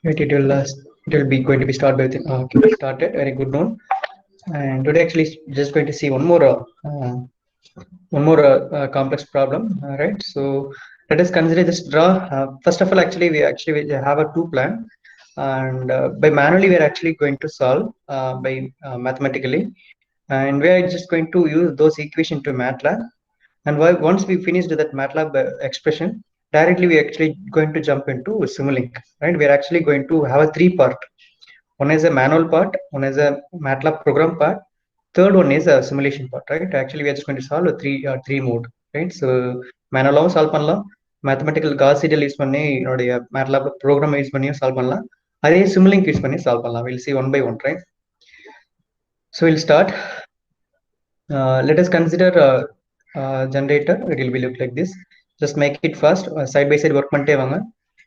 Right, it will be going to be started with started. Very good noon. And today actually just going to see one more complex problem. Right. So let us consider this draw. First of all, actually we have a two plan, and by manually we are actually going to solve by mathematically, and we are just going to use those equation to MATLAB. And once we finish that MATLAB expression, directly we actually going to jump into Simulink. Right, we are actually going to have a three part. One is a manual part, one is a MATLAB program part, third one is a simulation part. Right, actually we are just going to solve a three mode. Right, so manual solve பண்ணலாம், mathematical Gauss seidel use பண்ணி என்னுடைய MATLAB program use பண்ணியும் solve பண்ணலாம், அதே Simulink use பண்ணி solve பண்ணலாம். We'll see one by one. Right, so we'll start. Let us consider generator. It will be look like this. Just make it fast, side by side work பண்ணிட்டே வாங்க.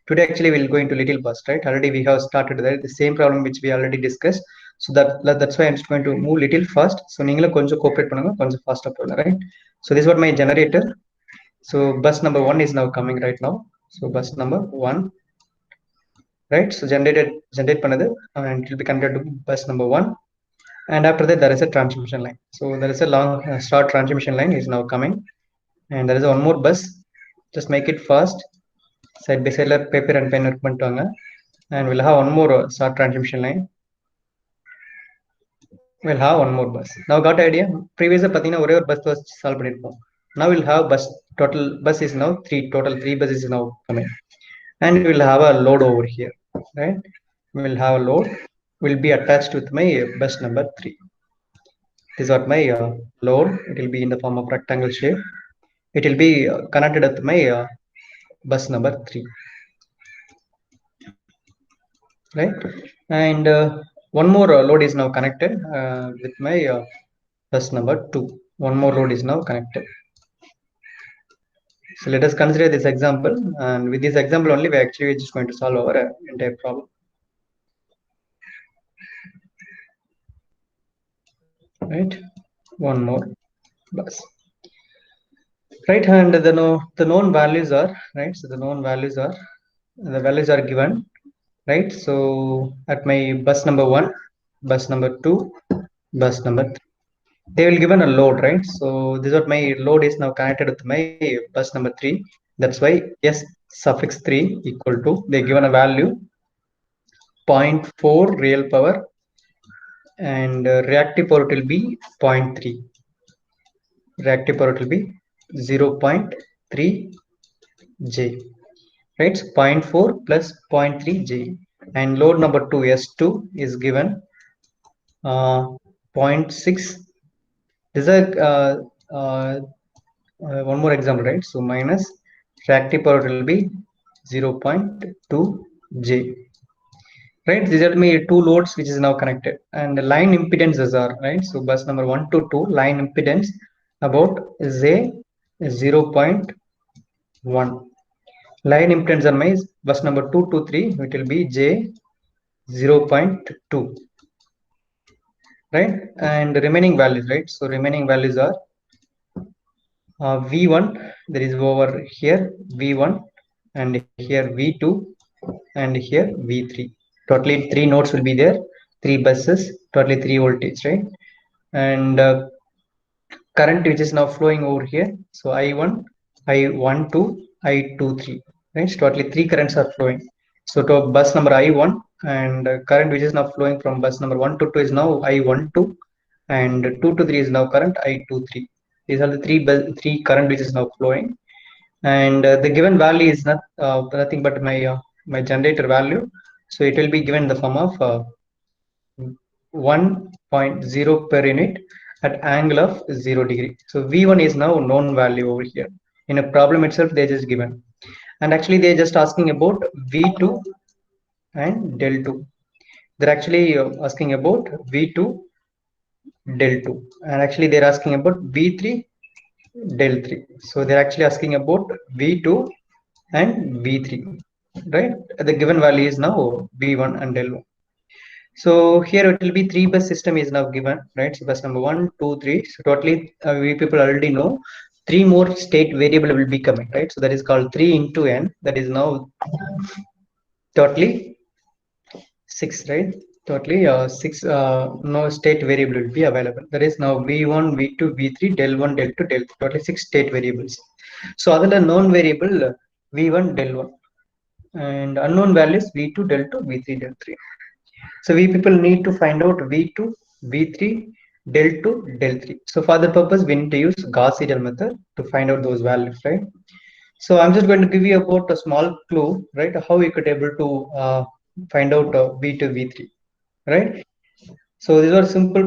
Today actually we'll go into little fast. Right, already we have started there the same problem which we already discussed, so that's why I'm just going to move little fast. So நீங்களும் கொஞ்சம் cooperate பண்ணுங்க, கொஞ்சம் fast போங்க. Right, so this is what my generator. So bus number 1 is now coming right now. So bus number 1, right, so generate பண்ணது and it will be connected to bus number 1. And after that there is a transmission line. So there is a long short transmission line is now coming, and there is one more bus. Just make it fast, side by side paper and pen work பண்ணிட்டாங்க, and we'll have one more short transmission line. We'll have one more bus. Now got idea? Previous pathina ஒரே ஒரு bus solve பண்ணிருப்போம். Now we'll have bus, total bus is now 3, total 3 buses is now coming, and we'll have a load over here. Right, we'll have a load will be attached with my bus number 3. This is what my load. It will be in the form of rectangle shape. It will be connected with my bus number 3. Right, and one more load is now connected with my bus number 2. One more load is now connected. So let us consider this example, and with this example only we actually just going to solve our entire problem. Right, one more bus. Right, and the known values are, right, so the values are given. Right, so at my bus number 1, bus number 2, bus number 3, they will given a load. Right, so this is what my load is now connected with my bus number 3. That's why s suffix 3 equal to, they given a value 0.4 real power, and reactive power will be 0.3. Reactive power will be 0.3 J. Right, so 0.4 plus 0.3 J, and load number 2 S2 is given 0.6. This is one more example. Right, so minus reactive power will be 0.2 J. Right, these are my two loads which is now connected, and the line impedances are, right, so bus number 1 to 2 line impedance about J 0.1. Line impedance on my bus number 2 to 3, it will be J 0.2. Right, and the remaining values, right, so remaining values are V1, there is over here V1, and here V2, and here V3. Totally 3 nodes will be there, 3 buses, totally 3 voltage. Right, and current which is now flowing over here, so I1, I12, I23. Right, so totally 3 currents are flowing. So to bus number I1, and current which is now flowing from bus number 1 to 2 is now I12, and 2 to 3 is now current I23. These are the three current which is now flowing, and the given value is nothing but my generator value. So it will be given in the form of 1.0 per unit at angle of 0 degree. So V1 is now known value over here. In a problem itself they just given, and actually they just asking about V2 and del 2. They're actually asking about V2 del 2, and actually they're asking about V3 del 3. So they're actually asking about V2 and V3. Right, the given value is now V1 and del 1. So here it will be 3 bus system is now given. Right, so bus number 1, 2, 3. So totally we people already know 3 more state variable will be coming. Right, so that is called 3 into n. That is now totally 6, right? Totally 6 no state variable will be available. That is now v1, v2, v3, del 1, del 2, del 3, totally 6 state variables. So other known variable v1, del 1, and unknown values v2, del 2, v3, del 3. So we people need to find out v2, v3, del 2, del 3. So for that purpose, we need to use Gauss seidel method to find out those values, right? So I'm just going to give you about a small clue, right? How we could able to find out v2, v3, right? So these are simple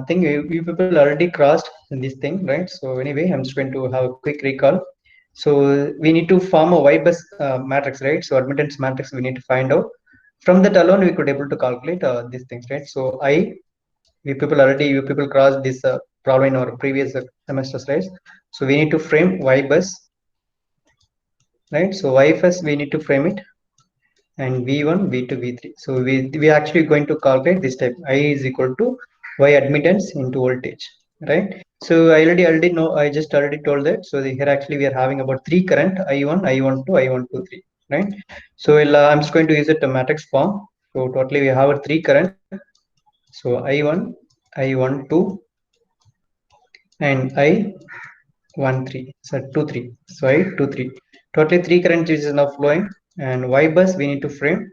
thing. You people already crossed in this thing, right? So anyway, I'm just going to have a quick recall. So we need to form a Y bus matrix, right? So admittance matrix we need to find out. From that alone, we could able to calculate these things, right? So you people crossed this problem in our previous semesters, right? So we need to frame Y bus, right? So Y bus we need to frame it, and v1, v2, v3. So we actually going to calculate this type. I is equal to Y admittance into voltage, right? So I already know, I just already told that. So here actually we are having about three current, I1, I12, I123, right? So I'm just going to use it a matrix form. So totally we have a three current. So I1, I12, and I13. So 23. So I23. Totally three current is now flowing, and Y bus we need to frame,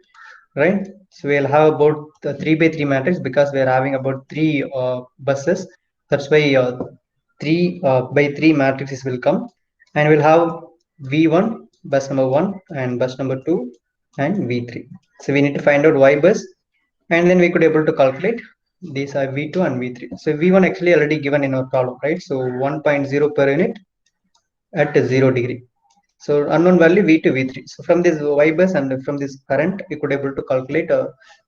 right? So we'll have about the 3 by 3 matrix because we are having about three buses. That's why 3 by 3 matrices will come, and we'll have v1 bus number 1 and bus number 2 and v3. So we need to find out Y bus, and then we could able to calculate these are v2 and v3. So v1 actually already given in our problem, right? So 1.0 per unit at 0 degree. So unknown value v2, v3. So from this Y bus and from this current, we could able to calculate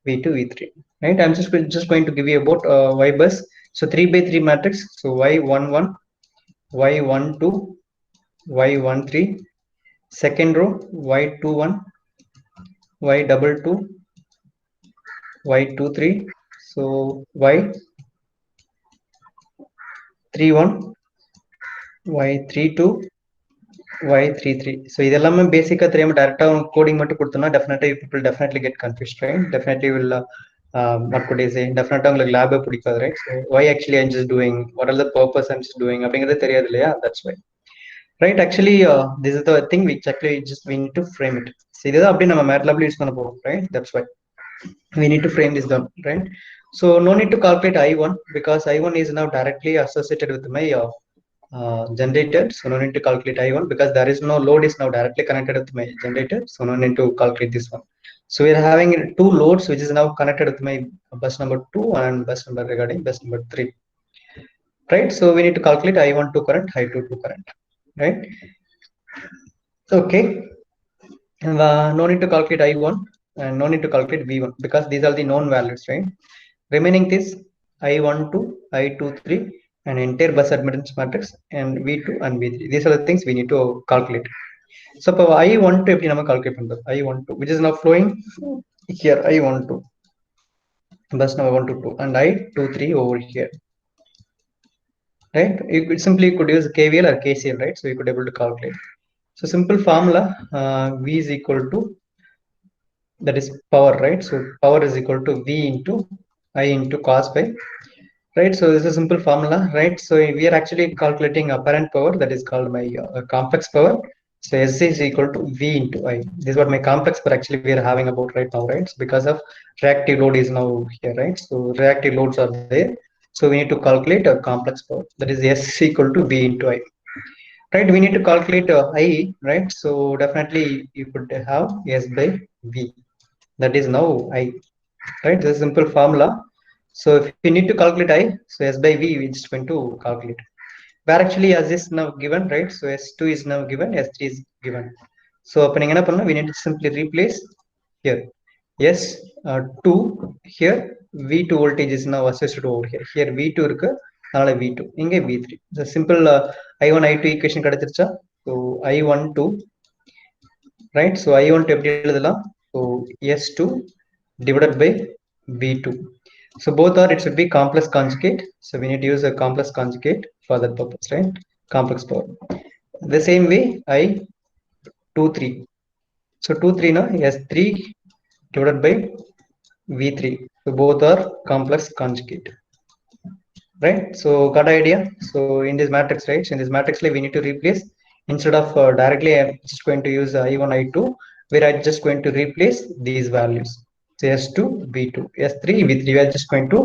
v2, v3. Right? I'm just going to give you about Y bus. So 3 by 3 matrix. So y11, y12, y13. Second row y21, y22, y23. So y31, y32, y33. So இதெல்லாமே பேசிக்கா தெரியாம டைரக்டா coding மட்டும் கொடுத்தோம்னா டெஃபினட்டா people definitely get confused, right? Definitely will what could I say? Definitely உங்களுக்கு லேபே பிடிக்காது, right? So why actually I'm just doing, what are the purpose I'm just doing அப்படிங்கிறது தெரியாது இல்லையா? That's why, right? Actually this is the thing which actually just we need to frame it. So இதுதான் அப்படியே நம்ம MATLAB use பண்ண போறோம், right? That's why we need to frame this down, right? So no need to calculate I1 because I1 is now directly associated with my generator. So no need to calculate I1 because there is no load is now directly connected with my generator. So no need to calculate this one. So we are having two loads which is now connected with my bus number 2 and bus number regarding bus number 3, right? So we need to calculate I12 current, I22 current, right? Okay. And no need to calculate I1 and no need to calculate V1 because these are the known values, right? Remaining this I12, I23 and entire bus admittance matrix and V2 and V3. These are the things we need to calculate. So I12 எப்படி நம்ம calculate பண்றது? I12 which is now flowing here, I12 bus number 1 to 2 and I23 over here, right? You could simply use KVL or KCL, right? So you could able to calculate. So simple formula V is equal to, that is power, right? So power is equal to V into I into cos pi, right? So this is a simple formula, right? So we are actually calculating apparent power, that is called my complex power. So S is equal to V into I. This is what my complex power actually we are having about right now, right? So because of reactive load is now here, right? So reactive loads are there. So we need to calculate a complex power, that is S equal to V into I. Right? We need to calculate I, right? So definitely you could have S by V. That is now I, right? This is a simple formula. So if you need to calculate I, so S by V, we just going to calculate. Where actually as is now given, right? So S2 is now given, S3 is given. So we need to simply replace here. S2 here, V2 voltage is now associated over here. Here V2 irukku, அதனால V2, இங்கே V3. So simple I1, I2 equation கிடைச்சிருச்சா? So I12, right? So I12 எப்படி எழுதலாம்? So S2 divided by V2. So both are, it should be complex conjugate. So we need to use a complex conjugate for that purpose, right? Complex power. The same way I23. So 23 now S3 divided by V3. So both are complex conjugate, right? So got idea? So in this matrix, right? So in this matrix, we need to replace instead of directly, I'm just going to use I1, I2, where I'm just going to replace these values. So S2, V2, S3, V3. We are just going to,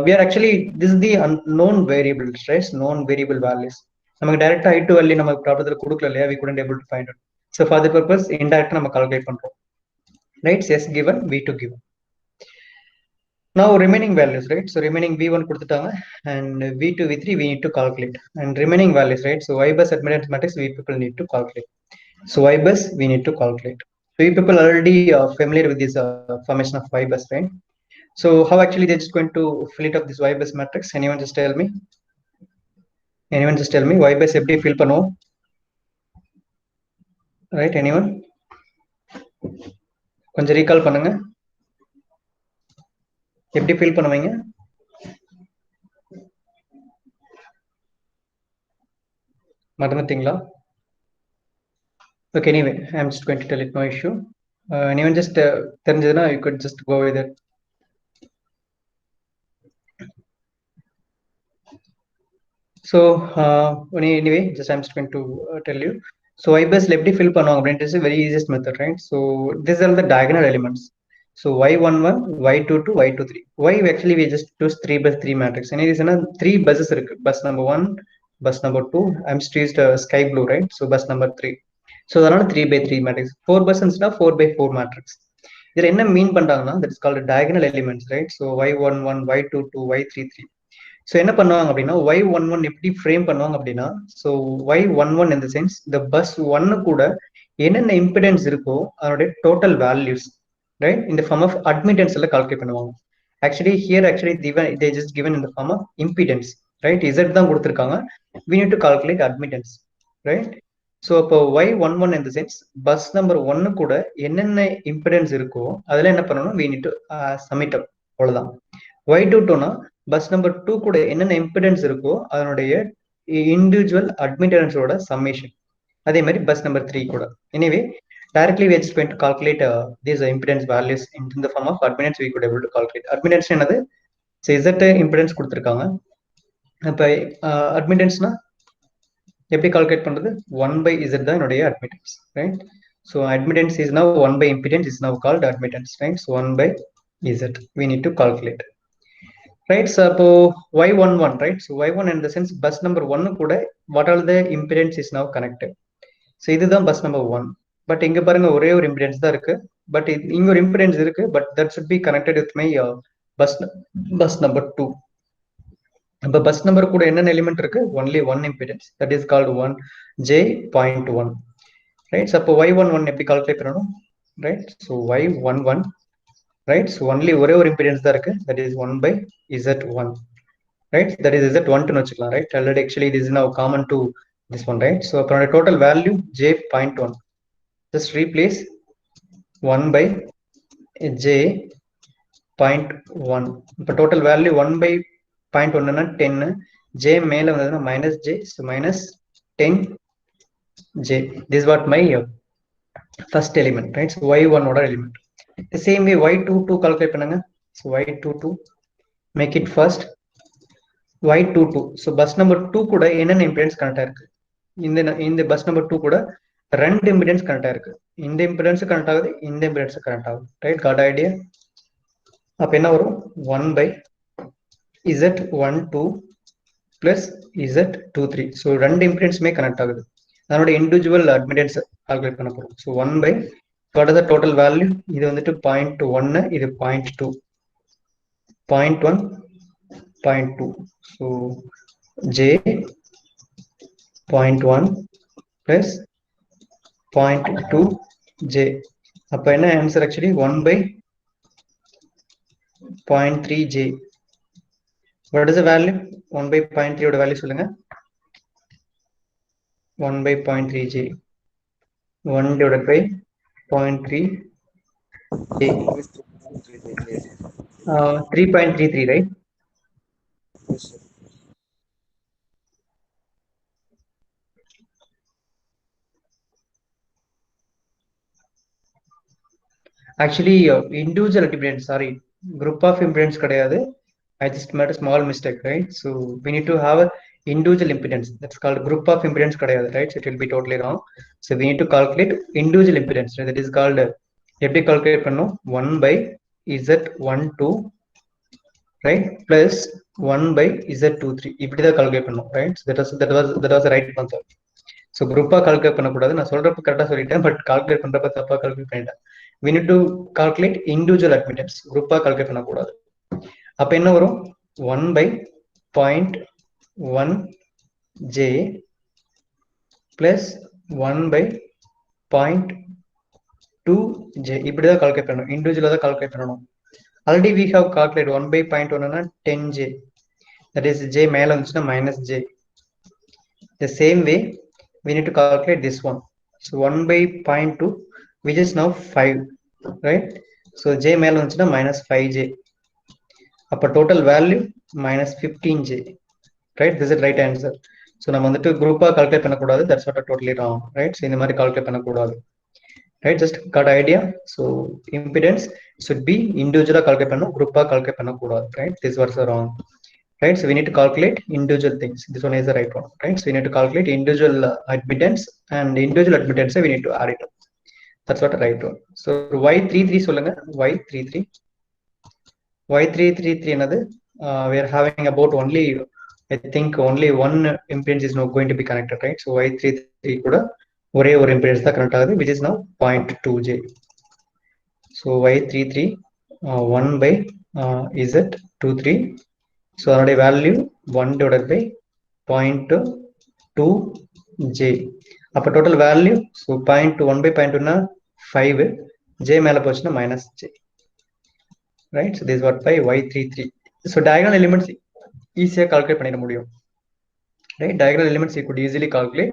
we are actually, this is the unknown variables, right? Known variable values. நமக்கு டைரக்டா I2 value நம்ம ப்ராப்ளத்துல கொடுக்கல இல்லையா, we couldn't able to find it. So for the purpose, indirect நம்ம calculate பண்றோம், right? S given, V2 given. Now remaining values, right? So remaining V1 கொடுத்துட்டாங்க and V2, V3 we need to calculate, and remaining values, right? So Y bus admittance matrix we people need to calculate. So Y bus we need to calculate. So you people already familiar with this formation of Y bus, right? So how actually they're just going to fill it up this Y bus matrix? Anyone just tell me? Anyone just tell me Y bus எப்படி fill பண்ணுவோம்? Right? Anyone? கொஞ்சம் recall பண்ணுங்க. எப்படி fill பண்ணுவீங்க? மறந்துட்டீங்களா? Okay, anyway, I'm just going to tell it, no issue. Anyone just தெரிஞ்சதுன்னா you could just go with it. So anyway, just I'm just going to tell you. So Y bus எப்படி fill பண்ணுவாங்க அப்படின்றது is very easiest method, right? So these are the diagonal elements. So Y11, Y22, Y23. Why actually we just choose 3 by 3 matrix? Any reason? 3 buses இருக்கு. Bus number 1, bus number 2. I'm just used sky blue, right? So bus number 3. So அதனால 3 by 3 matrix. 4 buses na 4 by 4 matrix. இதுல என்ன மீன் பண்றாங்கன்னா, that is called diagonal elements, right? So Y11, Y22, Y33. So என்ன பண்ணுவாங்க அப்படின்னா Y11 எப்படி frame பண்ணுவாங்க அப்படின்னா, so Y11 in the sense இந்த பஸ் ஒன்னு கூட என்னென்ன இம்பிடன்ஸ் இருக்கோ அதனுடைய டோட்டல் வேல்யூஸ், ரைட், இந்த ஃபார்ம் ஆஃப் அட்மிட்டன்ஸ் எல்லாம் கால்குலேட் பண்ணுவாங்க. Actually here actually they just given in the form of impedance, right? Z தான் கொடுத்துருக்காங்க. we need to calculate admittance, right? So இப்போ Y11 in the sense bus number ஒன்னு கூட என்னென்ன impedance இருக்கோ அதெல்லாம் என்ன பண்ணணும், we need to submit up, அவ்வளவுதான். Y22னா பஸ் நம்பர் 2 கூட என்னென்ன இம்பிடன்ஸ் இருக்கோ அதனுடைய இண்டிவிஜுவல் அட்மிட்டன்ஸோட சம்மேஷன். அதே மாதிரி பஸ் நம்பர் 3 கூட. Anyway directly we are just going to calculate these impedance values in the form of admittance we could able to calculate. Admittance என்னது? So Z impedance கொடுத்திருக்காங்க. அப்ப admittanceனா எப்படி கால்குலேட் பண்றது? 1 by Z தான் என்னுடைய admittance, right? So admittance is now 1 by impedance is now called admittance, right? So 1 by Z we need to calculate. Right, so Y11, right? So Y1 in the sense bus number 1 கூட what all the impedance is now connected. So இதுதான் bus number 1. But இங்க பாருங்க ஒரே ஒரு impedance தான் இருக்கு. But இங்க ஒரு impedance இருக்கு, but that should be connected with my bus number 2. அப்ப bus number கூட என்னென்ன element இருக்கு? Only one impedance, that is called 1 J.1. Right, so அப்போ Y11 எப்படி calculate பண்ணணும்? Right, so Y11, right? So only ஒரே ஒரு impedance தான் இருக்கு, that is 1 by Z1. Right, that is Z1 ன்னு வச்சுக்கலாம், right? Already actually this is now common to this one, right? So upon a total value J.1, just replace 1 by J.1. இப்போ total value 1 by 0.1 னா 10, J மேல வந்ததுன்னா minus J, so minus 10 J. This is what my first element, right? So Y1 ஓட element. The same way Y22 calculate பண்ணுங்க. So Y22 make it first Y22. So bus number 2 கூட என்னென்ன impedance connect ஆயிருக்கு? இந்த bus number 2 கூட 2 impedance connect ஆயிருக்கு. இந்த impedance connect ஆகுது, இந்த இம்பிடன்ஸ் கனெக்ட் ஆகுது, ரைட்? Got idea? அப்ப என்ன வரும்? 1 by Z12 plus Z23. So 2 இம்பிடன்ஸுமே கனெக்ட் ஆகுது. அதனோட இண்டிவிஜுவல் அட்மிட்டன்ஸ் கால்குலேட் பண்ண போறோம். So 1 by what is the total value? இது வந்துட்டு 0.1, இது 0.2, 0.1, 0.2. So J.1 plus 0.2 J. அப்ப என்ன answer? Actually 1 by 0.3 J. What is the value? 1 by 0.3 ஓட வேல்யூ சொல்லுங்க. 1 by 0.3 J. 1 divided by 0.3 J. 3.33, right? Yes, sir. Actually, individual impedance, sorry, group of impedance கிடையாது. I just made a small mistake, right? So we need to have a individual impedance. That's called group of impedance கிடையாது, right? So it will be totally wrong. So we need to calculate individual impedance. Right? That is called எப்படி calculate பண்ணோம்? 1 by Z12, right? Plus 1 by Z23. இப்படி தான் calculate பண்ணோம், right? So that was the right concept. So குரூப்பாக calculate பண்ணக்கூடாது. நான் சொல்றப்ப கரெக்டாக சொல்லிட்டேன், பட் கால்குலேட் பண்றப்ப தப்பா கால்குலேட் பண்ணிட்டேன். we need to calculate individual admittance. குரூப்பாக கால்குலேட் பண்ணக்கூடாது. அப்ப என்ன வரும்? 1 by 0.1 j plus 1 by 0.2 j. இப்படிதான் கால்குலேட் பண்ணணும், இண்டிவிஜுவலா தான் கால்குலேட் பண்ணணும். Already we have calculated 1 by 0.1 10 j. that is j மேல வந்துச்சுன்னா minus j. the same way we need to calculate this one. So 1 by 0.2, which is now 5, right? So j மேல வந்துச்சுன்னா minus 5j. அப்ப total value minus 15j, right? This is the right answer. So நம்ம வந்துட்டு குரூப்பா calculate பண்ணக்கூடாது. That's what totally wrong, right? So இந்த மாதிரி calculate பண்ணக்கூடாது, right? Just got idea. So impedance should be individual calculate பண்ணணும், குரூப்பா calculate பண்ணக்கூடாது, right? This was wrong. Right, so we need to calculate individual things. This one is the right one, right? So we need to calculate individual admittance, and individual admittance we need to add it up. That's what the right one. So y33 சொல்லுங்க. y333 another we are having about only, I think only one impedance is not going to be connected, right? So y33 கூட ஒரே ஒரு impedance தான் connect ஆகுது, which is now 0.2j. So y33 1 by z23. So our value 1 divided by 0.2j. அப்ப total value, so 0.2, 1 by 0.2 na 5, j மேல போச்சுன்னா minus j, right? So this is what by y33. So diagonal elements easy calculate பண்ணிட முடியும், right? Diagonal elements you could easily calculate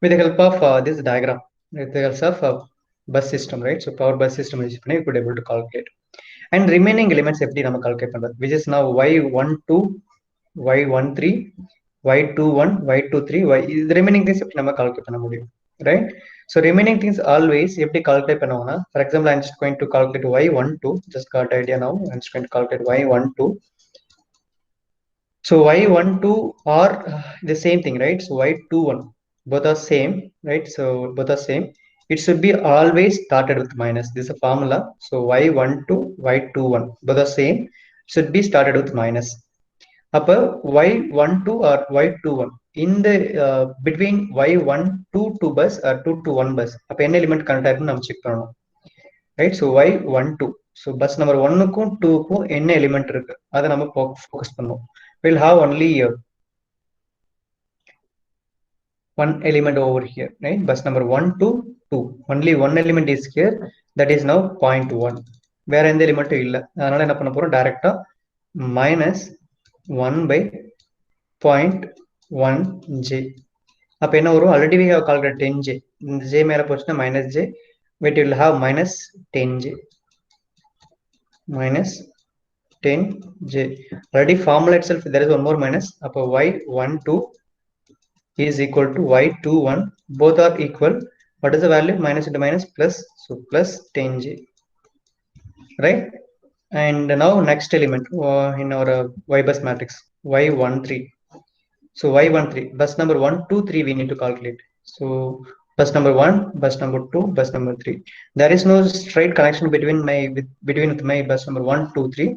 with the help of this diagram, with the help of bus system, right? So power bus system use பண்ணி you could able to calculate. And remaining elements எப்படி நம்ம calculate பண்றது, which is now y12, y13, y21, y23, the remaining things எப்படி நம்ம calculate பண்ண முடியும், right? So remaining things always எப்படி calculate பண்ணுவோம்னா, for example I'm just going to calculate y12. Just got idea now. I'm just going to calculate y12. So y12 are the same thing, right? So y21, both are same, right? So both are same. It should be always started with minus. This is a formula. So y12, y21, both are same, should be started with minus. அப்ப y12 or y21 in the between y12 to bus or 2 to 1 bus, அப்ப என்ன element connect ஆயிருக்குன்னு நம்ம check பண்ணணும், right? So y12, so bus number 1க்கும் 2க்கும் என்ன element இருக்கு அதை நம்ம ஃபோக்கஸ் பண்ணுவோம். We'll have only one element over here, right? Bus number 1 to 2, only one element is here, that is now 0.1. வேற எந்த எலிமெண்ட்டும் இல்ல, அதனால என்ன பண்ண போறோம், டைரக்டா minus 1 by 0.1j. அப்ப என்ன வரும், already we have calculated 10j. இந்த j மேல போச்சுன்னா minus j, but you will have minus 10j, minus 10j. Already formula itself there is one more minus. அப்ப y12 is equal to y21, both are equal. What is the value? Minus into minus plus, so plus 10j, right? And now next element in our y bus matrix, y13. So y13, bus number 1, 2, 3 we need to calculate. So bus number 1, bus number 2, bus number 3. There is no straight connection between my bus number 1, 2, 3.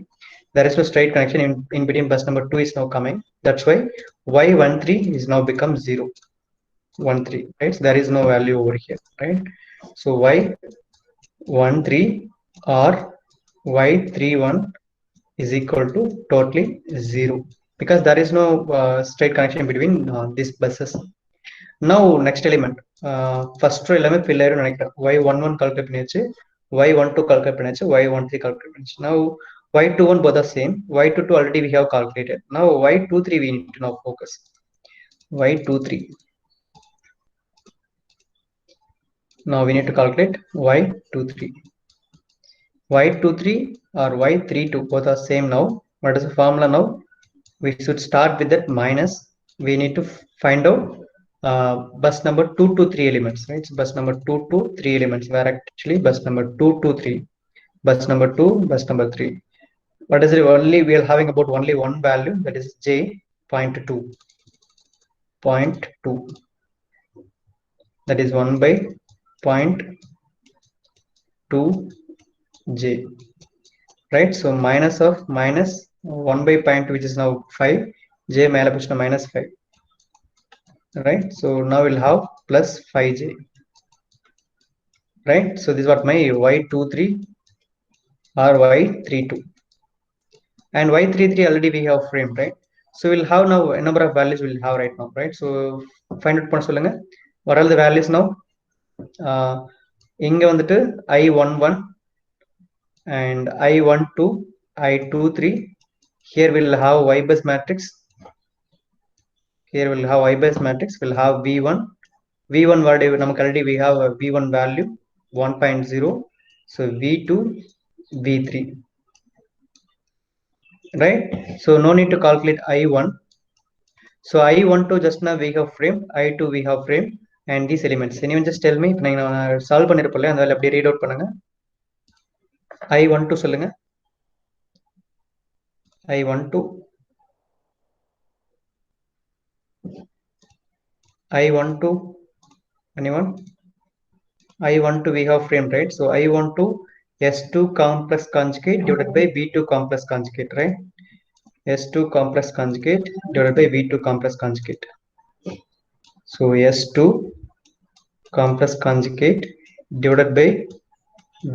There is no straight connection in between. Bus number 2 is now coming. That's why y13 is now become 0, 13, right? So there is no value over here, right? So y13 or y31 is equal to totally 0, because there is no straight connection between these buses. Now next element, first எல்லாமே fill ஆயிரும் நினைக்கிறேன். y11 calculate பண்ணியாச்சு, y12 calculate பண்ணியாச்சு, y13 calculate பண்ணியாச்சு. Now y21 both are same, y22 already we have calculated. Now y23 we need to now focus. y23, now we need to calculate y23. y23 or y32 both are same. Now what is the formula? Now we should start with that minus. We need to find out bus number 2 to 3 elements, right? So bus number 2 to 3 elements, where actually bus number 2 to 3. bus number 2, bus number 3. What is it? Only we are having about only one value, that is j 0.2. 0.2, that is 1 by 0.2 j, right? So minus of minus 1 by 0.2, which is now 5, j mele pushna minus 5, right? So now we'll have plus 5j, right? So this is what my y23 or y32, and y33 already we have framed, right? So we'll have now a number of values we'll have right now, right? So find out பண்ண சொல்லுங்க. What are the values now? இங்க வந்துட்டு i11 and i12, i23. Here we'll have y bus matrix. Here we'll have y bus matrix. We'll have v1. v1 நமக்கு already we have a v1 value 1.0. So v2, v3, right? So no need to calculate i1. So i12 just now we have framed, i2 we have framed, and these elements. Anyone just tell me, இப்போ நான் solve பண்ணிருப்போம்ல, அந்த வேலை அப்படியே read out பண்ணுங்க. i12 சொல்லுங்க. i12, i12, anyone? i12 we have framed, right? So i12 s2 complex conjugate divided by v2 complex conjugate, right? s2 complex conjugate divided by v2 complex conjugate. So s2 complex conjugate divided by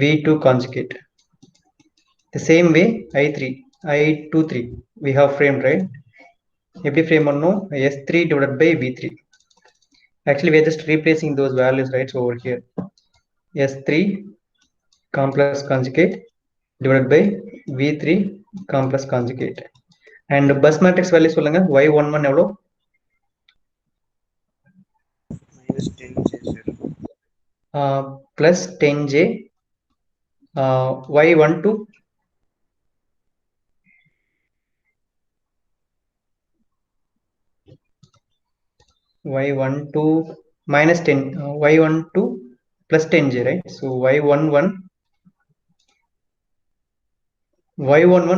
v2 conjugate. The same way i23 we have framed, right? எப்படி frame பண்ணனும்? s3 divided by v3. Actually we are just replacing those values, right? So over here s3 complex conjugate divided by v3 complex conjugate. And bus matrix value சொல்லுங்க. y11 எவ்வளோ? minus 10j, sir. Plus 10j. y12 minus 10, y12 plus 10j, right? So y11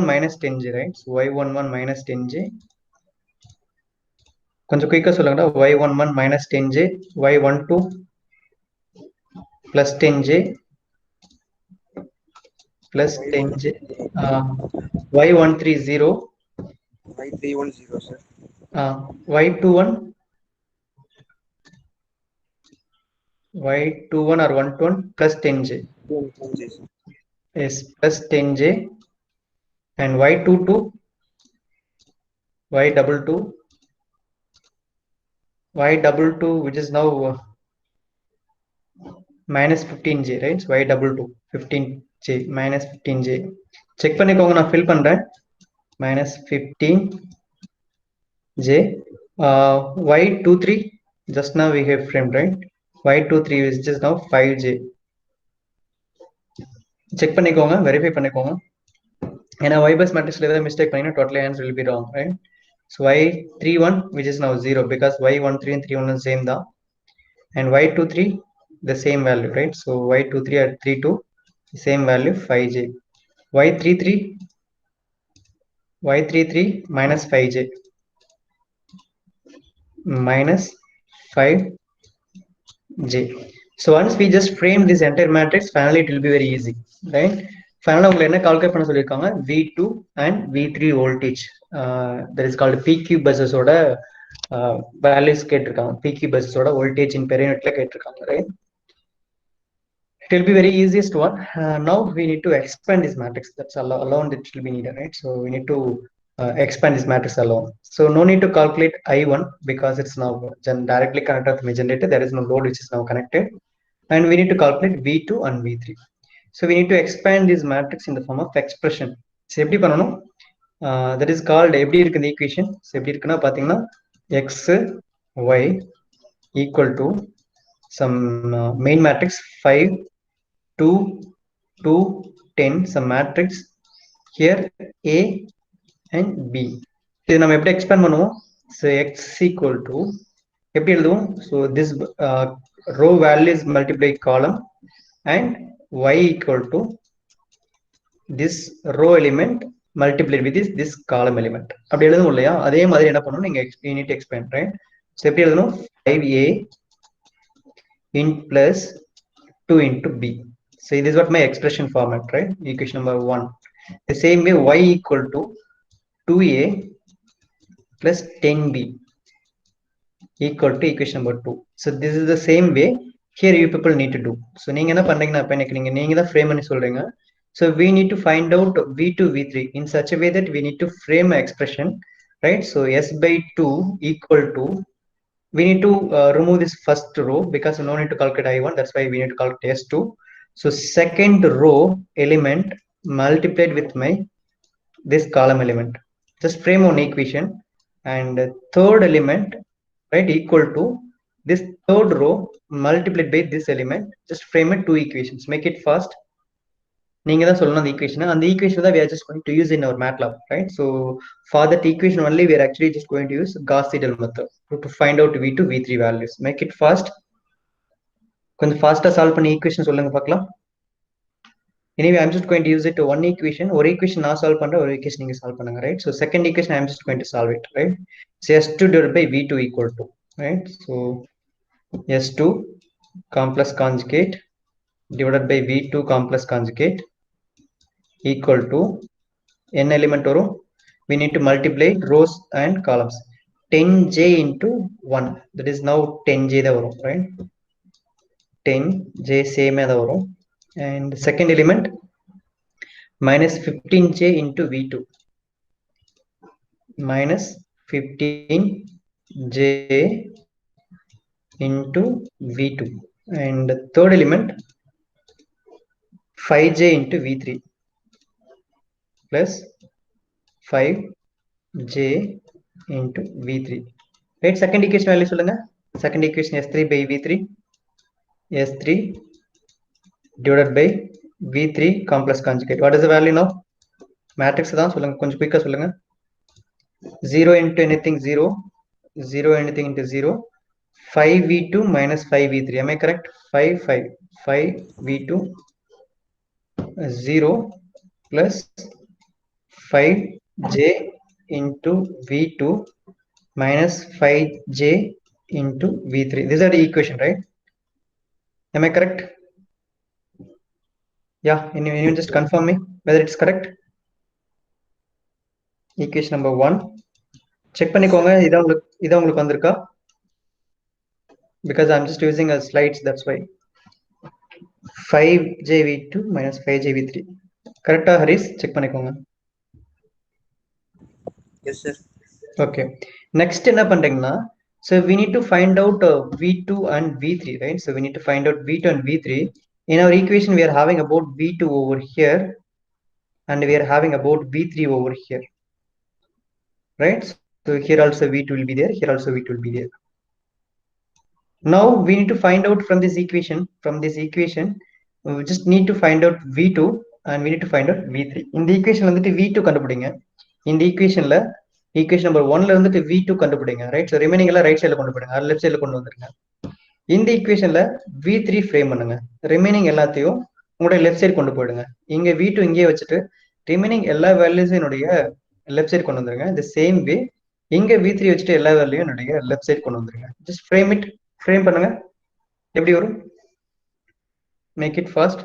minus 10j, right? So y11 minus 10j. கொஞ்சம் குயிக்கா சொல்லுங்கடா. y11 minus 10j, y12 plus 10j plus 10j, y130, y310, sir. y21 or 121 plus 10j. 10j, sir. Yes, plus 10j. And y22, y22, which is now minus 15j, right? So y22 15j minus 15j. Check பண்ணிக்கோங்க, நான் fill பண்றேன். Minus 15j. y23 just now we have framed, right? y23 is just now 5j. Check பண்ணிக்கோங்க, verify பண்ணிக்கோங்க. ஏன்னா y bus matrixல ஏதாவது mistake பண்ணினா totally answer will be wrong, right? So y31 which is now 0 because y13 and 31 is same தான். And y23 the same value, right? So y23 at 32 same value 5j. y33 minus 5j minus 5j. So once we just frame this entire matrix, finally it will be very easy, right? Finally உங்களுக்கு என்ன calculate பண்ண சொல்லிருக்காங்க? v2 and v3 voltage, that is called pq buses ஓட values கேட்டிருக்காங்க. pq buses ஓட voltage in per unitல கேட்டிருக்காங்க, right? It will be very easiest one. Now we need to expand this matrix. That's alone that will be needed, right? So we need to expand this matrix alone. So no need to calculate I1 because it's now directly connected to my generator. There is no load which is now connected. And we need to calculate V2 and V3. So we need to expand this matrix in the form of expression. So எப்படி பண்ணனும்? That is called எப்படி இருக்கு இந்த equation. So எப்படி இருக்குன்னா பாத்தீங்கன்னா x y equal to some main matrix 5 2 2 10, some matrix here A and B. இது நம்ம எப்படி expand பண்ணுவோம்? So x equal to எப்படி எழுதுவோம்? So this row values multiply column and y equal to this row element multiplied with this column element. அப்படி எழுதணும் இல்லையா? அதே மாதிரி என்ன பண்ணணும் நீங்க you need to explain, right? So எப்படி எழுதணும்? 5a in plus 2 into b. So this is what my expression format, right? Equation number 1. The same way y equal to 2a plus 10b equal to equation number 2. So this is the same way here you people need to do. So நீங்க என்ன பண்றீங்கன்னா அப்ப எனக்கு நீங்க தான் frame பண்ணி சொல்றீங்க. So we need to find out v2 v3 in such a way that we need to frame an expression, right? So s by 2 equal to, we need to remove this first row because no need to calculate I1, that's why we need to calculate s2. So second row element multiplied with my this column element, just frame one equation, and third element, right, equal to this third row multiplied by this element, just frame it two equations, make it fast. நீங்க தான் சொல்லணும் அந்த equation, and the equation that we are just going to use in our MATLAB, right? So for that equation only we are actually just going to use Gauss-Seidel method to find out v2 v3 values. Make it fast, கொஞ்சம் ஃபாஸ்டா solve பண்ணி equation சொல்லுங்க பார்க்கலாம். Anyway, I'm just going to use it to one equation. Or equation நான் solve பண்ற ஒரு equation நீங்க solve பண்ணுங்க, right? So second equation I'm just going to solve it, right? So s2 divided by v2 equal to, right? So s2 complex conjugate divided by v2 complex conjugate equal to n element வரும். We need to multiply rows and columns. 10j into 1, that is now 10j தான் வரும், right? 10j same தான் வரும். And second element minus 15j into v2 minus 15j into v2, and third element 5j into v3 plus 5j into v3, right? Second equation value சொல்லுங்க. Second equation s3 by v3, s3 divided by v3 complex conjugate. What is the value now? Matrix தான் சொல்லுங்க, கொஞ்சம் குயிக்கா சொல்லுங்க. 0 into anything 0, 0 anything into 0, 5v2 minus 5v3. Am I correct? 5v2 0 plus 5j into v2 minus 5j into v3. These are the equation, right? Am I correct? Yeah, anyone just confirm me whether it's correct? Equation number 1 check பண்ணிக்கோங்க, இத உங்களுக்கு வந்திருக்கா? Because I'm just using a slides, that's why. 5jv2 minus 5jv3 correct-ஆ Haris? check பண்ணிக்கோங்க. Yes sir. Okay, next என்ன பண்றீங்கன்னா, so we need to find out v2 and v3, right? So we need to find out v2 and v3. In our equation we are having about v2 over here and we are having about v3 over here, right? So here also v2 will be there, here also v2 will be there. Now we need to find out from this equation, we just need to find out v2 and we need to find out v3. In the equation வந்துட்டு v2 கண்டுபிடிங்க. இந்த equationல equation number 1ல வந்துட்டு v2 கண்டுபிடிங்க, right? So remaining எல்லாம் right sideல கொண்டு போடுங்க, left sideல கொண்டு வந்துருங்க. இந்த equationல v3 frame பண்ணுங்க, remaining எல்லாத்தையும் உங்களுடைய left side கொண்டு போயிடுங்க. இங்க v2 இங்கே வச்சுட்டு remaining எல்லா values என்னுடைய left side கொண்டு வந்துருங்க. The same way இங்க v3 வச்சுட்டு எல்லா வேல்யூயும் என்னுடைய left side கொண்டு வந்துருங்க. Just frame it, frame பண்ணுங்க. எப்படி வரும்? Make it fast.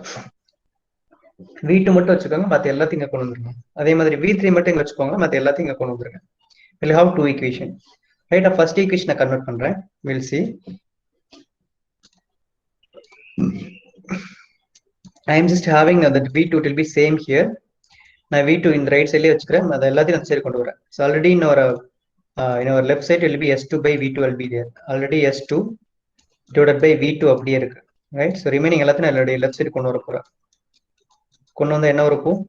v2 மட்டும் வச்சுக்கோங்க, மத்த எல்லாத்தையும் இங்க கொண்டு வந்துருங்க. அதே மாதிரி v3 மட்டும் இங்க வச்சுக்கோங்க, மத்த எல்லாத்தையும் இங்க கொண்டு வந்துருங்க. We'll have two equation, right? First equation நான் convert பண்றேன், we'll see. I am just having that v2 will be same here. நான் v2 in the right side வச்சுக்கிறேன், அத எல்லாத்தையும் அந்த சைடு கொண்டு வரேன். So already in our left side will be s2 by v2 will be there. Already s2 divided by v2 அப்படியே இருக்கு, right? So remaining எல்லாத்தையும் already left side கொண்டு வர போறேன். கொண்டு வந்தா என்ன இருக்கும்?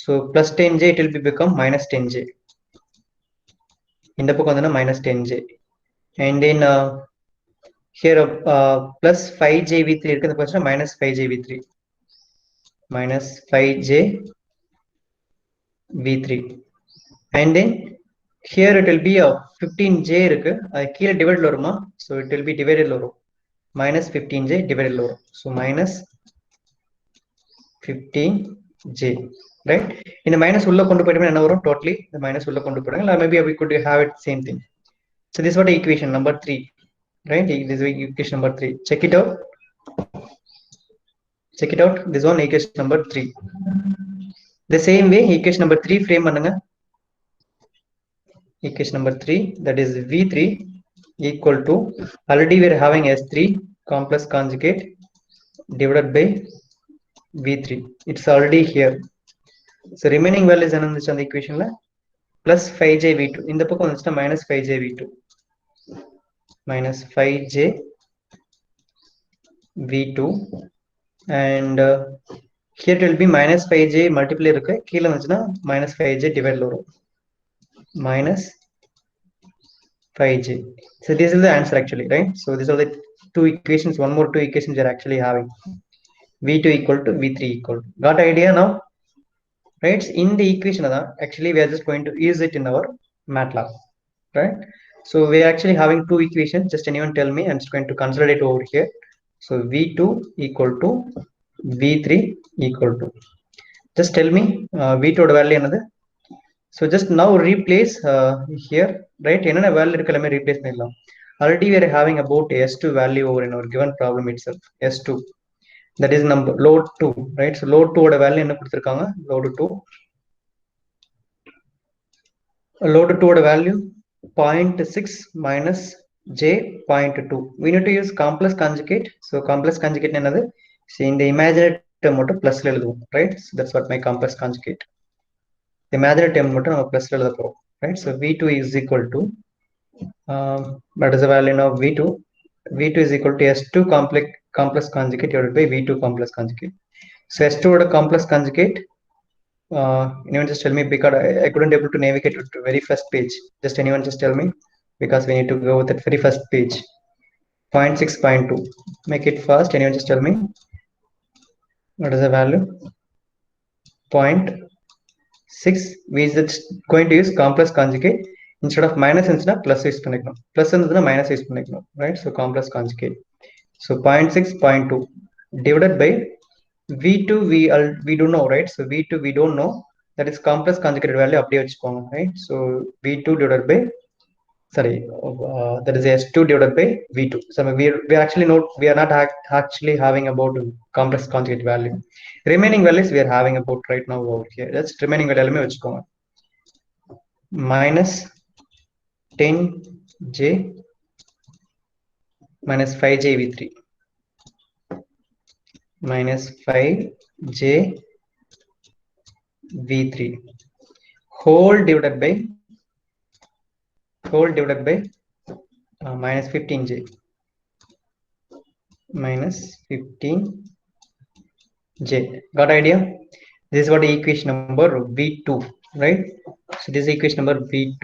So plus 10j it will be become minus 10j. இந்த பக்கம் வந்தா minus 10j. And then here plus 5j v3 இருக்கு, இந்த பக்கம் minus 5j v3. Minus 5j v3. And then here it will be a 15j இருக்கு, அது கீழ டிவைட்ல வருமா? So it will be divided வரும். Minus 15j divided வரும். So minus 15 j, right? In the minus ulla kondu poidum enna varum totally the minus ulla kondu podunga, or maybe we could have it same thing. So this is what equation number 3, right? This is equation number 3. Check it out. Check it out. This one equation number 3. The same way equation number 3 frame பண்ணுங்க. Equation number 3, that is v3 equal to, already we are having s3 complex conjugate divided by v3. It's already here. So remaining values என்ன இருந்துச்சு அந்த equationல plus 5j v2. இந்த பக்கம் வந்துச்சுன்னா minus 5j v2. Minus 5j v2, and here it will be minus 5j multiply இருக்கு, கீழே வந்துச்சுன்னா minus 5j divide வரும், minus 5j. So this is the answer actually, right? So these are the two equations, one more two equations we are actually having. v2 equal to v3 equal to. Got idea now? Right? In the equation actually we are just going to use it in our MATLAB, right? So we are actually having two equations. Just anyone tell me, I'm just going to consolidate over here. So v2 equal to v3 equal to, just tell me v2 value another. So just now replace here, right? Enna value irukku ellame replace pannalam. Already we are having about s2 value over in our given problem itself, s2, that is number load 2, right? So load 2 oda value enna kuduthirukanga, load 2, load 2 oda value 0.6 minus j 0.2. We need to use complex conjugate. So complex conjugate என்னது? So in the imaginary term மட்டும் plus ல எழுதுவோம், right? So that's what my complex conjugate. The imaginary term மட்டும் நம்ம plus ல எழுத போறோம், right? So v2 is equal to what is the value of v2? v2 is equal to s2 complex conjugate divided by v2 complex conjugate. So s2 oda complex conjugate, anyone just tell me, because I couldn't able to navigate to the very first page. Just anyone just tell me, because we need to go with that very first page. 0.6, 0.2. Make it fast. Anyone just tell me what is the value? 0.6. We is going to use complex conjugate. Instead of minus instead plus use பண்ணிக்கணும், plus இருந்ததுன்னா minus use பண்ணிக்கணும், right? So complex conjugate. So 0.6, 0.2 divided by v2, we don't know, right? So v2 we don't know, that is complex conjugate value அப்படியே வச்சுக்கோங்க, right? So v2 divided by, sorry, that is s2 divided by v2. So we actually not, we are not actually having about complex conjugate value. Remaining values we are having about right now over here. That's remaining value எல்லாமே வச்சுக்கோங்க. Minus 10j minus 5j v3 minus 5j v3 whole divided by minus 15j minus 15j. Got idea? This is what equation number v2, right? So this is equation number v2.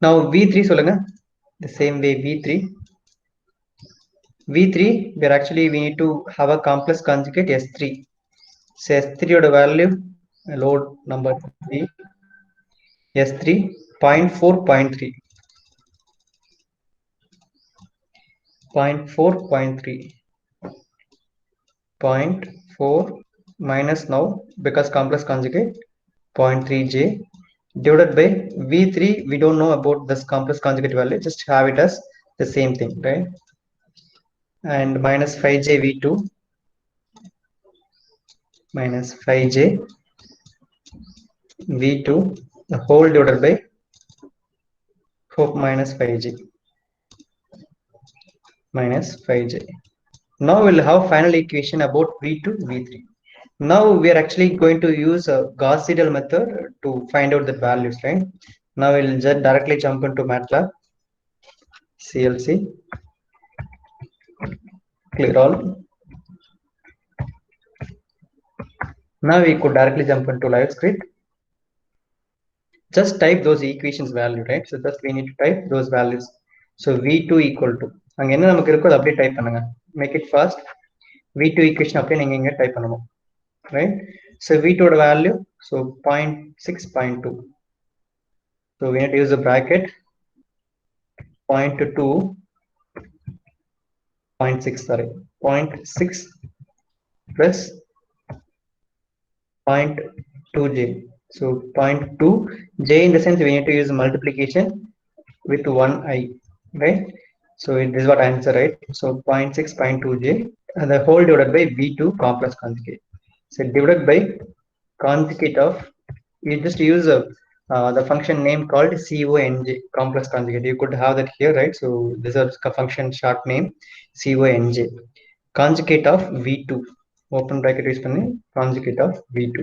Now v3 சொல்லுங்க. The same way v3, we are actually, we need to have a complex conjugate s3. So s3 oda value, load number 3, s3 0.4, 0.3 0.4, 0.4 minus, now because complex conjugate 0.3j divided by v3. We don't know about this complex conjugate value, just have it as the same thing, right? And minus 5j v2 minus 5j v2 the whole divided by minus 5j minus 5j. Now we'll have final equation about v2, v3. Now we are actually going to use a Gauss seidel method to find out the values, right? Now we'll just directly jump into MATLAB, CLC, clear all. Now we could directly jump into live script. Just type those equations value, right? So just we need to type those values. So v2 equal to, அங்க என்ன நமக்கு இருக்கோ அப்படியே type பண்ணுங்க, make it fast. v2 equation அப்படியே நீங்க இங்க type பண்ணணும், right? So v2 oda value, so 0.6, 0.2. So we need to use a bracket, 0.2, 0.6, sorry, 0.6 plus 0.2j. So 0.2j, in the sense we need to use multiplication with 1i, right? So this is what answer, right? So 0.6, 0.2j, and the whole divided by v2 complex conjugate. So divided by conjugate of, you just use the function name called conj, complex conjugate. You could have that here, right? So this is a function short name conj, conjugate of v2, open bracket use பண்ணி conjugate of v2.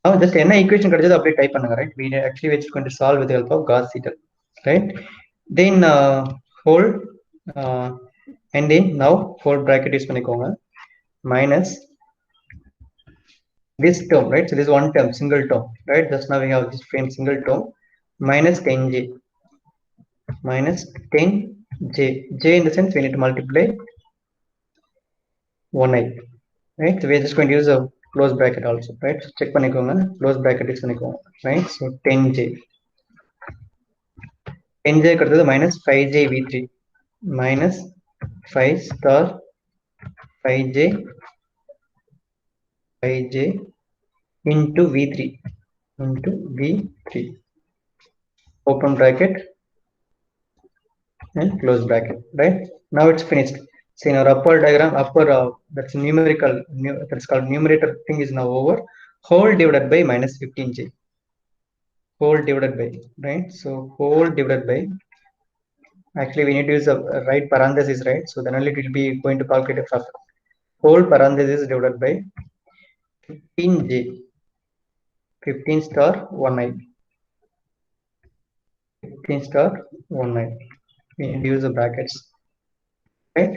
Now just என்ன equation கிடைச்சது அப்படியே type பண்ணுங்க, right? We actually we're just going to solve with the help of Gauss seidel, right? Then whole and then now whole bracket use பண்ணிக்கோங்க minus this term, right? So this is one term, single term, right? Just now we have this frame single term minus 10j, minus 10j, j in the sense we need to multiply 1i, right? So we are just going to use a close bracket also, right? So check பண்ணிக்கோங்க, close bracket use பண்ணிக்கோங்க, right? So 10j, 10j அடுத்தது minus 5j v3 minus 5 star 5j into v3 open bracket and close bracket, right? Now it's finished. So in our upper diagram, that's numerical, that's called numerator thing is now over. Whole divided by minus 15j, whole divided by, right? So whole divided by, actually we need to use a right parenthesis, right? So then only it will be going to calculate a first. Whole parenthesis divided by 15j, 15 star 1i, 15 star 1i. We need to use the brackets, right?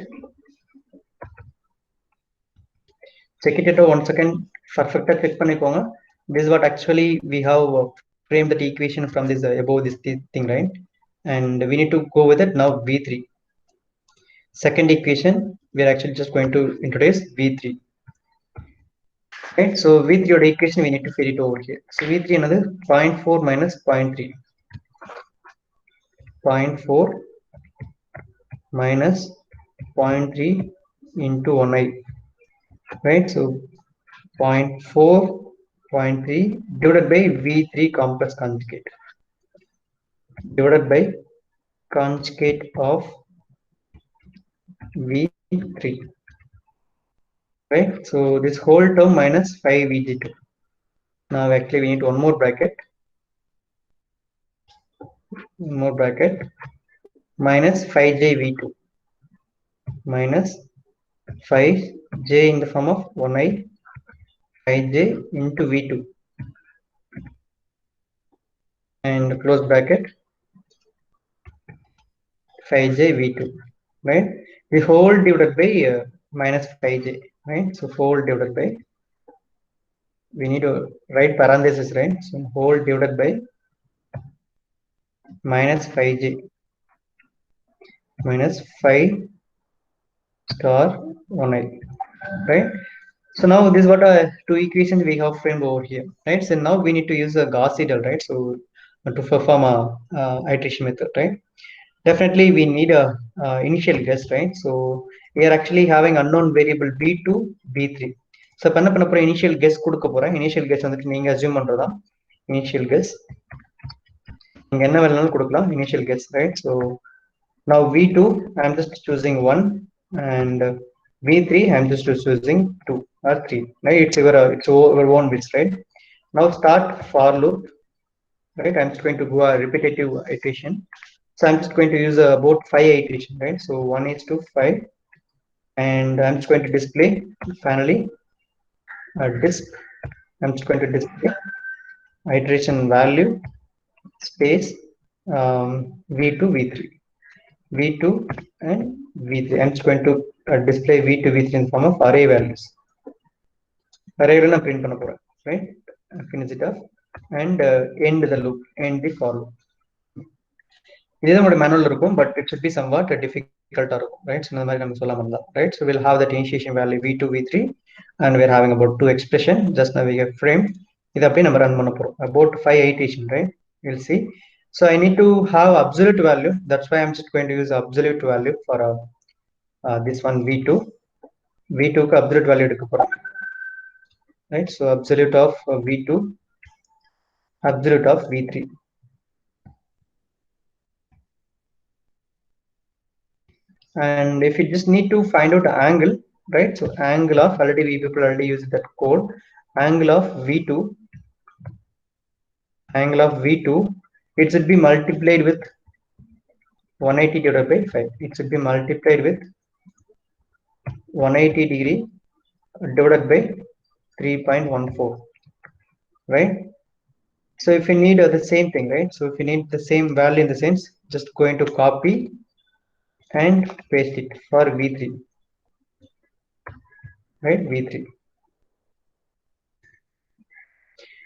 Check it out 1 second. Perfect check பண்ணிக்கோங்க. This is what actually we have framed that equation from this above this thing, right? And we need to go with it now v3. Second equation, we are actually just going to introduce v3, right? So v3 your equation we need to fit it over here. So v3 another 0.4 minus 0.3, 0.4 minus 0.3 into 1i, right? So 0.4, 0.3 divided by v3 complex conjugate, divided by conjugate of v3, right? So this whole term minus 5vg2. Now actually we need one more bracket, minus 5j v2 minus 5j in the form of 1i, 5j into v2 and close bracket 5j v2, right? The whole divided by minus 5j, right? So whole divided by, we need to write parenthesis, right? So whole divided by minus 5j minus 5 star 1i, right? So now this is what two equations we have framed over here, right? So now we need to use a Gauss seidel, right? So to perform a iteration method, right? Definitely we need a initial guess, right? So we are actually having unknown variable b2, b3. So பண்ண போற initial guess கொடுக்க போறேன். Initial guess வந்துட்டு நீங்க assume பண்றதா initial guess. நீங்க என்ன வேணாலும் கொடுக்கலாம் initial guess, right? So now v2 I'm just choosing 1 and v3 I'm just choosing 2 or 3, right? It's our own bits, right? Now start for loop, right? I'm just going to go a repetitive iteration. So I'm just going to use about 5 iteration, right? So 1 is to 5, and I'm just going to display finally a disk. I'm just going to display iteration value space v2, v3, v2 and v3. I'm just going to display v2, v3 in the form of array values. Array na print பண்ண போறேன், right? Finish it off and end the loop, end the for loop. This is manual இருக்கும், but it should be somewhat difficult இருக்கும், right? So இந்த மாதிரி நம்ம சொல்ல முடியல, right? So we'll have that initiation value v2, v3 and we're having about 2 expression. Just now we have frame. இது அப்படியே நம்ம run பண்ண போறோம் about 5 iteration, right? We'll see. So I need to have absolute value. That's why I'm just going to use absolute value for this one v2. V2 க்கு absolute value எடுக்க போறோம். Right, so absolute of V2, absolute of V3. And if you just need to find out angle, right, so angle of, already we people already use that code, angle of V2, angle of V2, it should be multiplied with 180 divided by 5. It should be multiplied with 180 degree divided by 3.14, right? So if you need the same thing, right, so if you need the same value in the sense, just going to copy and paste it for V3, right, V3.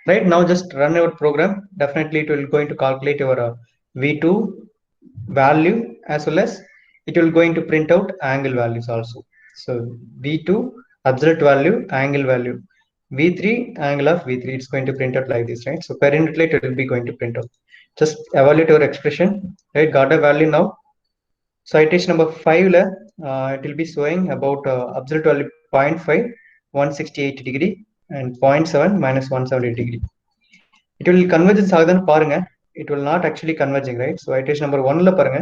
Right, now just run our program. Definitely it will going to calculate your V2 value, as well as it will going to print out angle values also. So V2 absolute value, angle value, V3 angle of V3, it's going to print out like this, right? So per unit light it will be going to print out. Just evaluate your expression, right? Got a value now. So iteration number 5 it will be showing about absolute value 0.5, 168 degree, and 0.7 minus 170 degree. It will convergence ஆகுதான்னு பாருங்க. It will not actually converging, right? So iteration number 1 பாருங்க.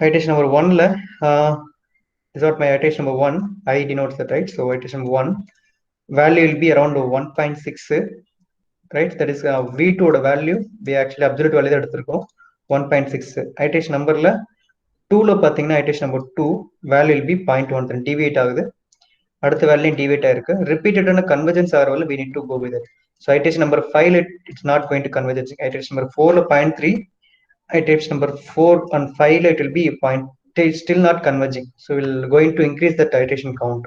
Iteration number 1 this is what my iteration number 1, I denotes that, right? So iteration number 1 value will be around 1.6, right? That is V2 oda value we actually absolute value தான் எடுத்திருக்கோம் 1.6. iteration numberல 2 ல பாத்தீங்கன்னா iteration number 2 value will be 0.13 deviate ஆகுது. அடுத்த value divide ஆயிருக்கு. ரிப்பீட்டடான convergence ஆகிறவரை we need to go with it. So iteration number 5 it's not going to converge. Iteration number 4 0.3, iteration number 4 and 5 it will be point, still not converging. So we'll going to increase that iteration count.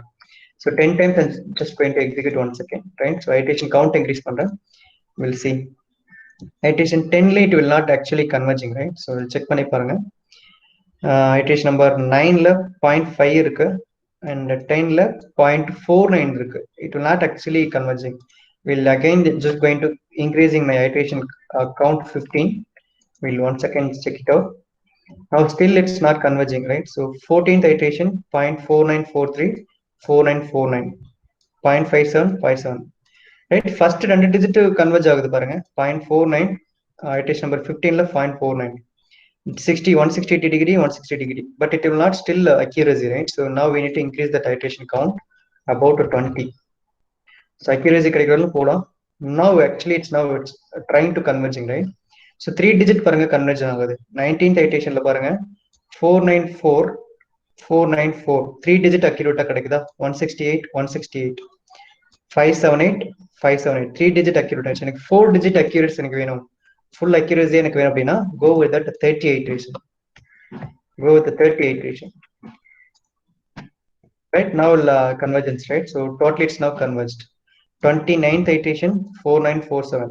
So 10 times and just going to execute 1 second, right? So iteration count increase பண்றேன். We'll see. Iteration 10 it will not actually converging, right? So we'll check பண்ணி பாருங்க. Iteration number 9 0.5 இருக்கு and 10 0.49 இருக்கு. It will not actually converging. We'll again just going to increasing my iteration count 15. We'll 1 second check it out. Now still it's not converging, right? So 14th iteration 0.4943, 4949, 0.5757, right? First 2 digit converge ஆகுது பாருங்க. 0.49, iteration number 15 0.49. 60, 160 degree, 160 degree, but it will not still accuracy, right? So now we need to increase the iteration count about 20. So accuracy கிடைக்கிறதுல போலாம். Now actually it's trying to converging, right? So 3 digit பாருங்க converge ஆகுது. 19th iteration ல பாருங்க 494, 494, 3 digit accurate கிடைக்குதா? 168, 168, 578, 578, 3 digit accurate. எனக்கு 4 digit accuracy எனக்கு வேணும். Full accuracy எனக்கு வேணும் அப்படின்னா go with that 30 iteration. Go with the 30 iteration. Right, now convergence, right? So totally it's now converged. 29th iteration 4947,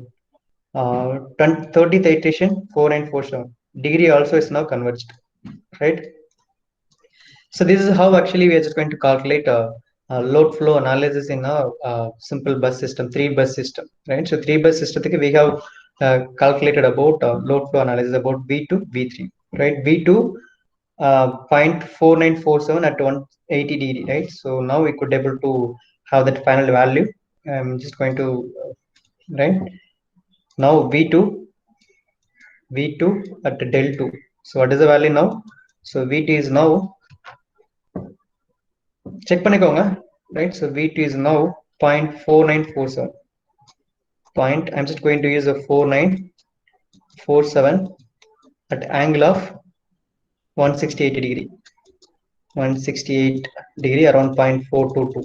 30th iteration 4947, degree also is now converged, right? So this is how actually we are just going to calculate load flow analysis in a simple bus system, 3 bus system, right? So 3 bus system we have calculated about load flow analysis about V2, V3, right? V2 0.4947 at 180 degree, right? So now we could able to have that final value. I'm just going to right now V2 at del 2. So what is the value now? So V2 is now, check பண்ணிக்கோங்க, right? So V2 is now 0.4947. I'm just going to use a 4947 at angle of 168 degree. 168 degree around 0.422,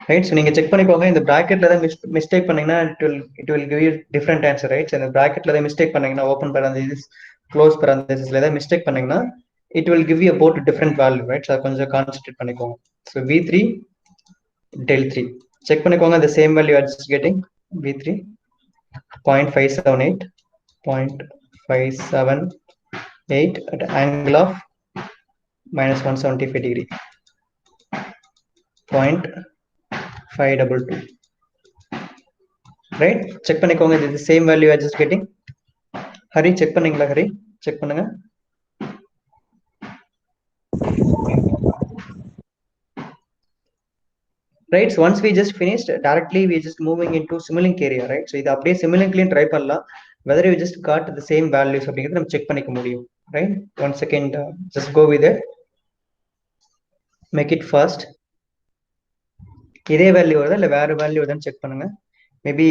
right? So நீங்க check பண்ணிக்கோங்க. இந்த பிராக்கெட்ல தான் mistake பண்ணீங்கன்னா it will give you different answer, right? So இந்த பிராக்கெட்ல தான் mistake பண்ணீங்கன்னா open parenthesis close parenthesisல தான் mistake பண்ணீங்கன்னா it will give you about a different value, right? So கொஞ்சம் கான்சென்ட்ரேட் பண்ணிக்கோங்க. So V3 del 3 check பண்ணிக்கோங்க. The same value are just getting V3 0.578, 0.578 at angle of minus 175 degree, 0.522, right? Check பண்ணிக்கோங்க. This is the same value I just getting. Hari check பண்ணீங்களா? Hari check பண்ணுங்க. right? So once we just finished, directly we just moving into Simulink area, right? So இது அப்படியே Simulink try பண்ணலாம், whether you just got the same values அப்படிங்கிறது நம்ம check பண்ணிக்க முடியும், right? One second, just go with it, make it fast. இதே value வருதா இல்லை வேற வேல்யூ வருதான்னு செக் பண்ணுங்க. மேபி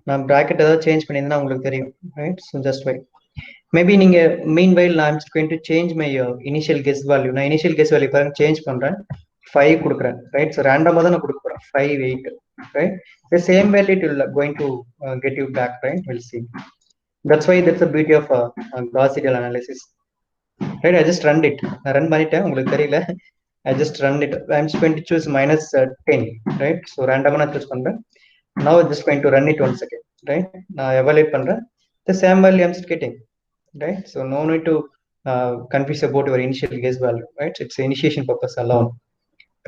நான் ப்ராக்கெட் ஏதாவது சேஞ்ச் பண்ணியிருந்தா உங்களுக்கு தெரியும், right? So just wait. Maybe நீங்க மீன் வைல் நான் going to change my initial guess value. நான் இனிஷியல் கெஸ் வேல்யூ பாருங்க சேஞ்ச் பண்றேன், 5 கொடுக்குறேன், ரைட்? ஸோ ரேண்டமாக தான் நான் கொடுக்க போறேன், 5 8, right? The same value it will going to get you back, right? We'll see. That's why that's the beauty of Gauss seidel analysis, right? I just run it. நான் run பண்ணிட்டேன், உங்களுக்கு தெரியல. I just run it. I'm just going to choose minus 10, right? So random நான் choose பண்றேன். Now I'm just going to run it once again, right? நான் evaluate பண்றேன், the same value I'm just getting, right? So no need to confuse about your initial guess value, right? It's initiation purpose alone,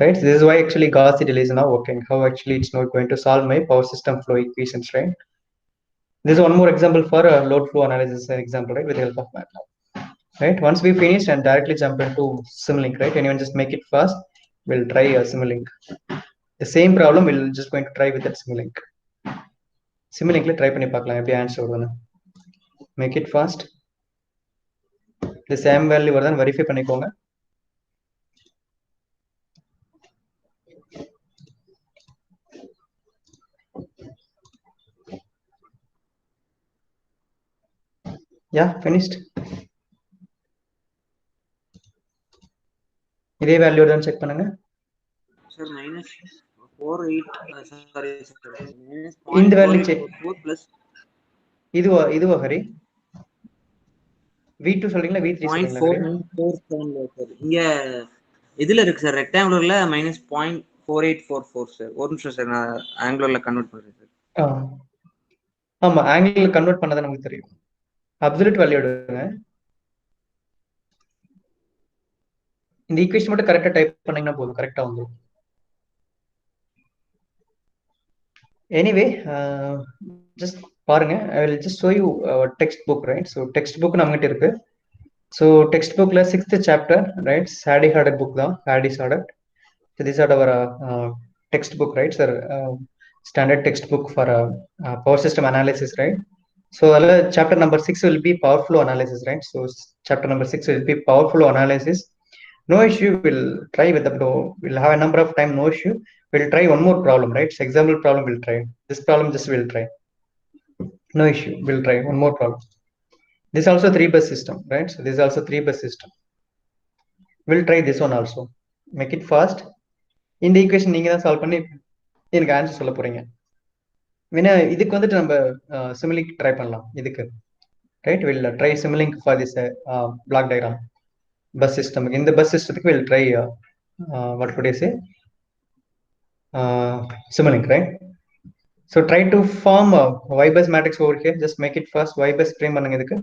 right? This is why actually Gauss seidel is now working. How actually it's not going to solve my power system flow equations, right? This is one more example for a load flow analysis example, right? With the help of MATLAB, right? Once we finish and directly jump into Simulink, right? Anyone just make it fast, we'll try a Simulink. The same problem we'll just going to try with that Simulink. Simulink try பண்ணி பார்க்கலாம் எப்படி answer வருதுன்னு. Make it fast. The same value வருதான்னு verify பண்ணிக்கோங்க. Yeah, finished. இதே value வருதான்னு check பண்ணுங்க. Sir minus 48, sorry sir, minus இந்த வேல்யூ செக் 0.4844 பிளஸ் இதுவா ஹரி? V2 சொல்றீங்களா V3 சொல்றீங்களா ஹரி? 0.4947 சார். இங்க இதுல இருக்கு சார், ரெக்டாங்குலர்ல மைனஸ் 0.4844 சார். ஒரு நிமிஷம் சார், நான் ஆங்குலர்ல கன்வெர்ட் பண்றேன் சார். ஆமா, ஆங்கிள் கன்வெர்ட் பண்ணதான் நமக்கு தெரியும். அப்சல்யூட் வேல்யூ எடுங்க. இந்த ஈக்குவேஷன் மட்டும் கரெக்டா டைப் பண்ணீங்கன்னா போதும், கரெக்டா வந்துடும். எனிவே ஜஸ்ட் பாருங்க, I will just show you text book, right? So text book நம்மகிட்ட இருக்கு. ஸோ டெக்ஸ்ட் புக்ல 6th சாப்டர், ரைட்? சாடி ஹார்டட் புக் தான், ஹாடிஸ் hearted. So these are our textbook, right, sir? Standard textbook for power system analysis, right? So chapter number 6 will be power flow analysis, right? So chapter number 6 will be power flow analysis. No issue, we'll try with the flow. We'll have a number of time, no issue. We'll try one more problem, right? So example problem we'll try. This problem just we'll try. No issue, we'll try one more problem. This is also 3-bus system, right? So this is also 3-bus system. We'll try this one also. Make it fast. இந்த equation நீங்க தான் solve பண்ணி எனக்கு answer சொல்ல போறீங்க. வேணா இதுக்கு வந்துட்டு நம்ம சிமிலிங்க் ட்ரை பண்ணலாம். இதுக்கு right, will try Simulink for this block diagram bus system. இந்த பஸ் சிஸ்டத்துக்கு will try what could I say Simulink, right? So try to form y bus matrix over here. Just make it first y bus frame பண்ணுங்க இதுக்கு.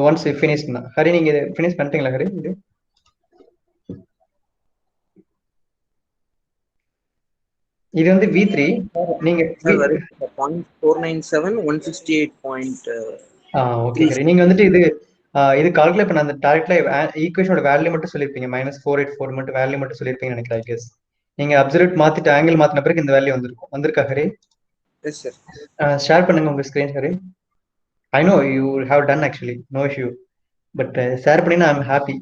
Once finish பண்ணா ஹரி, நீங்க இது finish பண்ணிட்டீங்களா ஹரி? இது இது வந்து V3. நீங்க சார் 0.497 168. ஓகே ஹரி, நீங்க வந்துட்டு இது கால்குலேட் பண்ண அந்த டைரக்ட்ல ஈக்குவேஷனோட வேல்யூ மட்டும் சொல்லிருப்பீங்க, -484 மட்டும் வேல்யூ மட்டும் சொல்லிருப்பீங்க நினைக்கிறேன். ஐ கெஸ் நீங்க அப்சல்யூட் மாத்திட்டு ஆங்கிள் மாத்தின பிறகு இந்த வேல்யூ வந்திருக்கும். வந்திருக்கா ஹரி? Yes sir. ஷேர் பண்ணுங்க உங்க screen Hari. I know you have done actually, no issue. But share பண்ணினா ஐ அம் ஹாப்பி.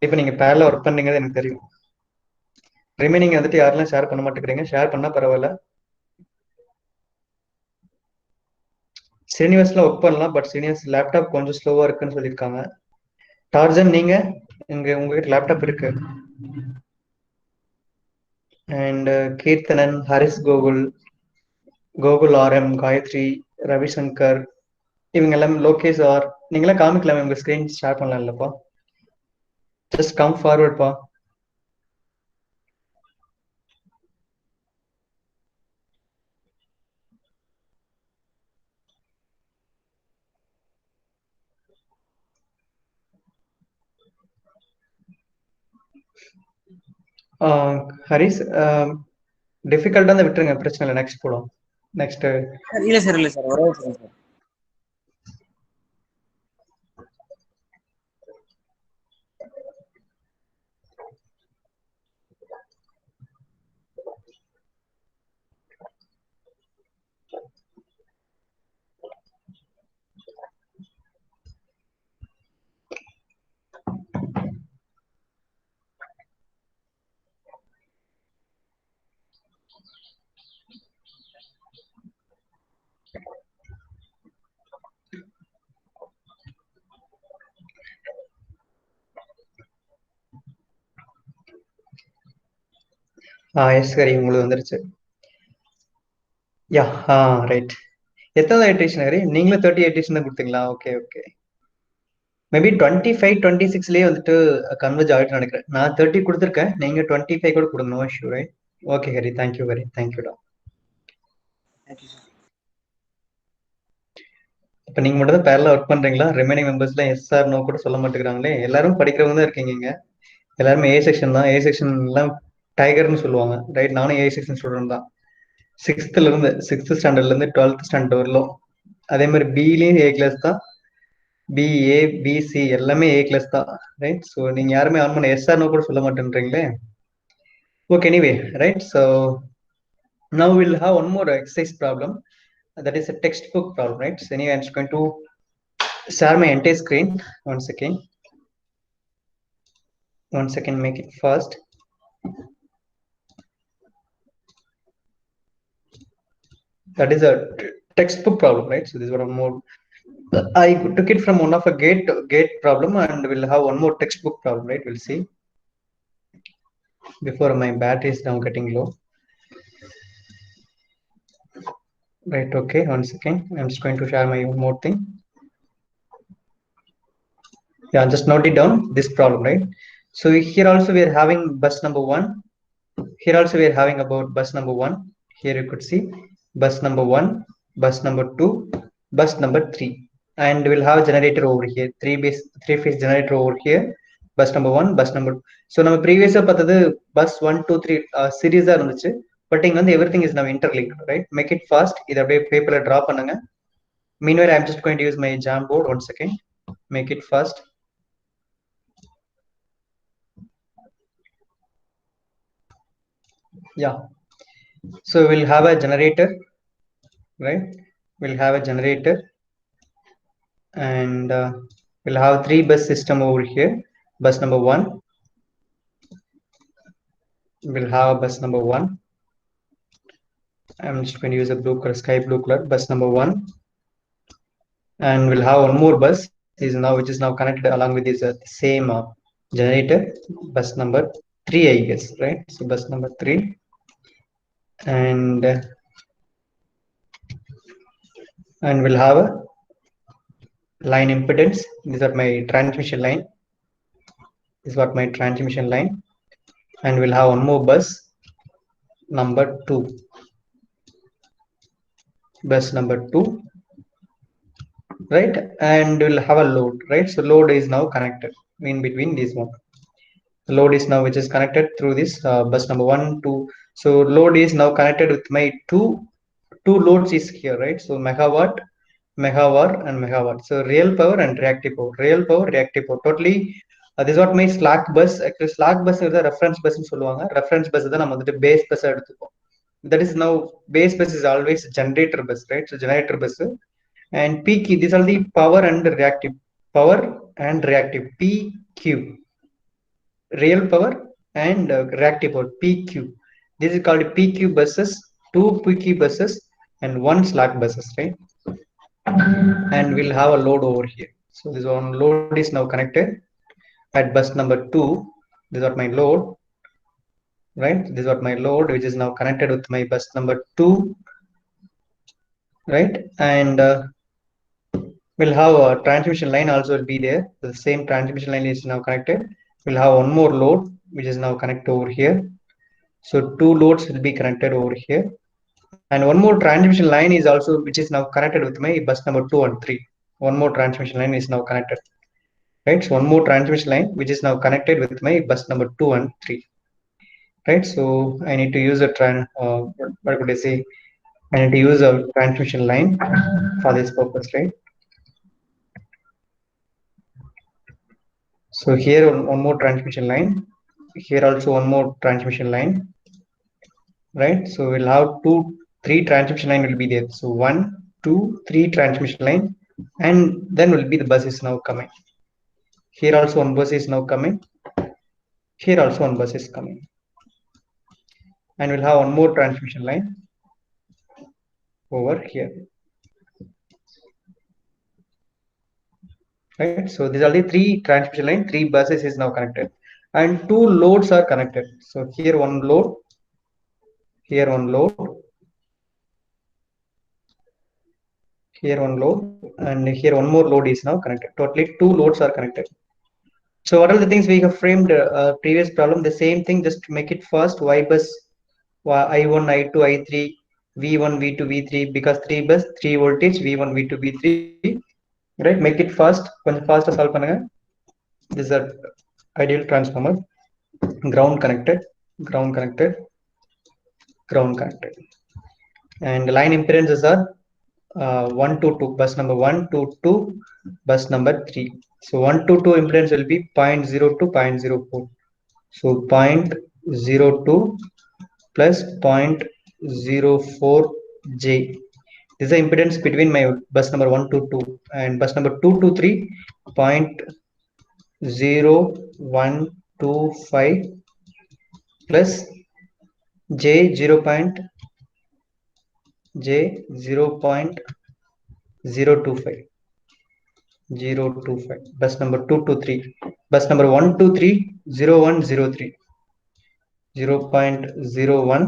இப்போ நீங்க பேரலா ஒர்க் பண்ணீங்கிறது எனக்கு தெரியும். ரிமைனிங் வந்துட்டு யாரெல்லாம் ஷேர் பண்ண மாட்டேங்கிறீங்க, ஷேர் பண்ணா பரவாயில்ல. சீனியர்ஸ்ல ஒர்க் பண்ணலாம், பட் சீனியர்ஸ் லேப்டாப் கொஞ்சம் ஸ்லோவா இருக்குன்னு சொல்லியிருக்காங்க. டார்ஜன், நீங்க உங்ககிட்ட லேப்டாப் இருக்கு. அண்ட் கீர்த்தனன், ஹரிஸ், கோகுல் ஆர்எம், காயத்ரி, ரவிசங்கர், இவங்க எல்லாம் லோகேஷ் ஆர், நீங்களாம் காமிக்கலாமே உங்க ஸ்கிரீன் ஷேர் பண்ணலாம் இல்லப்பா? ஜஸ்ட் கம் ஃபார்வர்ட்பா. ஹரிஸ், டிஃபிகல்ட்டா தான் விட்டுருங்க, பிரச்சனை இல்லை. நெக்ஸ்ட் போலாம். நெக்ஸ்ட் இல்ல சார், இல்ல சார், ஒரே சார். எஸ் ஹரி உங்களுக்கு வந்துருச்சு. Yeah right. எத்தனை இட்ரேஷன் ஹரி? நீங்களும் 30 இட்ரேஷன் தான் கொடுத்தீங்களா? Okay okay. மேபி 25 26லயே வந்துட்டு கன்வெர்ஜ் ஆகிட்டு நினைக்கிறேன். நான் 30 கொடுத்துருக்கேன், நீங்க 25 கூட கொடுங்க. No issue right? Okay Hari, thank you Hari, தேங்க்யூடா. இப்போ நீங்க மட்டும் தான் பேரலா ஒர்க் பண்றீங்களா? ரிமைனிங் மெம்பர்ஸ்லாம் எஸ் ஆர் நோ கூட சொல்ல மாட்டேங்கிறாங்களே. எல்லாரும் படிக்கிறவங்க தான் இருக்கீங்க. எல்லாருமே ஏ செக்ஷன் தான். ஏ செக்ஷன்லாம் டைகர்னு சொல்லுவாங்க ரைட்? நானும் ஏ செக்ஷன் ஸ்டூடெண்ட் தான். 6th ஸ்டாண்டர்ட்ல இருந்து 12th ஸ்டாண்டர்ட் வரலும். அதே மாதிரி பிலையும் ஏ கிளாஸ் தான். பிஏ பிசி எல்லாமே ஏ கிளாஸ் தான் ரைட்? ஸோ நீங்க யாருமே ஆன் பண்ண எஸ் ஆர் நோ கூட சொல்ல மாட்டேன்றீங்களே. Okay, anyway, right? So now we'll have one more exercise problem. That is a textbook problem, right? So anyway, I'm just going to share my entire screen. One second. Make it fast. That is a textbook problem, right? So this is one more. I took it from one of a gate problem, and we'll have one more textbook problem, right? We'll see. Before my battery is now getting low. Right, okay, 1 second. I'm just going to share my one more thing. Yeah, just note it down, this problem, right? So here also we are having bus number 1. Here also we are having about bus number 1. Here you could see bus number 1, bus number 2, bus number 3. And we'll have a generator over here, three-phase generator over here, bus number 1, bus number 2. So நம்ம previous bus 1 2 3 series இருந்துச்சு. But இங்க everything is now interlinked, right? Make it fast. இத அப்படியே பேப்பர்ல draw பண்ணுங்க. Meanwhile, I'm just going to use my Jamboard. 1 second. Make it fast. Yeah. So we'll have a generator, right? We'll have a generator, and we'll have 3 bus system over here. Bus number 1. We'll have bus number 1. I'm just going to use a blue color, sky blue color, bus number 1. And we'll have one more bus which is now connected along with this same generator, bus number 3, I guess, right? So bus number 3. And we'll have a line impedance. These are my transmission line. This is what my transmission line. And we'll have one more bus, number 2. Bus number 2, right? And we'll have a load, right? So load is now connected in between these one. The load is now which is connected through this bus number 1, 2. So load is now connected with my two loads is here, right? So megawatt, megawatt, and megawatt. So real power and reactive power. Real power, reactive power. Totally, this is what my slack bus. Actually, slack bus is the reference bus in சொல்லுவாங்க. Reference bus தான் நம்ம வந்துட்டு base bus எடுத்துப்போம். That is now base bus is always generator bus, right? So generator bus and PQ. These are the power and reactive. Power and reactive. PQ. Real power and reactive power. PQ. This is called PQ buses. 2 PQ buses and 1 slack buses, right? And we'll have a load over here. So this one load is now connected at bus number 2. This is what my load, right? This is what my load, which is now connected with my bus number 2, right? And we'll have a transmission line also will be there. The same transmission line is now connected. We'll have one more load which is now connected over here. So 2 loads will be connected over here. And one more transmission line is also which is now connected with my bus number 2 and 3. One more transmission line is now connected, right? So one more transmission line which is now connected with my bus number 2 and 3, right? So I need to use a what could I say? I need to use a transmission line for this purpose, right? So here one more transmission line. Here also one more transmission line, right? So we'll have 3 transmission line will be there. So 1, 2, 3 transmission line, and then will be the bus is now coming. Here also one bus is now coming. Here also one bus is coming. And we'll have one more transmission line over here. Right? So these are the 3 transmission line, 3 buses is now connected. And 2 loads are connected. So here one load here one load, here one load, and here one more load is now connected. Totally two loads are connected. So what are the things we have framed previous problem? The same thing, just to make it fast. Y bus, I1, I2, I3, V1, V2, V3, because 3 bus, 3 voltage, V1, V2, V3, right? Make it fast. கொஞ்சம் faster solve பண்ணுங்க. This is a ideal transformer. Ground connected, ground connected, ground connected. And line impedances are 1 to 2, bus number 1 to 2, bus number 3. So 1 to 2 impedance will be 0.0 to 0.04. So 0.02 plus 0.04 J. This is the impedance between my bus number 1 to 2, and bus number 2 to 3, 0.0125 plus J 0.025. 025. Bus number 2 to 3. Bus number 1 to 3, 0103. 0.01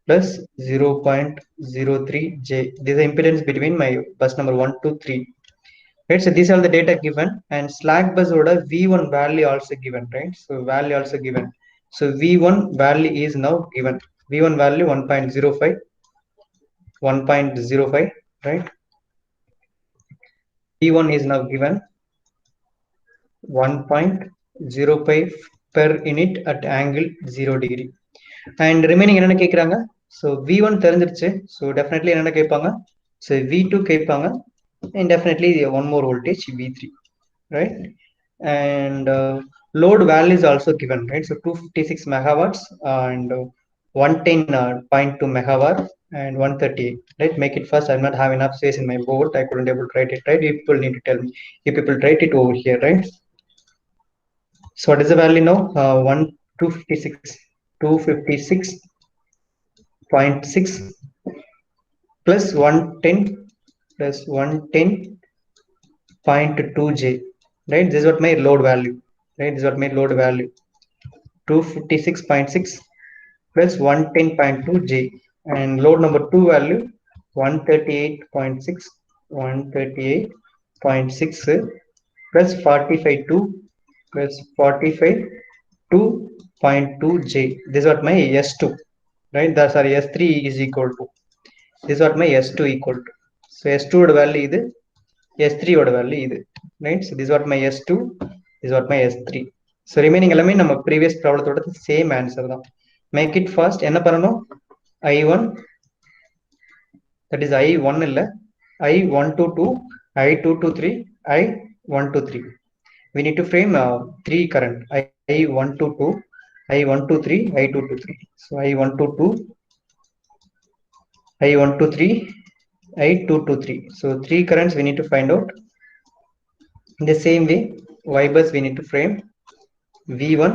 plus 0.03 J. This is the impedance between my bus number 1 to 3. Right, so these are the data given, and slack bus order V1 value also given, right? So value also given. So V1 value is now given. V1 value 1.05, 1.05, right? V1 is now given 1.05 per unit at angle 0 degree. And remaining என்னென்ன கேக்குறாங்க? So V1 தெரிஞ்சிருச்சு. So definitely என்னென்ன கேட்பாங்க? So V2 கேட்பாங்க, and definitely one more voltage V3, right? And load value is also given, right? So 256 megawatts and 110.2 megawatt and 138, right? Make it fast. I do not have enough space in my board. I couldn't able to write it, right? You people need to tell me. You people write it over here, right? So what is the value now? 256.6 plus 110 plus 110.2 J, right? This is what my load value, right? This is what my load value. 256.6 plus 110.2 J, and load number 2 value 138.6, 138.6 plus 45.2 plus 45.2 J. This is what my S2, right? That's our S3 is equal to. This is what my S2 equal to. So S2 value is S3 value is, right? So this is what my S2, this is what my S3. So remaining element நம்ம previous problem ஓட same answer தான். Make it fast. என்ன பண்ணணும்? I1, that is I1 இல்ல, I1 to 2, I2 to 3, I1 to 3. We need to frame 3 current, I1 to 2, I1 to 3, I2 to 3. So I1 to 2, I1 to 3, I2 to 3. So 3 currents we need to find out. In the same way, Y bus we need to frame V1,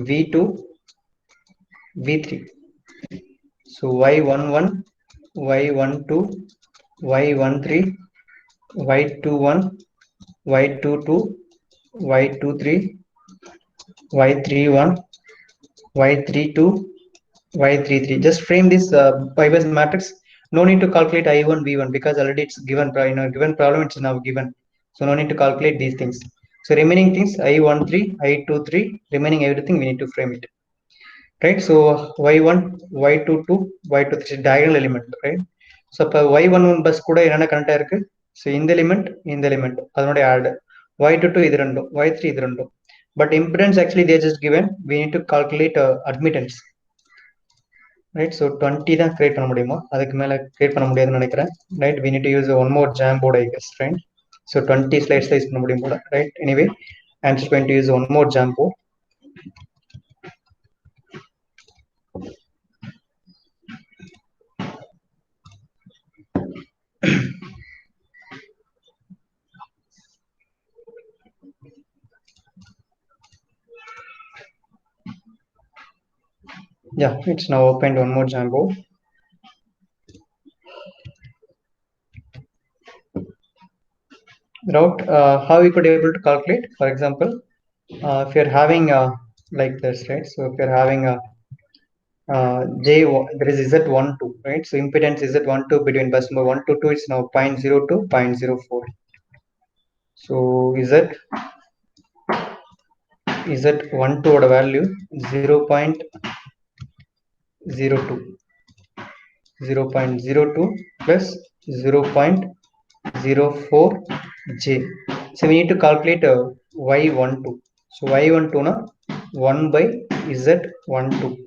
V2, V3. So Y11, Y12, Y13, Y21, Y22, Y23, Y31, Y32, Y33. Just frame this Y bus matrix. No need to calculate I1, V1 because already it's given. In a given problem, it's now given. So no need to calculate these things. So remaining things I13, I23, remaining everything we need to frame it. Right? So Y1, Y22, Y23 diagonal element, right? So இப்போ Y11 bus கூட என்னென்ன connect ஆயிருக்கு? So இந்த element அதனுடைய add, Y22 இது ரெண்டும், Y3 இது ரெண்டும். But impedance actually they just given. We need to calculate admittance. Right? So 20 தான் கிரியேட் பண்ண முடியுமா? அதுக்கு மேல கிரியேட் பண்ண முடியாதுன்னு நினைக்கிறேன். Right? We need to use one more Jamboard, I guess, right? So 20 slides use பண்ண முடியும் போல, right? Anyway, I'm just going to use one more Jamboard. Yeah, it's now opened one more Jamboard. Route, how we could able to calculate, for example, if you're having like this, right? So if you're having J, there is Z12, right? So impedance Z12 between bus number 1 to 2 is now 0.02, 0.04. So Z12 oda value 0.02, 0.02 plus 0.04 J. So we need to calculate Y12. So Y12 na 1 by Z12,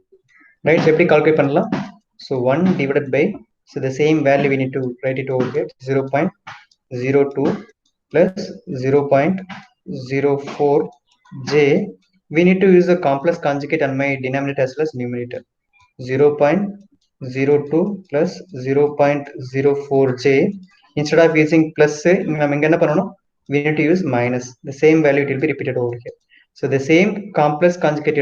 right? So எப்படி calculate பண்ணலாம்? So 1 divided by, so the same value we need to write it over here, 0.02 plus 0.04 J. We need to use the complex conjugate on my denominator as well as numerator. 0.02 plus 0.04 J. Instead of using plus, we need to use minus. The same value will be repeated over here. So the same complex conjugate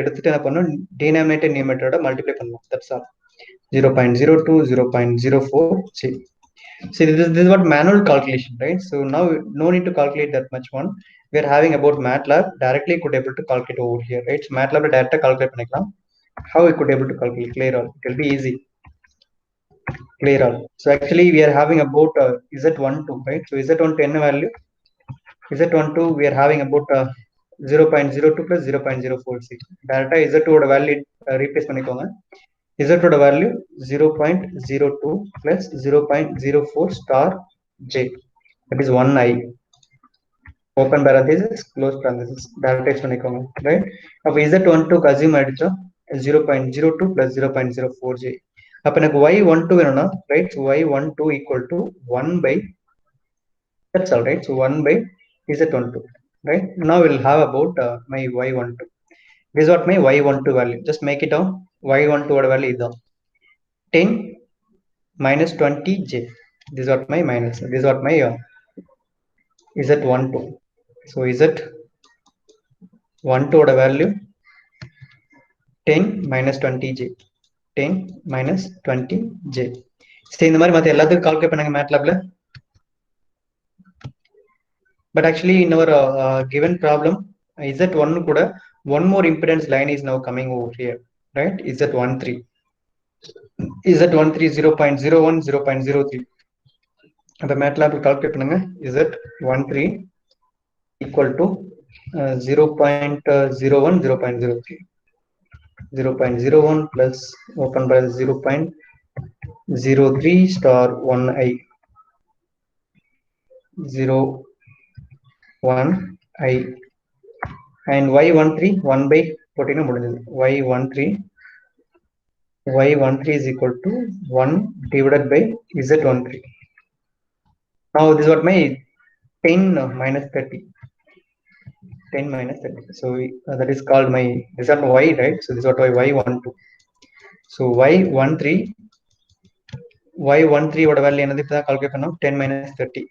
denominator numerator multiply பண்ணலாம். That's all. 0.02, 0.04 J. See, this is what manual calculation, right? So now no need to calculate that much one. We are having about MATLAB, directly could able to calculate over here, right? So MATLAB directly calculate பண்ணிக்கலாம். How we could able to calculate? Clear all. It will be easy. Clear all. So actually we are having about Z12, right? So Z12 என்ன value? Z12 we are having about 0.02 plus 0.046. Directly Z2 oda value replace பண்ணிக்கோங்க. Z oda value 0.02 plus 0.04 star J. That is 1i. Open parenthesis, close parenthesis. Direct பண்ணிக்கோங்க, right? அப்ப Z12 க்கு assume ஆயிடுச்சா 0.02 plus 0.04 J. அப்ப எனக்கு Y12 வேணும்னா, right? So Y12 equal to 1 by, that's all, right? So 1 by Z12, right? Now we'll have about my Y12. This is what my Y12 value. Just make it down. Y12 value is 10 minus 20 J. This is what my minus. This is what my Z12. So Z12 oda value 10 minus 20 J. 10 minus 20 J. So இந்த மாதிரி மத்த எல்லாத்துக்கும் calculate பண்ணுங்க MATLABல. But actually in our given problem, Z1 kuda one more impedance line is now coming over here, right? Z13. Z13 0.01, 0.03. The MATLAB calculate பண்ணுங்க. Z13 equal to 0.01, 0.03. 0.01 plus open by 0.03 star 1i. 0.1i. And Y13 1 by 14 முடிஞ்சது. Y13 is equal to 1 divided by Z13. Now this is what my 10 minus 30. 10 minus 30. So that is called my, this is not Y, right? So this is what Y12. So Y13 oda value என்னது இப்ப தான் calculate பண்ணோம், 10 minus 30.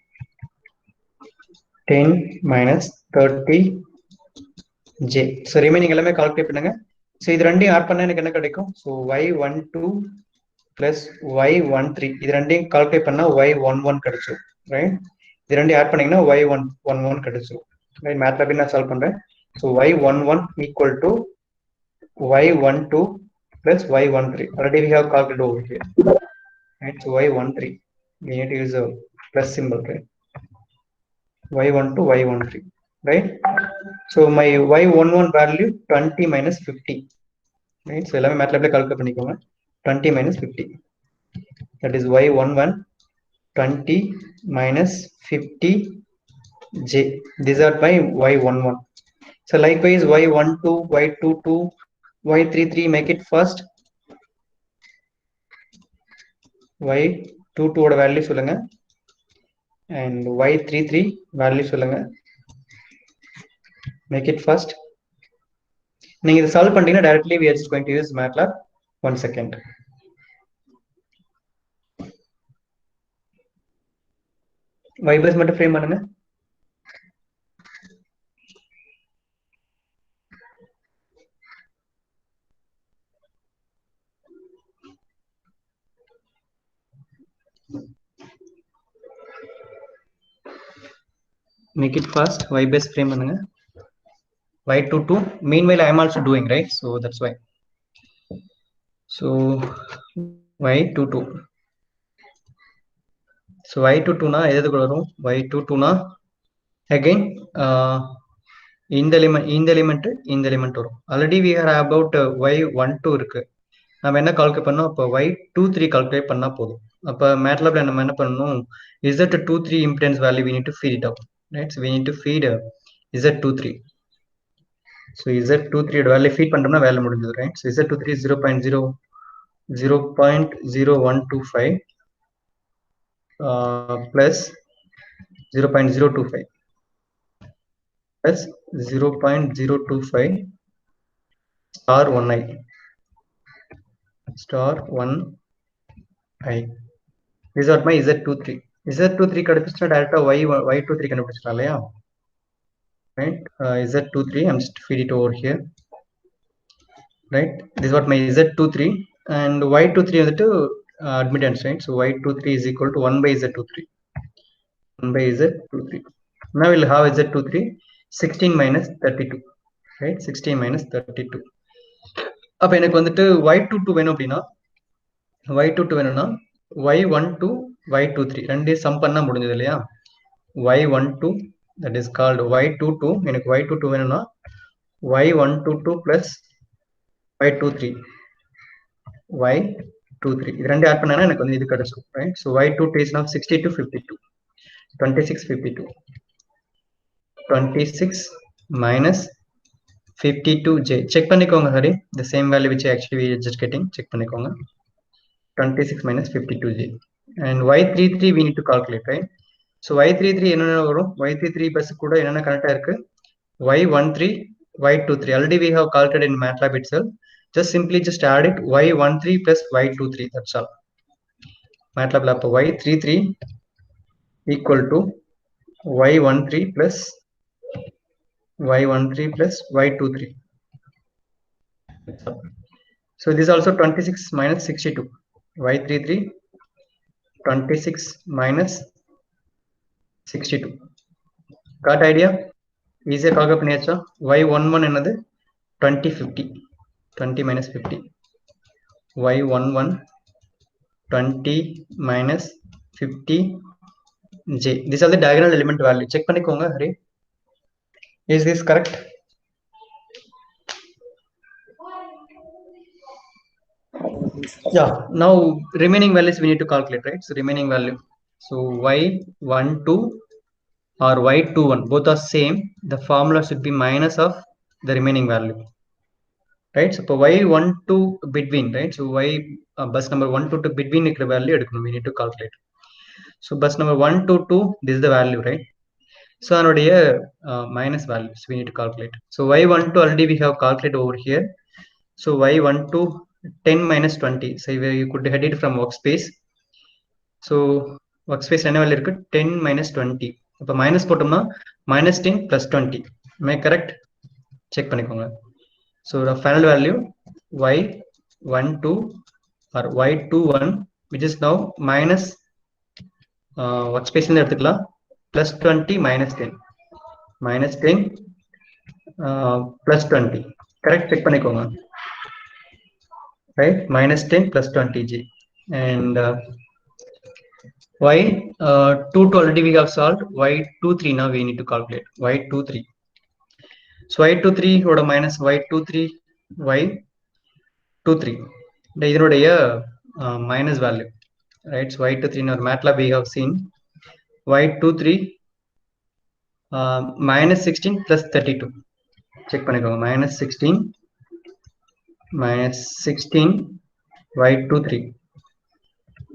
10 minus 30 J. So remaining எல்லாமே calculate பண்ணுங்க. So இது ரெண்டையும் add பண்ணா எனக்கு என்ன கிடைக்கும்? So Y12 plus Y13, இது ரெண்டையும் கால்குலேட் பண்ணா Y11 கிடைச்சிரும், right? இது ரெண்டையும் ஆட் பண்ணீங்கன்னா Y11 கிடைச்சிரும், right? MATLAB நான் சால்வ் பண்றேன். So Y11 equal to Y12 plus Y13. Already we have calculated over here, right? So Y13, we need to use a plus symbol, right? Y12, Y13, right? So my Y11 value 20 minus 50, right? So எல்லாமே MATLAB ல calculate பண்ணிக்கோங்க. 20 minus 50, that is Y11 20 minus 50 J. These are my Y11. So likewise Y12, Y22, Y33, make it first. Y22 oda value சொல்லுங்க and Y33 value சொல்லுங்க. Make it first. நீங்க இத solve பண்ணிட்டீங்கன்னா directly we are just going to use MATLAB. 1 second. Y-bus மட்டும் frame பண்ணுங்க. Make it fast. Y-bus frame பண்ணுங்க. Y22. Meanwhile I am also doing, right? So that's why. So y22. So y22 na எதுக்கு வரும்? y22 na again இந்த element வரும். Already we are about y12 இருக்கு. நம்ம என்ன கால்குலேட் பண்ணோம்? அப்போ y23 கால்குலேட் பண்ணா போதும். அப்போ மேட்லாப்ல நம்ம என்ன பண்ணணும்? Z23 impedance value we need to feed it out, right? So we need to feed Z23. So Z23 value feed பண்றோம்னா வேலை முடிஞ்சது, right? So Z23 is 0.0125 plus 0.025 plus 0.025 star 1i star 1i. This is what my Z23. Z23 கண்டுபிடிச்சா டைரக்டா y23 கண்டுபிடிச்சலாம் இல்லையா? Right? Z23, I'm just feed it over here. Right? This is what my Z23 and y23 வந்துட்டு admittance, right? So y23 is equal to 1 by Z23. 1 by Z23. Now we'll have Z23 16 minus 32. Right? 16 minus 32. அப்ப எனக்கு வந்துட்டு y22 வேணும் அப்படின்னா y22 வேணும்னா y12 y23 ரெண்டே some பண்ணா முடிஞ்சது இல்லையா? y12 that is called y22. எனக்கு y22 வேணும்னா y122 plus y23 y23 இது ரெண்டு ஆட் பண்ணா எனக்கு வந்து இது கிடைக்கும், right? So y22 is now 60 to 52 26 52 26 minus 52j. check பண்ணிக்கோங்க Hari, the same value which actually we are just getting. check பண்ணிக்கோங்க 26 minus 52j and y33 we need to calculate, right? So y33 என்னென்ன வரும்? y33 bus கூட என்னென்ன connect ஆயிருக்கு? y13 y23 already we have calculated in MATLAB itself. Just simply just add it y13 plus y23, that's all. MATLAB lab y33 equal to y13 plus y13 plus y23. So this is also 26 minus 62. y33 26 minus 62. Got idea? Easy calculate பண்ணியாச்சா? y11 என்னது? 20 50. 20 minus 50. y11 20 minus 50j. These are the diagonal element value. Check பண்ணிக்கோங்க Hari. Is this correct? Yeah. Now remaining values we need to calculate, right? So remaining value. So y12 or y21 both are same. The formula should be minus of the remaining value, right? So y12 between, right? So bus number 1 to 2 between value we need to calculate. So bus number 1 to 2, this is the value, right? So another minus values we need to calculate. So y12 already we have calculated over here. So y12 10 minus 20. So you could head it from workspace. So workspace என்ன value இருக்கு? 10 minus 20. அப்ப minus போட்டோம்னா minus 10 plus 20. Am I correct? Check பண்ணிக்கோங்க. So the final value y12 or y21 which is now minus workspace ல எடுத்துக்கலாம் plus 20 minus 10 minus 10 plus 20. Correct? Check பண்ணிக்கோங்க. Right? Minus 10 plus 20j. And y22 already we have solved. y23 now we need to calculate. y23. So y23 oda minus y23 y23. இதனுடைய minus value, right? So y23 in our MATLAB we have seen y23 minus 16 plus 32. Check பண்ணிக்கோங்க. minus 16 y23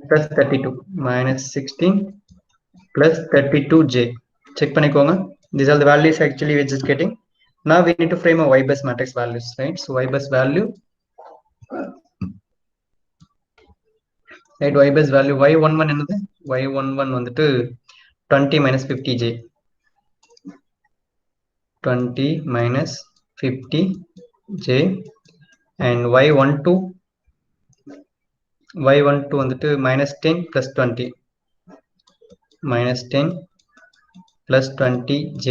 plus 32 minus 16 plus 32j. Check பண்ணிக்கோங்க. These are the values actually we're just getting. Now we need to frame a y-bus matrix values, right? So y-bus value, right? Y-bus value y11 என்னது? y11 வந்துட்டு 20 minus 50j. 20 minus 50j and y12 வந்துட்டு minus 10 plus 20 minus 10 plus 20j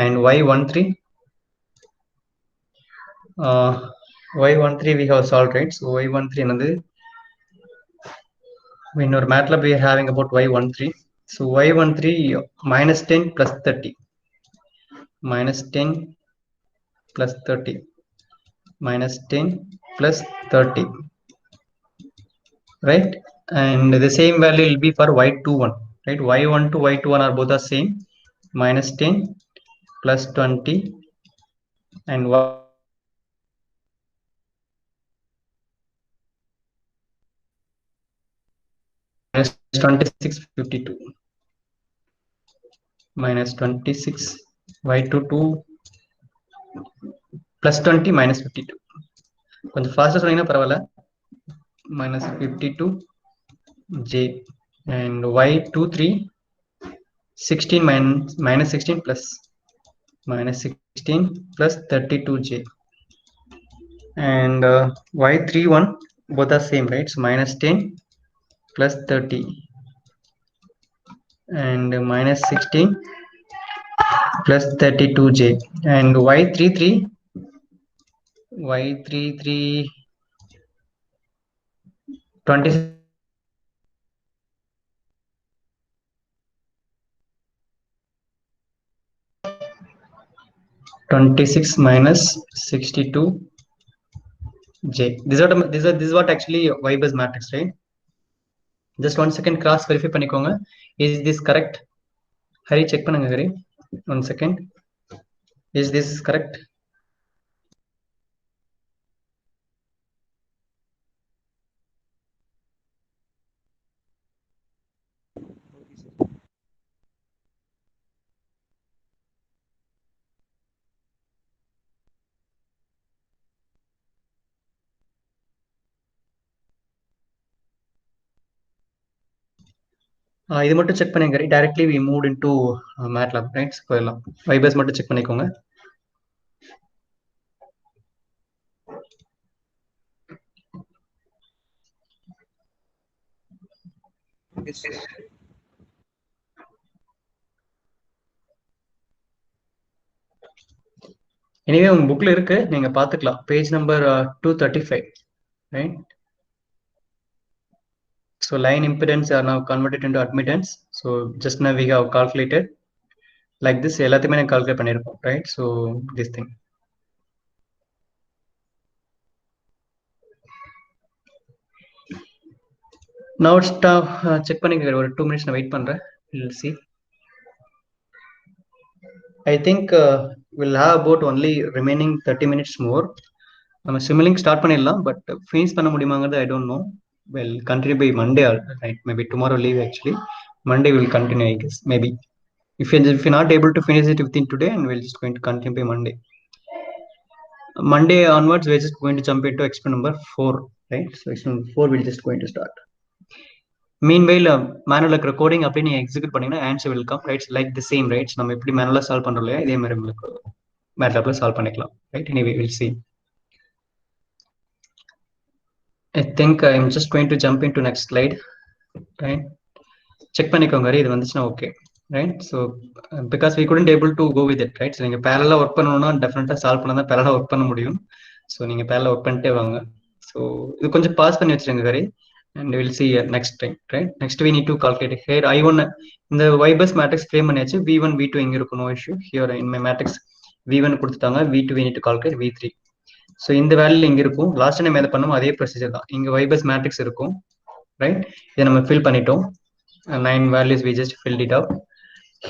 and y13 y13 we have solved, right? So y13 another, in our MATLAB we are having about y13. So y13 minus 10 plus 30, minus 10 plus 30, minus 10 plus 30, right? And the same value will be for y21, right? y1 to y21 are both the same, minus 10 plus 20, and minus 2652, minus 26, y22 plus 20 minus 52. கொஞ்சம் ஃபாஸ்ட்டாக சொன்னீங்கன்னா பரவாயில்ல. minus 52j, and y23 16 minus 16 plus minus 16 plus 32j, and y31 both are same, right? So minus 10 plus 30, and minus 16 plus 32j, and y33 20 26 minus 62j. This is what actually y-bus matrix, right? Just 1 second, cross verify பண்ணிக்கோங்க. Is this correct? Hari, check பண்ணுங்க Hari. 1 second. Is this correct? இது மட்டும் check பண்ணுங்க Hari. Directly we moved into MATLAB, right? போயிடலாம். y-bus மட்டும் check பண்ணிக்கோங்க. Yes, sir. Anyway உங்க புக்ல இருக்கு, நீங்க பாத்துக்கலாம். Page number 235, right? So line impedance are now converted into admittance. So just now we have calculated like this, எல்லாத்தையுமே நான் கால்குலேட் பண்ணிருக்கோம், right? So this thing. Now stop, check பண்ணிக்க ஒரு 2 minutes நான் வெயிட் பண்றேன். We'll see. I think we'll have about only remaining 30 minutes more. நம்ம simulating start பண்ணிடலாம், but finish பண்ண முடியுமாங்கிறது I don't know. We'll continue by Monday, right? Maybe tomorrow leave actually. Monday we'll continue, I guess. Maybe if you're not able to finish it within today, and we'll just going to continue by Monday. Monday onwards, we're just going to jump into experiment number 4, right? So experiment 4 we're just going to start. Meanwhile, manual recording அப்படி நீங்க execute பண்ணீங்கன்னா answer will come, right? Like the same, right? நம்ம எப்படி manual solve பண்றோம் இல்லையா, இதே மாதிரி உங்களுக்கு MATLAB solve பண்ணிக்கலாம், right? Anyway, we'll see. I think I'm just going to jump into next slide, right? Check பண்ணிக்கோங்க இது வந்துச்சுன்னா okay, right? So because we couldn't able to go with it, right? So நீங்க parallel work பண்ணனும்னா definitely solve பண்ணா தான் parallel work பண்ண முடியும். So நீங்க parallel work பண்ணிட்டே வாங்க. So இது கொஞ்சம் பாஸ் பண்ணி வச்சிருங்க Hari, and we'll see next time, right? Next we need to calculate here I1 இந்த y-bus matrix frame பண்ணியாச்சு. v1 v2 எங்க இருக்கும், no issue. Here in my matrix v1 கொடுத்துட்டாங்க, v2 we need to calculate v3. So இந்த value இங்க இருக்கும். Last time எதை பண்ணோமோ அதே ப்ரொசீஜர் தான். இங்க y-bus matrix இருக்கும், right? இதை நம்ம ஃபில் பண்ணிட்டோம். 9 values we just filled it out.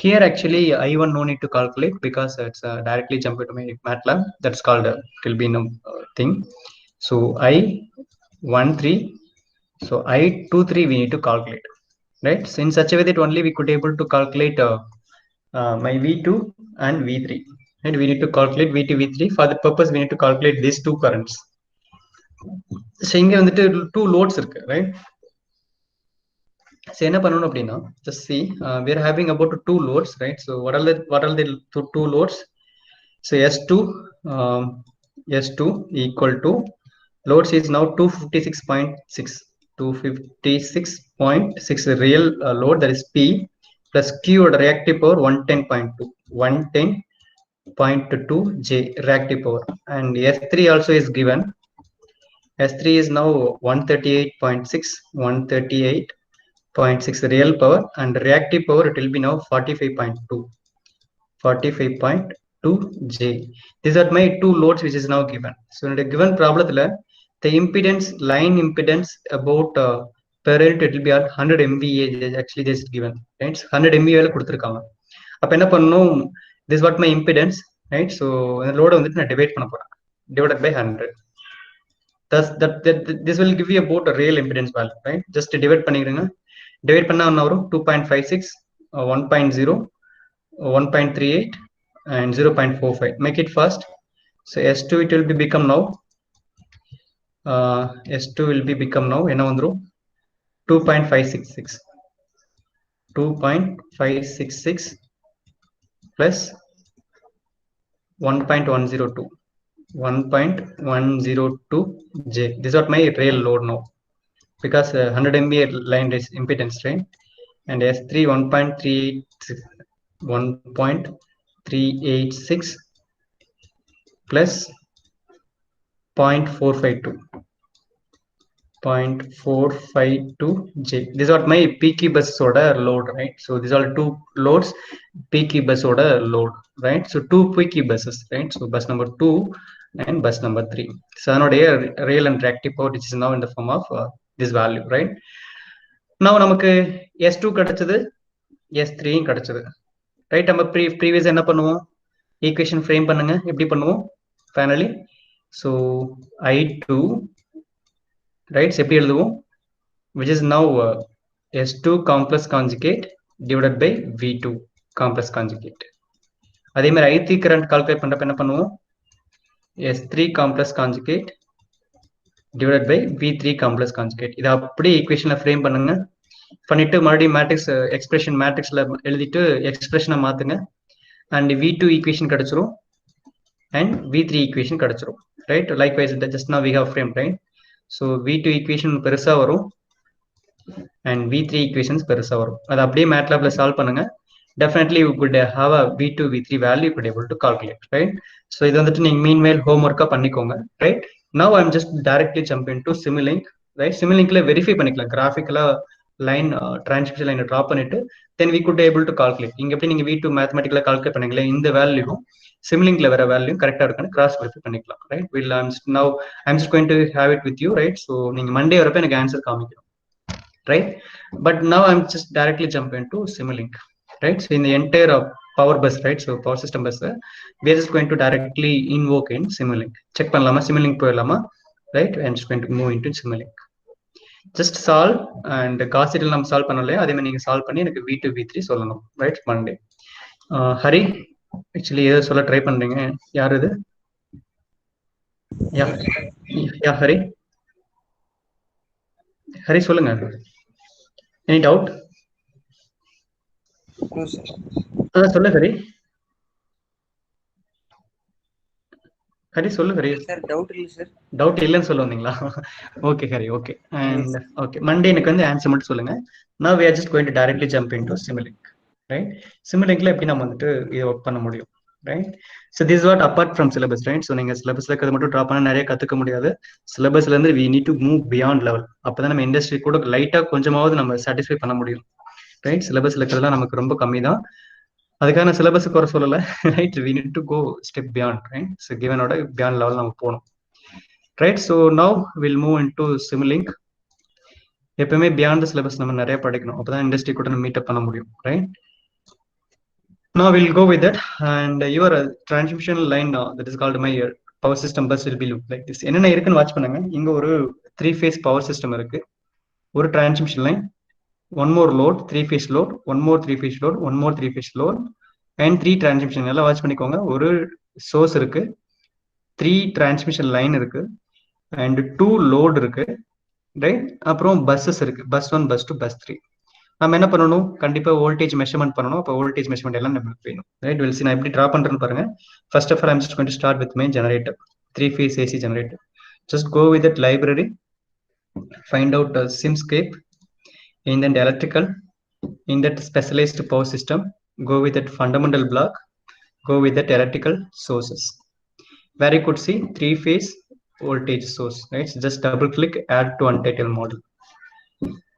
Here actually I1 no need to calculate because it's directly jump into my MATLAB. That's called it will be no thing. So I13, so I23 we need to calculate, right? So in such a way that only we could able to calculate my V2 and V3, and we need to calculate V2 V3. For the purpose we need to calculate these two currents. So இங்க வந்துட்டு two loads இருக்கு, right? So என்ன பண்ணனும் அப்படினா, just see we are having about 2 loads, right? So what are the two loads? So S2 equal to loads is now 256.6 real load, that is P, plus Q or reactive power 110.2 J reactive power, and S3 also is given S3 is now 138.6, 138.6 real power, and reactive power it will be now 45.2, 45.2 J. These are my two loads which is now given. So in the given problem, the impedance, line impedance about per unit it will be at 100 MVA. Actually, this is given, right? 100 MVA கொடுத்திருக்காங்க. அப்ப என்ன பண்ணனும்? This is what my impedance, right? So the load வந்துட்டு நான் divide பண்ண போறேன். Divided by 100. Thus this will give you about a real impedance value, right? Just divide பண்ணிடுங்க. Divide பண்ணா என்ன வரும்? 2.56, 1.0, 1.38 and 0.45. Make it fast. So S2 it will be become now S2 will be become now என்ன வந்துரும்? 2.566 plus 1.102 J. This is what my real load now, because 100 MVA line is impedance, right? And S3 1.386 plus 0.452 J. This is what my PQ bus order load, right? So these are two loads, PQ bus order load, right? So two PQ buses, right? So bus number 2 and bus number 3. So another real and reactive power which is now in the form of this value, right? Now நமக்கு S2 கிடைச்சது, S3 கிடைச்சது, right? நம்ம previous என்ன பண்ணுவோம்? Equation frame பண்ணுங்க. எப்படி பண்ணுவோம்? Finally, so I2, right? எப்படி எழுதுவோம்? Which is now S2 complex conjugate divided by V2 complex conjugate. அதே மாதிரி I3 current calculate பண்றப்ப என்ன பண்ணுவோம்? S3 complex conjugate divided by V3 complex conjugate. இதை அப்படியே equationல frame பண்ணுங்க. பண்ணிட்டு மறுபடியும் மேட்ரிக்ஸ் எக்ஸ்பிரஷன் மேட்ரிக்ஸ்ல எழுதிட்டு எக்ஸ்பிரஷனை மாத்துங்க. அண்ட் V2 equation கிடைச்சிரும் and V3 equation கிடைச்சிரும், right? Likewise just now we have framed, right? So V2 equation பெருசா வரும் and V3 equations பெருசா வரும். அது அப்படியே MATLABல சால்வ் பண்ணுங்க. Definitely you could have a V2 V3 value you could able to calculate, right? So இது வந்துட்டு நீங்க meanwhile homework பண்ணிக்கோங்க, right? Now I'm just directly jump into Simulink, right? Simulink verify பண்ணிக்கலாம் கிராஃபிக்கலா லைன் டிரான்ஸ்மிஷன் லைனை draw பண்ணிட்டு then we could able to calculate. இங்க எப்படி நீங்க V2 மேத்தமெட்டிக்கலா கால்குலேட் பண்ணீங்களே இந்த வேல்யூ Simulink வர வேல்யூ கரெக்டா இருக்கான்னு கிராஸ் வெரிஃபை பண்ணிக்கலாம், right? I'm just going to have it with you, right? So நீங்க மண்டே வரப்ப எனக்கு ஆன்சர் காமிக்கணும், right? But now I'm just directly jump into Simulink, right? So in the entire power bus, right? So power system bus we are just going to directly invoke in Simulink. Check பண்ணலாமா? Simulink போயிடலாமா? Right? I'm just going to move into Simulink. Just solve and Gauss seidel நம்ம solve பண்ணலையா அதே மாதிரி நீங்க solve பண்ணி எனக்கு V2 V3 சொல்லணும், right? மண்டே ஹரி ஆக்சுவலி ஏதோ சொல்ல ட்ரை பண்றீங்க, யார் இது? யா ஹரி சொல்லுங்க. Any doubt? சொல்லு ஹரி. ஹரி சொல்லு ஹரி. டவுட் இல்லைன்னு சொல்ல வந்தீங்களா? Okay Hari, okay. And okay Monday எனக்கு வந்து ஆன்சர் மட்டும் சொல்லுங்க. Now we are just going to directly jump into Simulink, right? Simulink எப்படி நம்ம வந்துட்டு இதை ஒர்க் பண்ண முடியும், right? So this is what apart from syllabus, right? So நீங்க syllabusல இருக்கிறது மட்டும் ட்ராப் பண்ண நிறைய கத்துக்க முடியாது. syllabusல இருந்து we need to move beyond level. அப்பதான் நம்ம இண்டஸ்ட்ரி கூட லைட்டா கொஞ்சமாவது நம்ம சாட்டிஸ்ஃபை பண்ண முடியும், ரைட்? சிலபஸ்ல இருக்கிறதுலாம் நமக்கு ரொம்ப கம்மி தான். அதுக்கான சிலபஸ் குறை சொல்லல, right? we need to go step beyond, right? So given oda beyond level நம்ம போணும், right? So now we'll move into Simulink. எப்பவுமே beyond the syllabus நம்ம நிறைய படிக்கணும், அப்பதான் இண்டஸ்ட்ரி கூட நம்ம மீட் அப் பண்ண முடியும், right? Now we'll go with that, and your transmission line that is called my power system bus will be look like this. என்னென்ன இருக்குன்னு வாட்ச் பண்ணுங்க. இங்க ஒரு 3-phase power system இருக்கு, ஒரு transmission line, one more load, 3-phase load, one more 3-phase load, one more 3-phase load and 3 transmission. எல்லாம் watch பண்ணிக்கோங்க. ஒரு சோர்ஸ் இருக்கு, 3 transmission line இருக்கு and 2 load இருக்கு, ரைட்? அப்புறம் பஸ்ஸஸ் இருக்கு, பஸ் 1, பஸ் 2, பஸ் 3. நம்ம என்ன பண்ணணும்? கண்டிப்பா வோல்டேஜ் மெஷர்மெண்ட் பண்ணணும். அப்போ வோல்டேஜ் மெஷர்மெண்ட் எல்லாம் நம்மளுக்கு வேணும், ரைட்? வெல் சி நான் எப்படி ட்ரா பண்றேன்னு பாருங்க. First of all I'm just going to start with my generator, 3-phase AC generator. Just go with that library, find out Simscape, in that electrical, in that specialized power system, go with that fundamental block, go with that electrical sources, where you could see 3-phase voltage source, right? So just double click add to untitled model,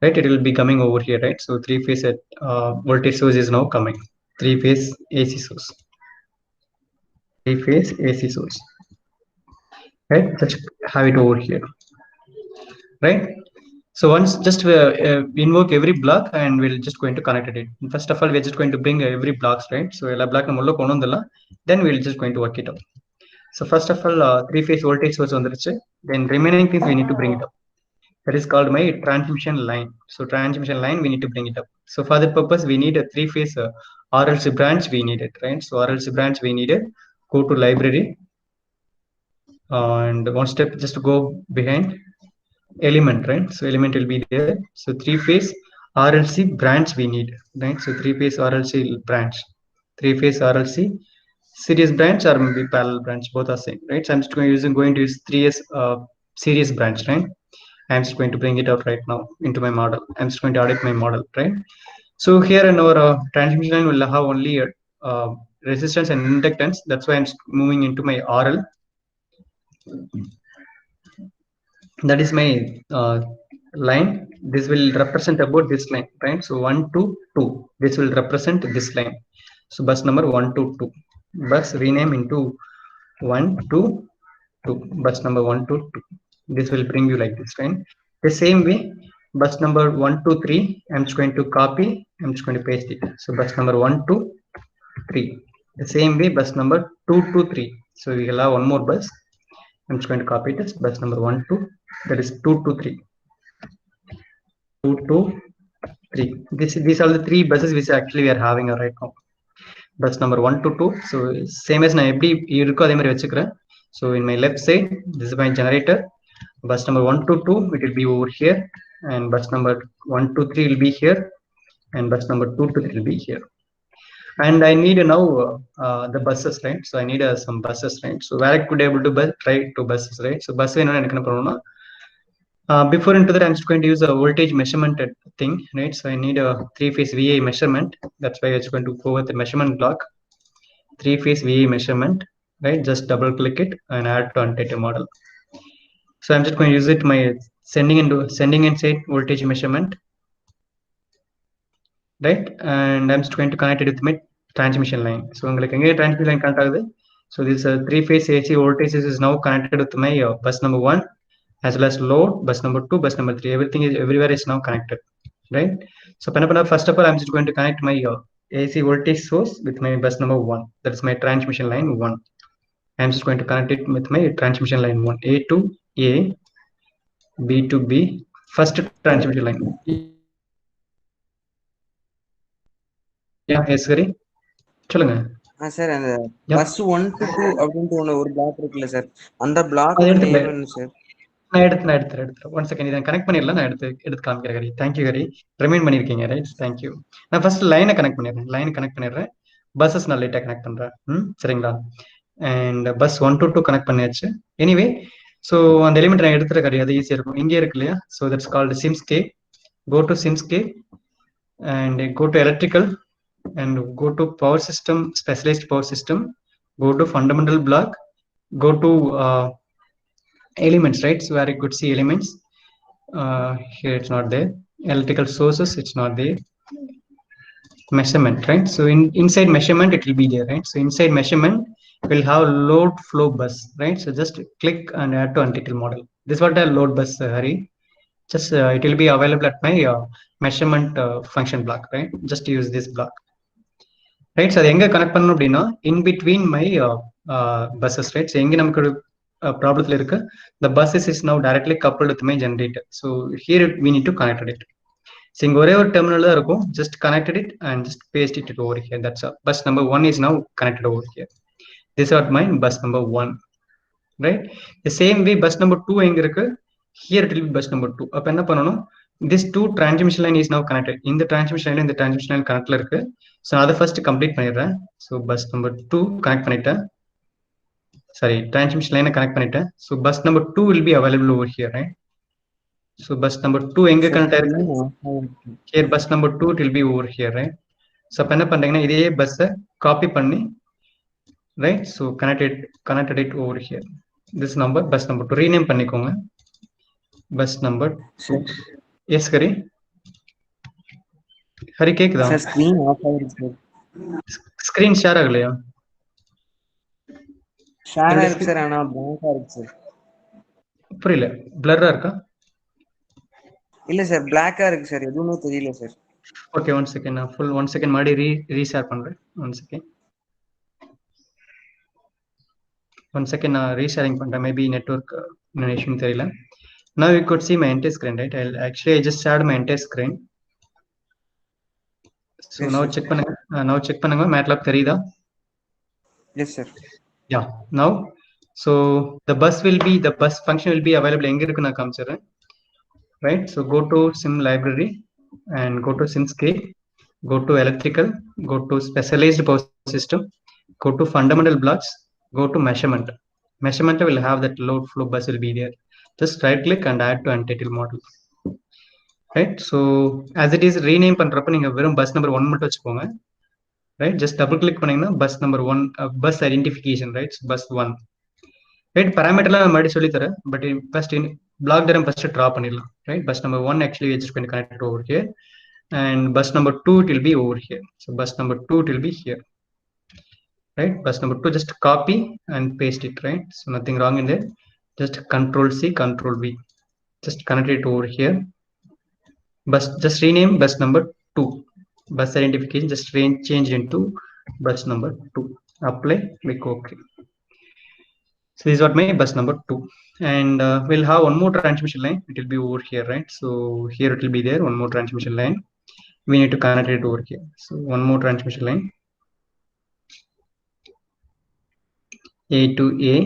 right? It will be coming over here, right? So three phase voltage source is now coming, three phase AC source, three phase AC source, right? Just have it over here, right? So once just invoke every block and we'll just going to connect it. First of all, we're just going to bring every blocks, right? So ella block namulla konondalla, then we'll just going to work it out. So first of all, three phase voltage source vandiruchu, then remaining things we need to bring it up. That is called my transmission line. So transmission line we need to bring it up. So for that purpose we need a three phase RLC branch we need it, right? So RLC branch we need it. Go to library, and one step just go behind element, right? So element will be there. So three phase RLC branch we need, right? So three phase RLC branch, three phase RLC series branch or maybe parallel branch, both are same, right? So I'm just going to use 3s series branch, right? I'm just going to bring it out right now into my model. I'm just going to audit my model, right? So here in our transmission line will have only uh, resistance and inductance. That's why I'm moving into my RL. That is my line. This will represent about this line, right? So 1 to 2, this will represent this line. So bus number 1 to 2, bus rename into 1 to 2, bus number 1 to 2. This will bring you like this, right? The same way, bus number 1 to 3, I'm just going to copy, I'm just going to paste it. So bus number 1 to 3. The same way, bus number 2 to 3. So we will have one more bus. I'm just going to copy it as bus number 1 to, that is 2 to 3. 2 to 3. These are the three buses which actually we are having right now. Bus number 1 to 2. So same as நான் எப்படி இருக்கோ அதே மாதிரி வச்சுக்கிறேன். So in my left side, this is my generator. Bus number 1 to 2, it will be over here, and bus number 1 to 3 will be here, and bus number 2 to 3 will be here. And I need now the buses, right? So I need some buses, right? So where I could able to try two buses, right? So bus வேணும்னு எனக்கு என்ன பண்ணணும்னா, before into that, I'm just going to use a voltage measurement thing, right? So I need a three phase VA measurement. That's why I'm just going to go with the measurement block, three phase VA measurement, right? Just double click it and add to untitled model. So I'm just going to use it my sending inside voltage measurement, right? And I'm just going to connect it with my transmission line. So உங்களுக்கு எங்க transmission line connect ஆகுது? So this three phase AC voltage is now connected with my bus number 1 as well as load, bus number 2, bus number 3. Everything is everywhere is now connected, right? So first of all, I'm just going to connect my AC voltage source with my bus number 1. That is my transmission line 1. I'm just going to connect it with my transmission line 1, A to A, B to B, first transmission line. Yeah, yes, Gary. சொல்லுங்க. Sir அந்த bus 1 to 2 அப்படினு ஒரு black இருக்குல்ல sir, அந்த black name என்ன sir? நான் எடுத்துறேன். One second, இதை கனெக்ட் பண்ணிடலாம். நான் எடுத்து காமிக்கிறேன் ஹரி. தேங்க்யூ ஹரி, ரிமைண்ட் பண்ணிருக்கீங்க, ரைட்? தேங்க்யூ. நான் ஃபர்ஸ்ட் லைனை கனெக்ட் பண்ணிடுறேன். பஸ்ஸஸ் நான் லைட்டாக கனெக்ட் பண்றேன். சரிங்களா? அண்ட் பஸ் 1 to 2 கனெக்ட் பண்ணியாச்சு. எனிவே, ஸோ அந்த எலிமெண்ட் நான் எடுத்துறேன் ஹரி, அது ஈஸியாக இருக்கும். இங்கே இருக்கு இல்லையா? So that's called Simscape. Go to Simscape and go to electrical and go to power system, specialized power system, go to fundamental block, go to elements, right? So where you could see elements, here it's not there. Electrical sources, it's not there. Measurement, right? So inside measurement it will be there, right? So inside measurement will have load flow bus, right? So just click and add to untitled model. This is what a load bus, Hari. Just it will be available at my measurement function block, right? Just use this block, right? So எங்க connect பண்ணனும் அப்படினா in between my buses, right? So எங்க நமக்கு ப்ராப்ளத்துல இருக்கு, the buses is now directly coupled with my generator. So here we need to connect it. So இங்க ஒரே ஒரு terminal தான் இருக்கும், just connected it and just paste it over here. That's all. Bus number 1 is now connected over here. This is my bus number 1, right? The same way bus number 2 எங்க இருக்கு, here it will be bus number 2. அப்ப என்ன பண்ணனும், this two transmission line is now connected. இந்த transmission line இந்த transmission line கனெக்ட்ல இருக்கு. So அதை first complete பண்ணிடுறேன். So bus number 2 connect பண்ணிட்டேன். Sorry, transmission line connect பண்ணிட்டேன். So bus number 2 will be available over here, right? So bus number 2 எங்க connect ஆயிருக்கு? Here bus number 2 it will be over here, right? So அப்ப என்ன பண்றீங்கன்னா இதே பஸ்ஸை copy பண்ணி, right? So connected it over here. this number bus number to rename பண்ணிக்கோங்க bus number 2. yes Hari Hari கேக்குதா சார் ஸ்கிரீன் ஆஃப் ஆயிருக்கு ஸ்கிரீன் ஷேர் ஆகலையா ஷேர் என்னோட ஆயிருக்கு சார் ஆனா பிளாங்கா இருக்கு சார் புரியல பிளர்ரா இருக்கா இல்ல சார் பிளாக்கா இருக்கு சார் எதுவுமே தெரியல சார் ஓகே ஒன் செகண்ட் நான் ஃபுல் 1 செகண்ட் மறுபடி ரீஷேர் பண்றேன் 1 செகண்ட் 1 செகண்ட் நான் ரீஷேரிங் பண்றேன் மேபி நெட்வொர்க் இஷ்யூன்னு தெரியல now you could see my entire screen right I just shared my entire screen so Yes, now sir. check பண்ணுங்க MATLAB தெரியுதா Yes, sir. yeah now so the bus function will be available எங்க இருக்கு நான் காமிச்சறேன் right so go to sim library and go to simscape go to electrical go to specialized power system go to fundamental blocks go to measurement will have that load flow bus will be there just right click and add to untitled model right so as it is rename பண்றப்ப நீங்க வெறும் bus number 1 மட்டும் வச்சுக்கோங்க right just double click பண்ணீங்கன்னா bus number 1 bus identification right so bus 1 right parameterலாம் நான் மறுபடியும் சொல்லி தரேன் but first in block diagram first draw பண்ணிடலாம் right bus number 1 actually we are just going to connect it over here and bus number 2 it will be over here so bus number 2 it will be here right bus number 2 just copy and paste it right so nothing wrong in there just control C control V just connect it over here bus just rename bus number 2 bus identification just change into bus number 2 apply click OK so this is what my bus number 2 and we'll have one more transmission line it will be over here right so here it will be there one more transmission line we need to connect it over here so one more transmission line A to A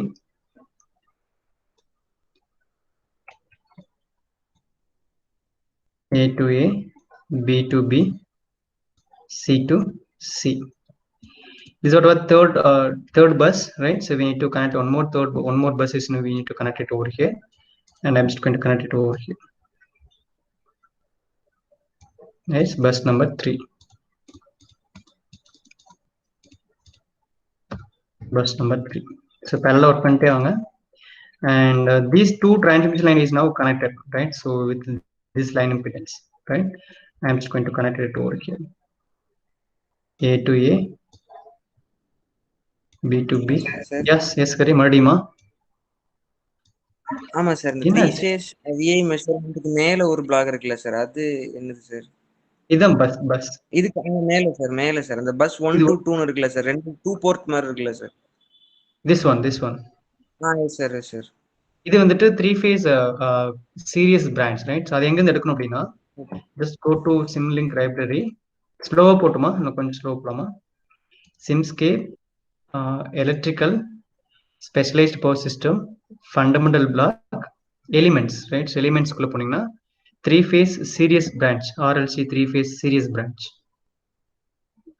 A to A B to B C to C this is what third bus right so we need to connect one more bus is we need to connect it over here and I'm just going to connect it over here nice bus number 3 bus number 3 so parallel work பண்ணிட்டே வாங்க and these two transmission line is now connected right so with this line impedance right I'm just going to connect it over here A to A B to B Sir. yes கரி மறுபடியுமா ஆமா sir இந்த 3 face VI மெஷர்மென்ட்க்கு மேல ஒரு black இருக்குல்ல sir அது என்னது sir இதான் bus இதுக்கு மேல சார் அந்த பஸ் 1 to 2 னு இருக்குல்ல சார் ரெண்டு 2 போர்ட் மாதிரி இருக்குல்ல sir this one yes sir இது வந்துட்டு 3 phase series branch right so அது எங்கேருந்து எடுக்கணும் அப்படின்னா just go to Simulink library ஸ்லோவாக போட்டுமா இன்னும் கொஞ்சம் ஸ்லோ போலாமா Simscape electrical specialised power system fundamental block elements right எலிமெண்ட்ஸ்குள்ளே போனீங்கன்னா 3 phase series branch RLC 3 phase series branch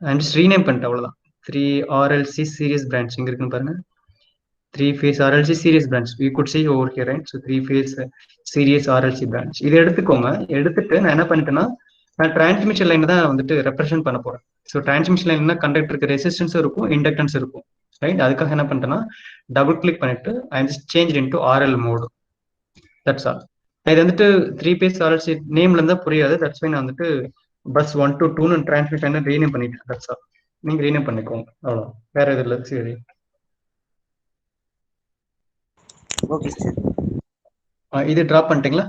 and rename பண்ணிட்டேன் அவ்வளோதான் 3 RLC சீரியஸ் பிரான்ச் இங்கே இருக்குன்னு பாருங்க 3 phase RLC series branch we could see over here right so 3 phase series RLC branch இது எடுத்துக்கோங்க எடுத்துட்டு நான் என்ன பண்ணிட்டேன்னா நான் டிரான்ஸ்மிஷன் லைன் தான் வந்துட்டு ரெப்ரசென்ட் பண்ண போறேன் ஸோ டிரான்ஸ்மிஷன் லைன்னா கண்டக்டருக்கு ரெசிஸ்டன்ஸும் இருக்கும் இண்டக்டன்ஸ் இருக்கும் ரைட் அதுக்காக என்ன பண்ணிட்டேன்னா டபுள் கிளிக் பண்ணிட்டு I just change into RL mode that's all இது வந்துட்டு 3 phase RLC நேம்ல இருந்தா புரியாது தட்ஸ் வை நான் வந்துட்டு bus 1 to 2 transmission line rename பண்ணிட்டேன் தட்ஸ் ஆல் நீங்க ரீநேம் பண்ணிக்கோங்க அவ்வளோ வேற எதுவும் இல்லை சரி ஓகே சார் இது ட்ராப் பண்ணிட்டீங்களா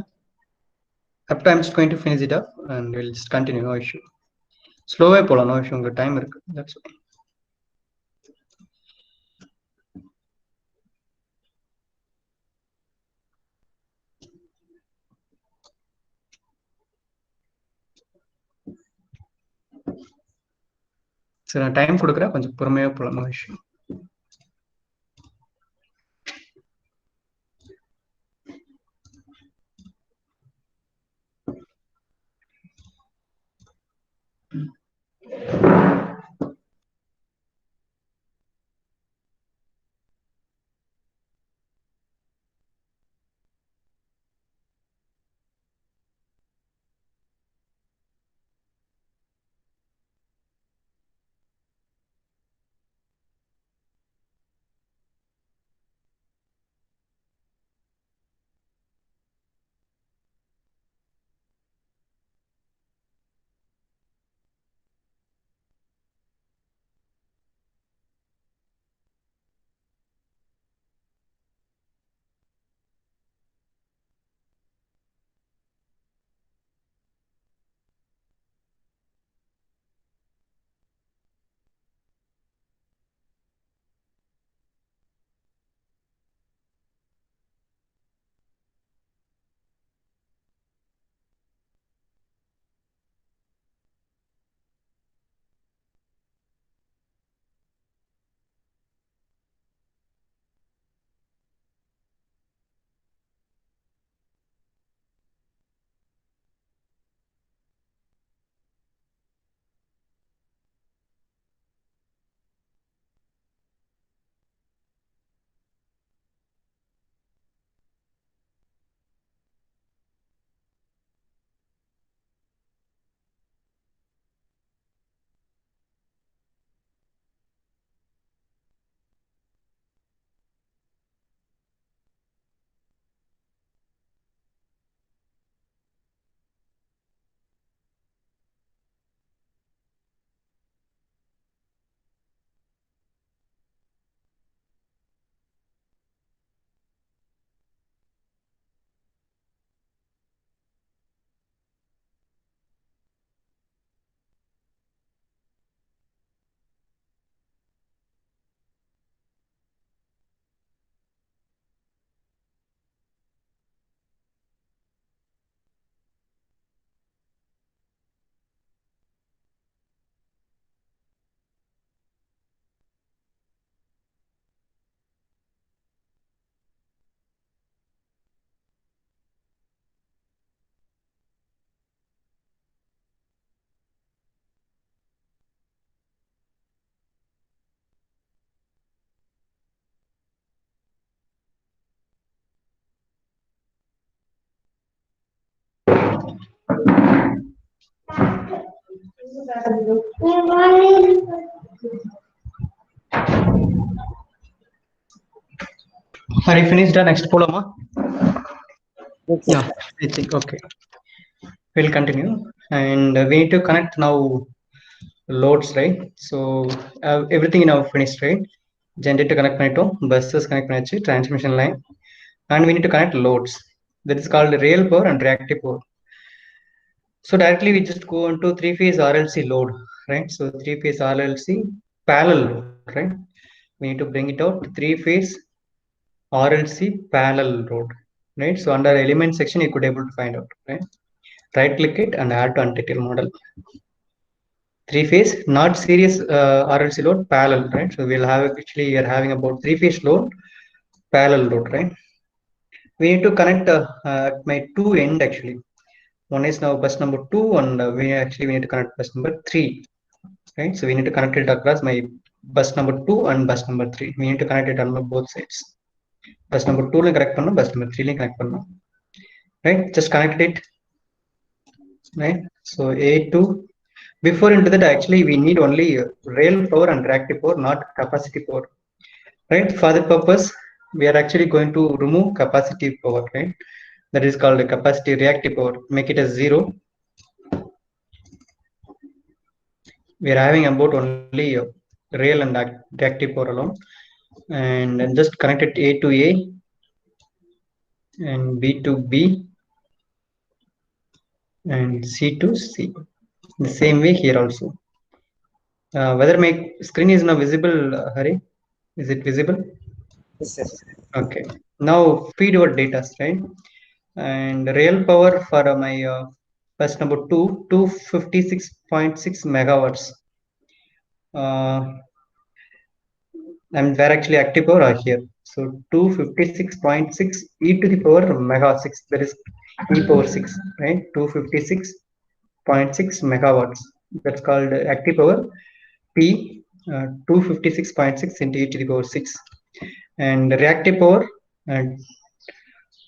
up to I'm just going to finish it up and we'll just continue no issue ஸ்லோவே போலாம் no issue உங்களுக்கு டைம் இருக்கு that's okay சரி நான் டைம் கொடுக்குறேன் கொஞ்சம் பொறுமையா போலாம் no issue Are you finished? Next polama. Yes, sir. Yeah, I think okay. We'll continue, and we need to connect now loads, right? So everything now finished, right? Generator connect பண்ணிட்டோம், buses connect பண்ணியாச்சு, transmission line, and we need to connect loads. That is called real power and reactive power. So directly we just go into three-phase RLC load, right? So three-phase RLC parallel load, right? We need to bring it out three-phase RLC parallel load, right? So under element section you could able to find out, right? Right click it and add to untitled model. Three-phase, not series RLC load, parallel, right? So we'll have actually we are having about three-phase load, parallel load, right? We need to connect my two end actually. One is now bus number 2, and we need to connect bus number 3, right? So we need to connect it across my bus number 2 and bus number 3. We need to connect it on both sides. Bus number 2 ல connect பண்ணனும், bus number 3 ல connect பண்ணனும், right? Just connect it, right? So A2. Before into that, actually we need only rail power and reactive power, not capacity power, right? For the purpose, we are actually going to remove capacity power, right? That is called capacity reactive power. Make it as 0. We are having about only rail and reactive power alone, and then just connect it A to A and B to B and C to C. The same way here also. Whether my screen is now visible, Hari? Is it visible? Yes, sir. Okay. Now feed your data, right? And real power for my bus number 2, 256.6 megawatts. And where actually active power are here. So 256.6 e to the power mega 6, that is e power 6, right? 256.6 megawatts. That's called active power P, 256.6 into e to the power 6. And reactive power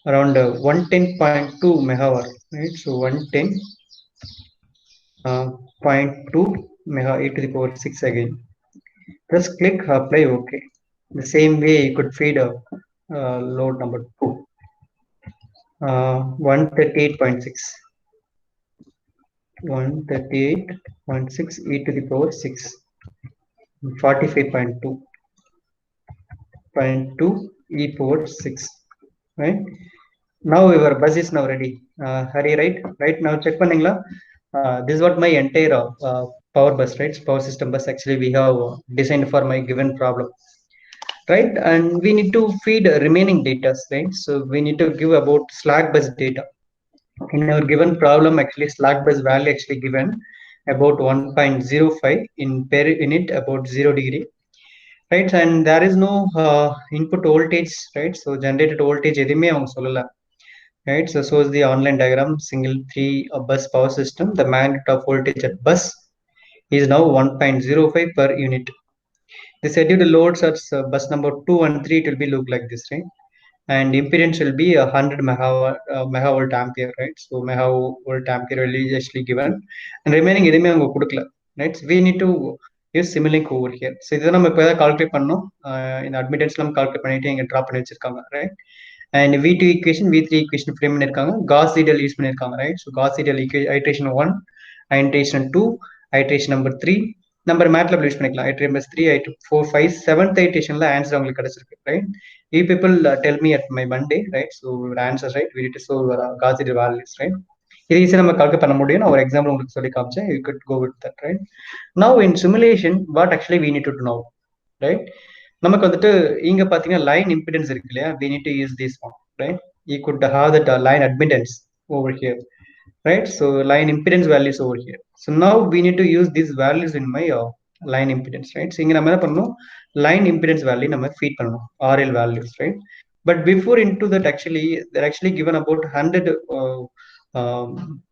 around 110.2 megawatt, right? So 110.2 mega e to the power 6 again. Just click apply OK. The same way you could feed a load number 2, 138.6 e to the power 6, 45.2 e power 6, right? Now your bus is now ready. Hari, right now check panningla. This is what my entire power bus, right? Power system bus actually we have designed for my given problem, right? And we need to feed remaining data, right? So we need to give about slack bus data. In our given problem, actually slack bus value actually given about 1.05 in per unit, about 0 degree, right? And there is no input voltage, right? So generated voltage எதுமே அவங்க சொல்லல, right? So shows the online diagram, single 3 bus power system. The magnitude of voltage at bus is now 1.05 per unit. The scheduled loads at bus number 2 and 3, it will be look like this, right? And impedance will be 100 megavolt ampere, right? So megavolt ampere will be actually given, and remaining எதுமே அவங்க கொடுக்கல, right? So we need to use Simulink over here. So இதை நம்ம இப்போ ஏதாவது calculate பண்ணோம், இந்த admittance நம்ம கால்குலேட் பண்ணிட்டு இங்கே ட்ராப் பண்ணி வச்சிருக்காங்க, right? And V2 equation, V3 equation frame பண்ணிருக்காங்க, Gauss seidel யூஸ் பண்ணிருக்காங்க, right? So Gauss seidel iteration 1, iteration 2, iteration number 3, number MATLAB use பண்ணிக்கலாம், iteration number 3, 4, 5, 7th iterationல ஆன்சர் உங்களுக்கு கிடைச்சிருக்கு, right? You people tell me at my Monday, right? So your answers, right? We need to show Gauss seidel values, right? இது ஈஸியாக நம்ம calculate பண்ண முடியும். நான் ஒரு எக்ஸாம்பிள் உங்களுக்கு சொல்லி காமிச்சேன். You could go with that, right? Now in simulation, what actually we need to know, right? நமக்கு வந்துட்டு இங்க பாத்தீங்கன்னா லைன் இம்பிடன்ஸ் இருக்கு இல்லையா? We need to use this one, right? You could have that line admittance over here, right? So line impedance values over here. So now we need to use these values in my line impedance, right? So இங்க நம்ம என்ன பண்ணணும், line impedance value நம்ம feed பண்ணணும், RL values, right? But before into that, actually they're actually given about 100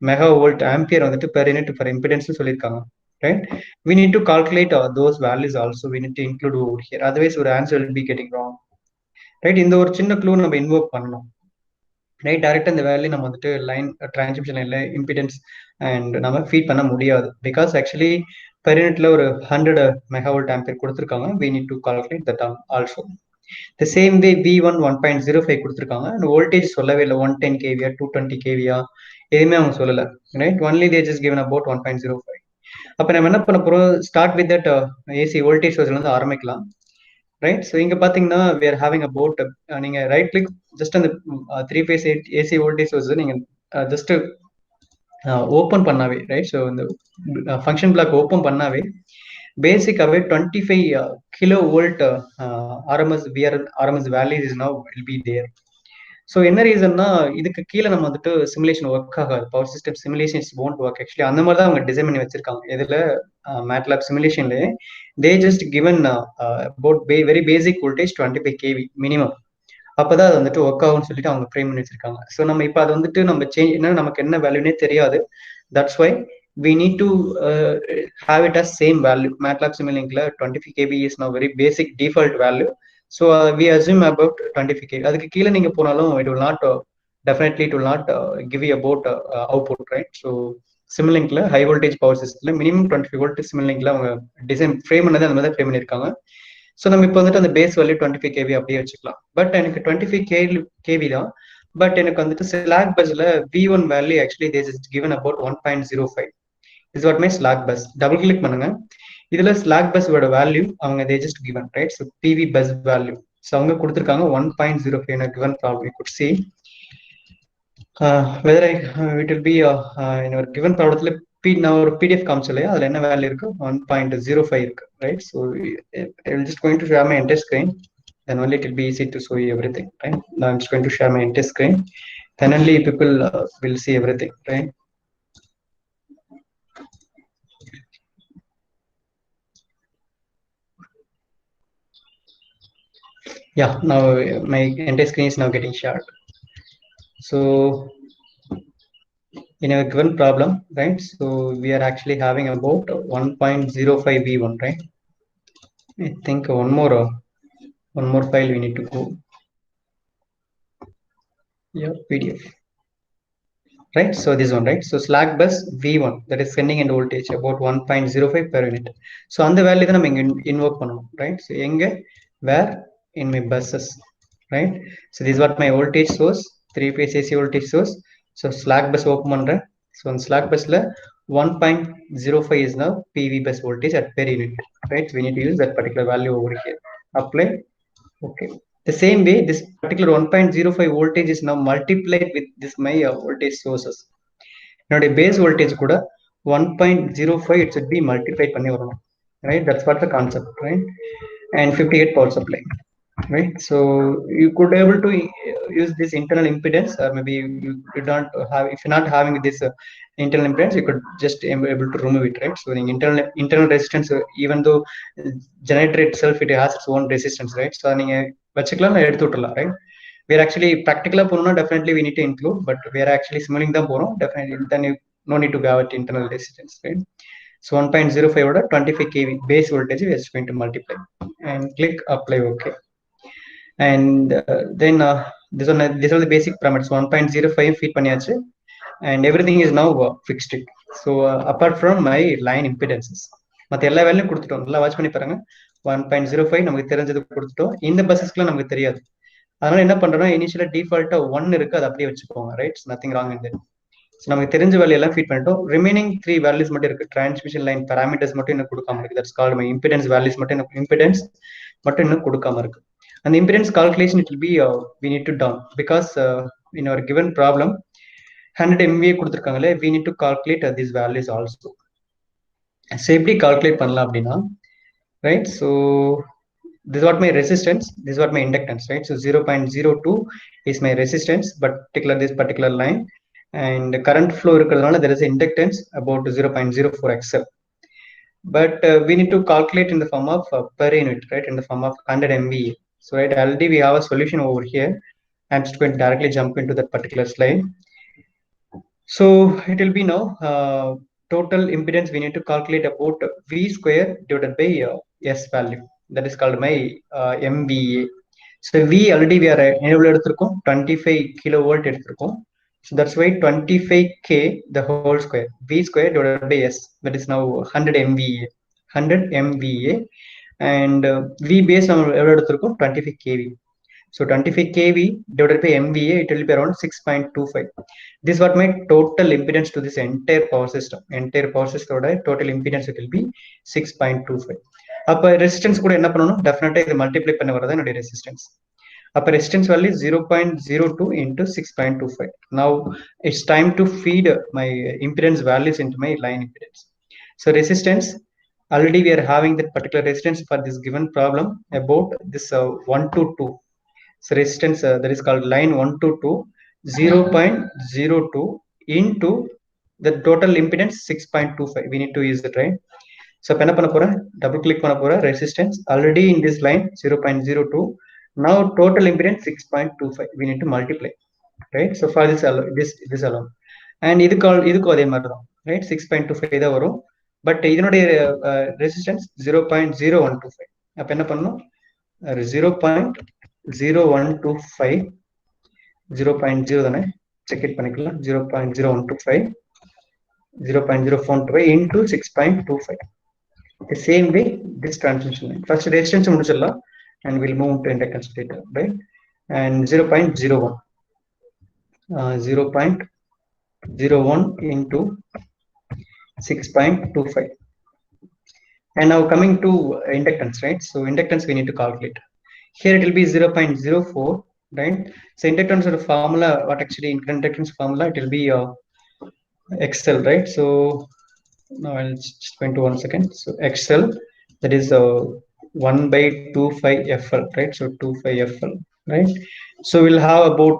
megavolt ampere வந்துட்டு per unit for impedance சொல்லிருக்காங்க, right? We need to calculate those values also. We need to include over here, otherwise our answer will be getting wrong, right? இந்த ஒரு சின்ன clue நம்ம invoke பண்ணணும். Right. டைரக்டா இந்த value நம்ம வந்துட்டு லைன் டிரான்ஸ்மிஷன் லைன்ல இம்பிடன்ஸ் அண்ட் நம்ம ஃபீட் பண்ண முடியாது. பிகாஸ் ஆக்சுவலி பெர் யூனிட்ல ஒரு 100 மெகாவோல்ட் ஆம்பியர் கொடுத்துருக்காங்க. we need to calculate that also. the same way V1 1.05 கொடுத்துருக்காங்க. அண்ட் வோல்டேஜ் சொல்லவே இல்லை. 110 kVA 220 kVA எதுவுமே அவங்க சொல்லல. Right. Only they just given about 1.05. அப்ப நம்ம என்ன பண்ண போறோம், start with that AC voltage சோர்ஸ்ல இருந்து ஆரம்பிக்கலாம். ரைட். ஸோ இங்க பாத்தீங்கன்னா we are having about நீங்க ரைட் கிளிக் ஜஸ்ட் அந்த 3 phase ஏசி வோல்டேஜ் சோர்ஸ் நீங்க ஜஸ்ட் ஓப்பன் பண்ணாவே, ரைட். ஸோ இந்த ஃபங்க்ஷன் பிளாக் ஓப்பன் பண்ணாவே பேசிக்காவே 25 kilo volt RMS RMS values is now will be there. So என்ன ரீசன்னா இதுக்கு கீழே நம்ம வந்துட்டு சிமுலேஷன் ஒர்க் ஆகாது. Power system simulations won't work. Actually அந்த மாதிரி தான் அவங்க டிசைன் பண்ணி வச்சிருக்காங்க. இதுல மேட்லாப் சிமுலேஷன்ல they just given about very basic voltage 25 kV minimum. அப்பதான் அது வந்துட்டு ஒர்க் ஆகும்னு சொல்லிட்டு அவங்க ஃப்ரேம் பண்ணி வச்சிருக்காங்க. ஸோ நம்ம இப்போ அது வந்துட்டு நம்ம சேஞ்ச் என்ன நமக்கு என்ன வேல்யூனே தெரியாது. That's why we need to have it as same value. MATLAB Simulink-ல 25 kV is now very basic default value. So we assume about 25 kV. அதுக்கு கீழே நீங்க போனாலும் it will not definitely it will not give you about output, right? So Simulink-ல high voltage power system-ல minimum 25 volt Simulink-ல அவங்க design frame பண்ணது அந்த மாதிரி frame பண்ணியிருக்காங்க. So நம்ம இப்போ வந்துட்டு அந்த பேஸ் வேல்யூ 25 kV அப்படியே வச்சுக்கலாம். பட் எனக்கு 25 kV தான். பட் எனக்கு வந்துட்டு ஸ்லாக் பஸ்ல V1 value actually this is given about 1.05. this is what my slack bus. Double click பண்ணுங்க. இதுல ஸ்லாக் பஸ்ஸோட வேல்யூ அவங்க they just given, right? So PV bus value. So அவங்க கொடுத்துருக்காங்க 1.05 in a given problem. You could see whether it will be in our given ப்ராப்ளத்துல நான் ஒரு PDF காமிச்ச இல்லையா, அதுல என்ன வேல்யூ இருக்கு, 1.05 இருக்கு, right? So I will just going to share my entire screen, then only it will be easy to show you everything, right? Now I'm just going to share my entire screen, then only people will see everything, right? Yeah, now my entire screen is now getting shared. So in a given problem, right? So we are actually having about 1.05 V1, right? I think one more file we need to go. Yeah, PDF. Right, so this one, right? So slack bus V1, that is sending end voltage about 1.05 per unit. So on the value then I'm invoke pannom, right? So where in my buses, right? So this is what my voltage source, 3 phase AC voltage source. So slack bus open பண்றேன். So on slack bus la 1.05 is now PV bus voltage at per unit, right? So we need to use that particular value over here. Apply. Okay. The same way, this particular 1.05 voltage is now multiplied with this my voltage sources. Now the base voltage kuda 1.05 it should be multiplied பண்ணி வரணும், right? That's what the concept, right? And 58 power supply, right? So you could able to use this internal impedance, or maybe you don't have, if you're not having this internal impedance, you could just able to remove it, right? So the internal resistance, even though generator itself it has its own resistance, right? So நீங்க வச்சுக்கலாம், எடுத்து விட்டுலாம், right? We are actually practically போறோம்னா definitely we need to include, but we are actually Simulink தான் போறோம், definitely then you no need to have it internal resistance, right? So 1.05 ஓட 25 kV base voltage we are just going to multiply and click apply. Okay. And then this are the basic parameters. 1.05 feet பண்ணியாச்சு, and everything is now fixed. So apart from my line impedances, மற்ற எல்லா வேலையும் கொடுத்துட்டோம். நல்லா watch பண்ணி பாருங்க. 1.05 நமக்கு தெரிஞ்சது கொடுத்துட்டோம். இந்த பஸ்ஸஸ்க்குலாம் நமக்கு தெரியாது. அதனால என்ன பண்றோம்னா இனிஷியலா டிஃபால்ட்டா 1 இருக்கு, அது அப்படியே வச்சுக்கோங்க, right? Nothing wrong in that. So நமக்கு தெரிஞ்ச வேல்யூ எல்லாம் ஃபீட் பண்ணிட்டோம். ரிமைனிங் 3 வேல்யூஸ் மட்டும் இருக்கு. டிரான்ஸ்மிஷன் லைன் பேராமீட்டர்ஸ் மட்டும் இன்னும் கொடுக்காம இருக்கு. That's called my impedance values மட்டும் இன்னும் கொடுக்காம இருக்கு. And the impedance calculation, it will be we need to done, because in our given problem 100 MVA கொடுத்திருக்காங்களே, we need to calculate these values also. So எப்படி calculate பண்ணலாம் அப்படின்னா, right? So this is what my resistance, this is what my inductance, right? So 0.02 is my resistance, but this particular line, and current flow இருக்கிறதுனால there is inductance about 0.04 XL. But we need to calculate in the form of per unit, right? In the form of 100 MVA. So right, already we have a solution over here. I'm just going to directly jump into that particular slide. So it will be now total impedance we need to calculate about V square divided by S value. That is called my MVA. So we already we are enable எடுத்திருக்கோம் 25 kilovolt எடுத்திருக்கோம். So that's why 25k the whole square, v square divided by s, that is now 100 MVA, 100 MVA, and v base நம்ம எவ்வளவு எடுத்திருக்கோம் 25 kV. So 25 kV divided by MVA, it will be around 6.25. This is what my total impedance to this entire power system. Entire power system total impedance it will be 6.25. அப்ப resistance கூட என்ன பண்ணணும், டெஃபினட்டா இது multiply பண்ண வரதான் என்னுடைய resistance. அப்ப resistance value 0.02 into 6.25. Now it's time to feed my impedance values into my line impedance. So resistance, already we are having that particular resistance for this given problem about this 1 to 2. So resistance that is called line 1 to 2, 0.02 into the total impedance 6.25. We need to use it, right? So என்ன பண்ண போறேன், double click பண்ண போறேன், resistance already in this line 0.02. Now total impedance 6.25. We need to multiply, right? So for this alone, and இதுக்கும் அதே மாதிரி தான், right? 6.25 தான் வரும். பட் இதனுடைய ரெசிஸ்டன்ஸ் 0.0125. அப்ப என்ன பண்ணணும், 0.0125, 0.0 தானே, செக் இட் பண்ணிக்கலாம். 0.0125, 0.045 into 6.25. The same way this transmission line, first resistance முடிச்சிடலாம் and we'll move to inductance later, right? And 0.01, 0.01 into 6.25. And now coming to inductance, right? So inductance we need to calculate. Here it will be 0.04, right? So inductance or formula, what actually inductance formula, it will be XL, right? So now I'll just go into 1 second. So XL, that is 1/25FL, right? So 25FL, right? So we'll have about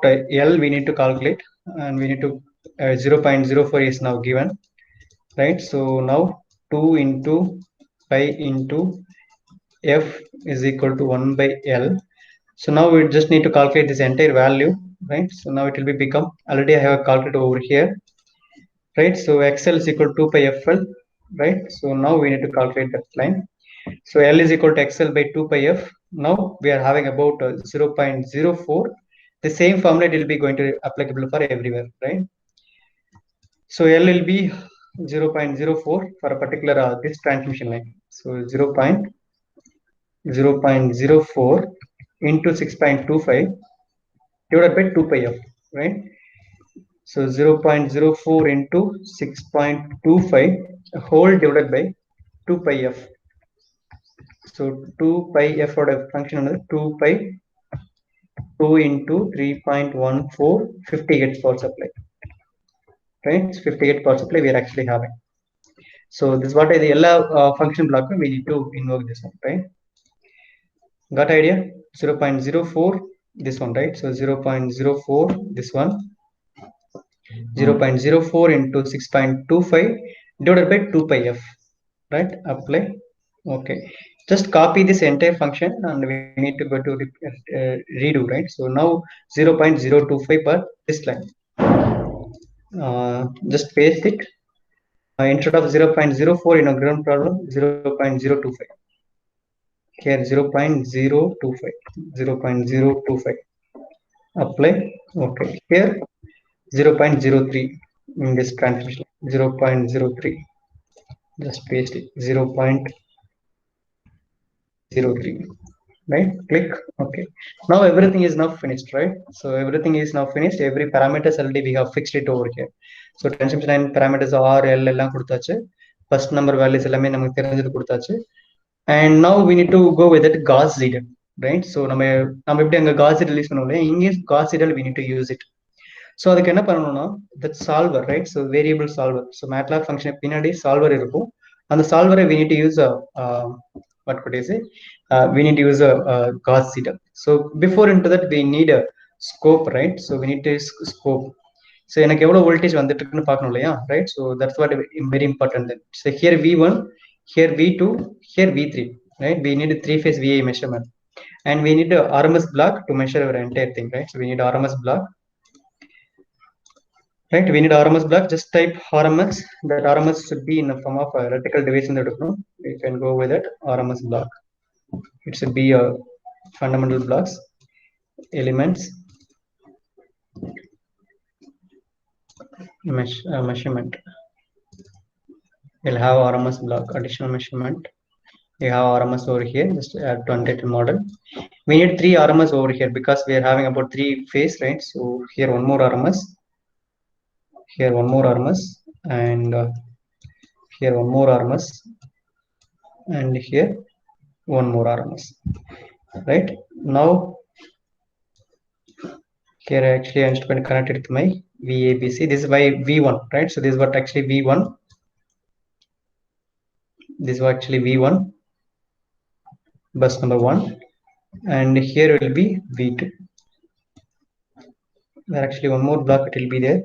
L we need to calculate, and we need to 0.04 is now given, right? So now 2 into pi into F is equal to 1/L. So now we just need to calculate this entire value, right? So now it will be become, already I have calculated over here, right? So XL is equal to 2πFL, right? So now we need to calculate that line. So L is equal to XL by 2πF. Now we are having about 0.04. The same formula will be going to be applicable for everywhere, right? So L will be 0.04 for a particular this transmission line. So 0.04 into 6.25 divided by 2πF, right? So 0.04 into 6.25 whole divided by 2πF. So 2πF or a function another 2π 2 into 3.14, 58 power supply, right? 58 power supply we are actually having. So this is what is the function block we need to invoke this one, right? Got idea? 0.04 this one, right? So 0.04 this one, 0.04 into 6.25 divided by 2πF, right? Apply. Okay, just copy this entire function and we need to go to redo, right? So now 0.025 per this line, just paste it, instead of 0.04 in a ground problem, 0.025 here, 0.025, 0.025 apply. Okay, here 0.03 in this transmission, 0.03, just paste it, 0.03, right? Click. Okay, now everything is now finished, right? So everything is now finished. Every parameters already we have fixed it over here. So transmission line parameters R, L எல்லாம் கொடுத்தாச்சு, first number values எல்லாமே நமக்கு தெரிஞ்சது கொடுத்தாச்சு. And now we need to go with it Gauss Seidel, right? So நம்ம எப்படி அங்க Gauss Seidel release பண்ணுவோம், இங்கே Gauss Seidel we need to use it. So அதுக்கு என்ன பண்ணணும்னா that solver, right? So variable solver. So MATLAB function பின்னாடி solver இருக்கும். அந்த solver we need to use what could I say? We need to use a Gauss Seidel. So before into that we need a scope, right? So we need to use scope. So எனக்கு எவ்வளவு voltage வந்துட்டு இருக்குன்னு பார்க்கணும் இல்லையா, right? So that's what very important then. So here V1, here V2, here V3, right? We need a 3-phase VA measurement, and we need a RMS block to measure our entire thing, right? So we need RMS block, right? We need RMS block. Just type RMS. That RMS should be in the form of a radical division. You can go with it. RMS block. It should be a fundamental blocks. elements measurement. We'll have RMS block additional measurement. We have RMS over here, just add to untitled model. We need 3 RMS over here because we are having about 3 phase, right? So here one more RMS, here one more RMS, and here one more RMS, and here one more RMS, right? Now here actually I'm just going to connect it to my VABC. This is by V1, right? So this is what actually V1. This is actually V1, bus number 1, and here will be V2. There actually one more block it will be there.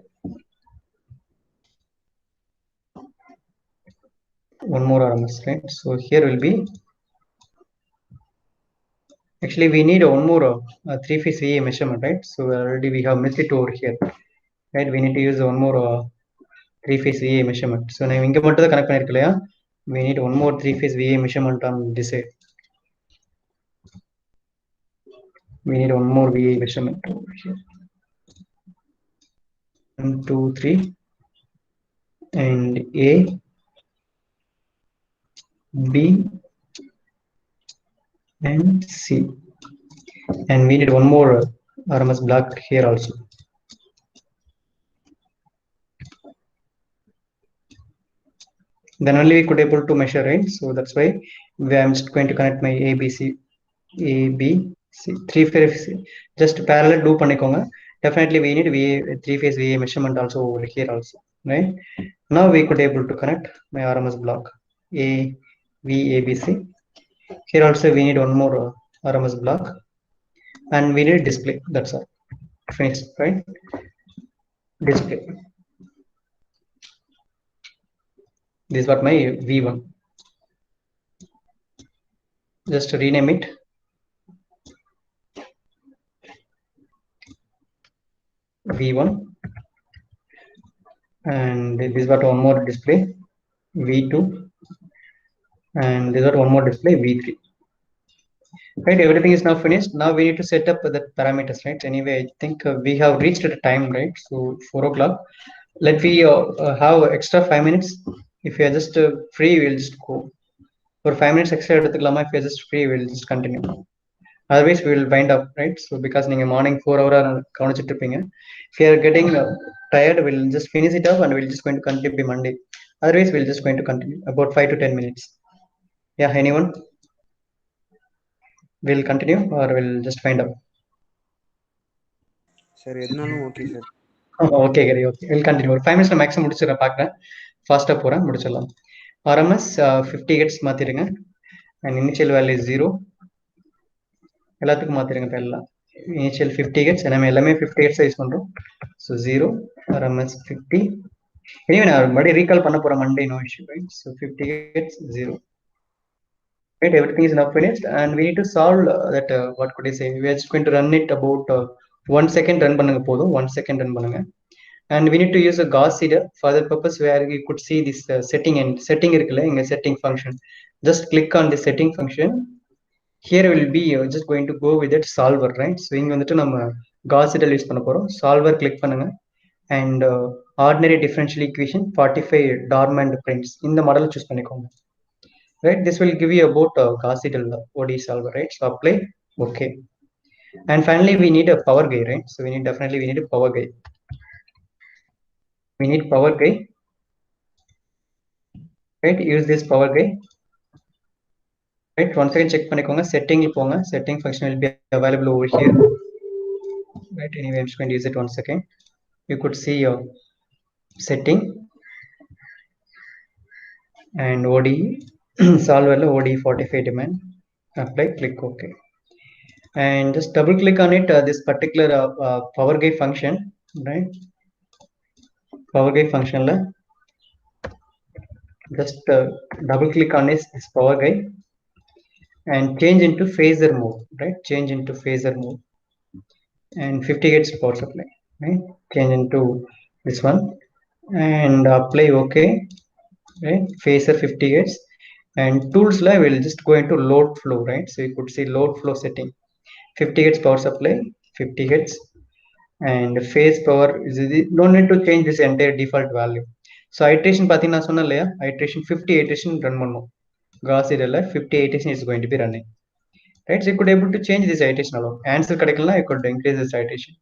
One more RMS, right? So here will be actually we need one more 3-phase VA measurement, right? So already we have missed it over here, right? We need to use one more 3-phase VA measurement. So now inga mattum connect pannirukkalaya. We need one more 3-phase VA measurement on this side. We need one more VA measurement over here. 1, 2, 3, and A, B, and C. And we need one more RMS block here also. Then only we could able to measure, right? So that's why I'm just going to connect my ABC, ABC, 3-phase, just parallel do pannikonga. Definitely we need VA 3-phase VA measurement also over here also, right? Now we could able to connect my RMS block A, V, ABC. Here also we need one more RMS block, and we need display. That's all. Finished, right? Display. This is what my V1. Just rename it. V1, and this is what one more display V2, and this is what one more display V3. Right, everything is now finished. Now we need to set up the parameters, right? Anyway, I think we have reached the time, right? So 4 o'clock. Let me have extra 5 minutes. If you are just free, we'll just go. For 5 minutes extra, if you are just free, we'll just continue. Otherwise, we will wind up, right? So because in the morning 4 hour, if you are getting tired, we'll just finish it up and we'll just going to continue by Monday. Otherwise, we'll just going to continue about 5 to 10 minutes. Yeah, anyone? We'll continue or we'll just find out. Sir எதுனாலும் okay sir. Okay கரி, okay, will continue. ஒரு 5 மினிட்ஸ்ல maximum முடிச்சிடறேன், பார்க்குறேன். ஃபாஸ்ட்டாக போகிறேன், முடிச்சிடலாம். RMS 50 hertz மாற்றிடுங்க. அண்ட் இனிஷியல் வேல்யூ 0 எல்லாத்துக்கும் மாற்றிடுங்க. இப்போ எல்லாம் இனிஷியல் 50 ஹெர்ட்ஸ், நம்ம எல்லாமே 50 ஹெர்ட்ஸ் யூஸ் பண்ணுறோம். So 0 RMS 50. எனவே நான் மறுபடியும் ரீகால் பண்ண போகிறேன் Monday, no issue, right? So 50 hertz 0. Right, everything is now finished, and we need to solve that. What could I say? We are just going to run it about 1 second. Run பண்ணுங்க போதும், 1 second run பண்ணுங்க. And we need to use a Gauss seeder for the purpose where we could see this setting and setting இருக்குல்ல, இங்க setting function. Just click on the setting function. Here will be just going to go with that solver, right? So இங்க வந்துட்டு நம்ம Gauss seeder use பண்ண போறோம். Solver click பண்ணுங்க, and ordinary differential equation 45 Dormant prints இந்த model choose பண்ணிக்கோங்க. Right, this will give you about Gauss seidel ODE solver, right? So apply, okay. And finally we need a power guy, right? So we need a power guy. We need power guy, right? Use this power guy, right? Once again check பண்ணிக்கோங்க, setting போங்க. Setting function will be available over here, right? Anyway, I'm just going to use it 1 second. You could see your setting and ODE solver ODE 45 demand. Apply, click OK, and just double click on it, this particular power guy function, right? Power guy function la just double click on this power guy and change into phasor mode, right? Change into phasor mode, and 50 hertz power supply, right? Change into this one and apply OK, right? Phasor 50 hertz. And tools la will just go into load flow, right? So you could see load flow setting, 50 hertz power supply, 50 hits. And phase power is no need to change this entire default value. So iteration pathina sonna leya, iteration 50 iteration run pannom. Gauss seidel 50 iteration is going to be running, right? So you could able to change this iteration alone. Answer kadikala you could increase this iteration,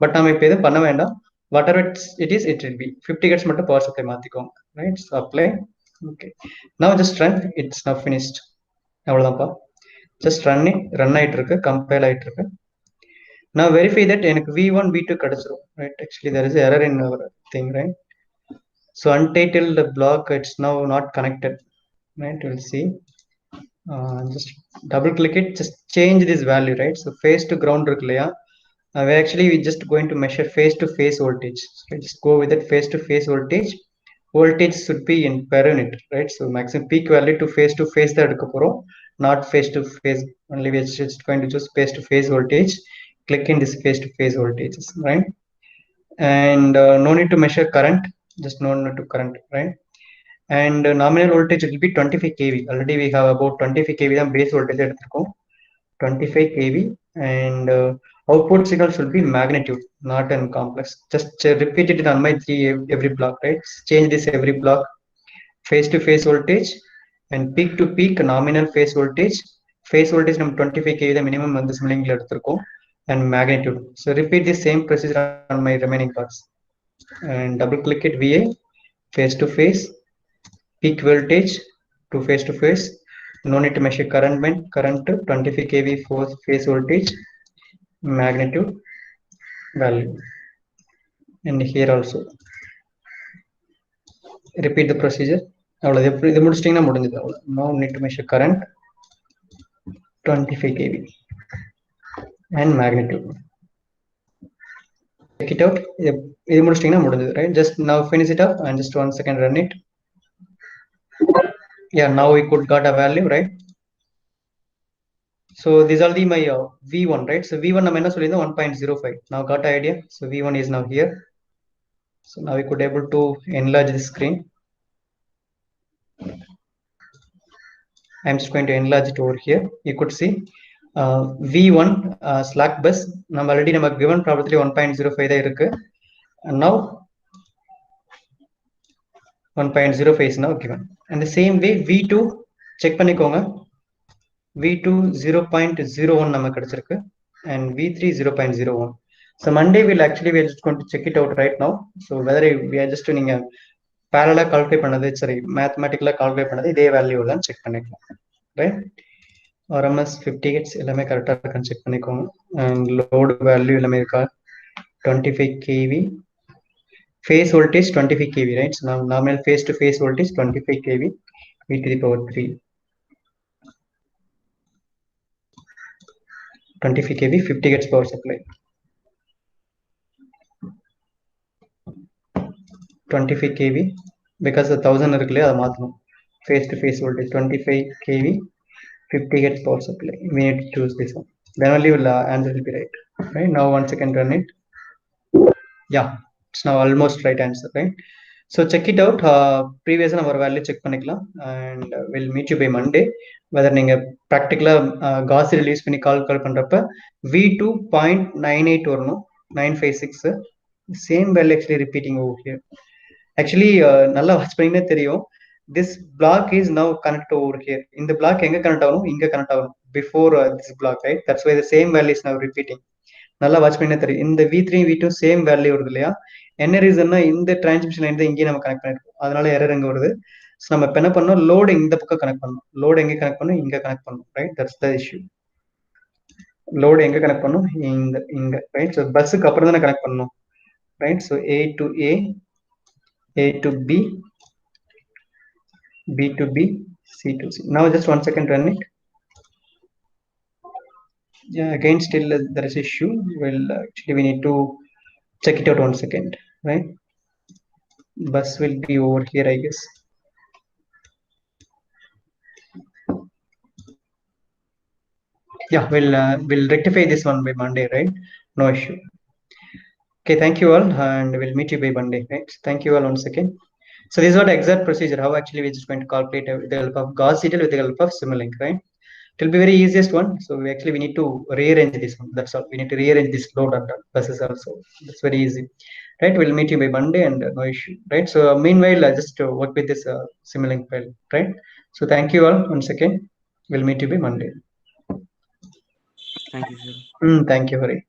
but nam ipo edum panna vendam. Whatever it is, it will be 50 gets mattum power supply maathikkonga, right? So apply. Okay, now just run. It's now finished. Avladhanpa, just run it, run ஆயிட்டு இருக்கு, compile ஆயிட்டு இருக்கு. Now verify that எனக்கு v1 v2 கிடைச்சிரும், right? Actually there is an error in our thing, right? So untitled block, it's now not connected, right? We'll see. Just double click it, just change this value, right? So phase to ground இருக்கு இல்லையா, we just going to measure face to face voltage. So just go with that face to face voltage. Voltage should be in per unit, right? So maximum peak value to face தான் எடுக்க போறோம், not face to face only. We're just going to choose face to face voltage. Click in this face to face voltages, right? And no need to measure current, just no need to current, right? And nominal voltage will be 25 kV. Already we have about 25 kV தான் base voltage எடுத்திருக்கோம், 25 kV. And output signal should be magnitude, not in complex. Just repeat it on my 3 every block, right? Change this every block. Face to face voltage and peak to peak nominal phase voltage. Phase voltage நம்ம 25 kV the minimum வந்து simulink எடுத்திருக்கோம், and magnitude. So repeat the same procedure on my remaining parts. And double click it, VA, face to face, peak voltage to face to face. No need to measure current, current 25 kV phase voltage, magnitude value. And here also repeat the procedure. இது முடிச்சிட்டீங்கன்னா முடிஞ்சது. No need to measure current, 25 kV and magnitude. Check it out. இது முடிச்சிட்டீங்கன்னா முடிஞ்சது, right? Just now finish it up and just 1 second run it. Yeah, now we could got a value, right? So these are the my v1, right? So v1 நம்ம என்ன சொல்லியிருந்தோம், 1.05. Now got an idea. So v1 is now here. So now we could able to enlarge the screen. I'm just going to enlarge it over here. You could see v1 slack bus நம்ம already நம்ம given probability 1.05 தான் இருக்கு. And now 1.05 is now given. And the same way v2 check பண்ணிக்கோங்க. v2 0.01 நமக்கு கிடைச்சிருக்கு, and v3 0.01. So Monday we're just going to check it out right now. So whether we are just நீங்க parallel calculate பண்ணது, சரி mathematically calculate பண்ணது இதே value தான் check பண்ணிக்கலாம், right? RMS 50 hits எல்லாமே கரெக்டா இருக்கான்னு செக் பண்ணிக்கோங்க. And load value எல்லாமே இருக்கா, 25 kV, phase voltage 25 kV, right? So now nominal face to face voltage 25 kV, e to the power 3, 25 kV, 50 gets power supply. 25 kV because the 1000 இருக்குல்லையா அதை மாற்றணும். Face to face voltage 25 kV, 50 gets power supply. We need to choose this one, then only will answer will be right. Right now 1 second run it. Yeah, it's now almost right answer, right? So check it out. Previous நம்ம ஒரு value check பண்ணிக்கலாம், and we'll meet you by Monday. whether நீங்க ப்ராக்டிக்கலா cos release பண்ணி கால் பண்றப்ப v2.98 வரணும், 956. Same value actually repeating over here. Actually நல்லா watch பண்ணினே தெரியும், this block is now connected over here. இந்த block எங்க கனெக்ட் ஆகணும், இங்க கனெக்ட் ஆகணும் before this block, right? That's why the same value is now repeating. நல்லா வாட்ச் பண்ணினே தெரியும். இந்த v3 v2 சேம் வேல்யூ வருது இல்லையா, என்ன ரீசன்னா இந்த டிரான்ஸ்மிஷன் லைன் தான் இங்கேயும் நம்ம கனெக்ட் பண்ணிருக்கோம், அதனால எரர் எங்க வருது. ஸோ நம்ம இப்போ என்ன பண்ணோம், லோடு இந்த பக்கம் கனெக்ட் பண்ணணும், லோடு எங்க கனெக்ட் பண்ணணும், இங்க கனெக்ட் பண்ணணும், right? That's the issue. Load எங்க கனெக்ட் பண்ணணும், இங்க ரைட்? ஸோ பஸ்ஸுக்கு அப்புறம் தானே கனெக்ட் பண்ணணும், right? So A to to B, B to B, C to C. Now just 1 second run it. Yeah, again still there is issue. Well, actually we need to check it out 1 second, right? Bus will be over here, I guess. Yeah, we'll rectify this one by Monday, right? No issue. Okay, thank you all, and we'll meet you by Monday, right? Thank you all once again. So this is what exact procedure, how actually we're just going to calculate with the help of Gauss seidel with the help of Simulink, right? it will be very easiest one. So we need to rearrange this one. That's all. We need to rearrange this load on the buses also. That's very easy, right? We'll meet you by Monday and no issue, right? So meanwhile, I just work with this Simulink file, right? So thank you all once again. We'll meet you by Monday. Thank you, sir. Thank you, Hari.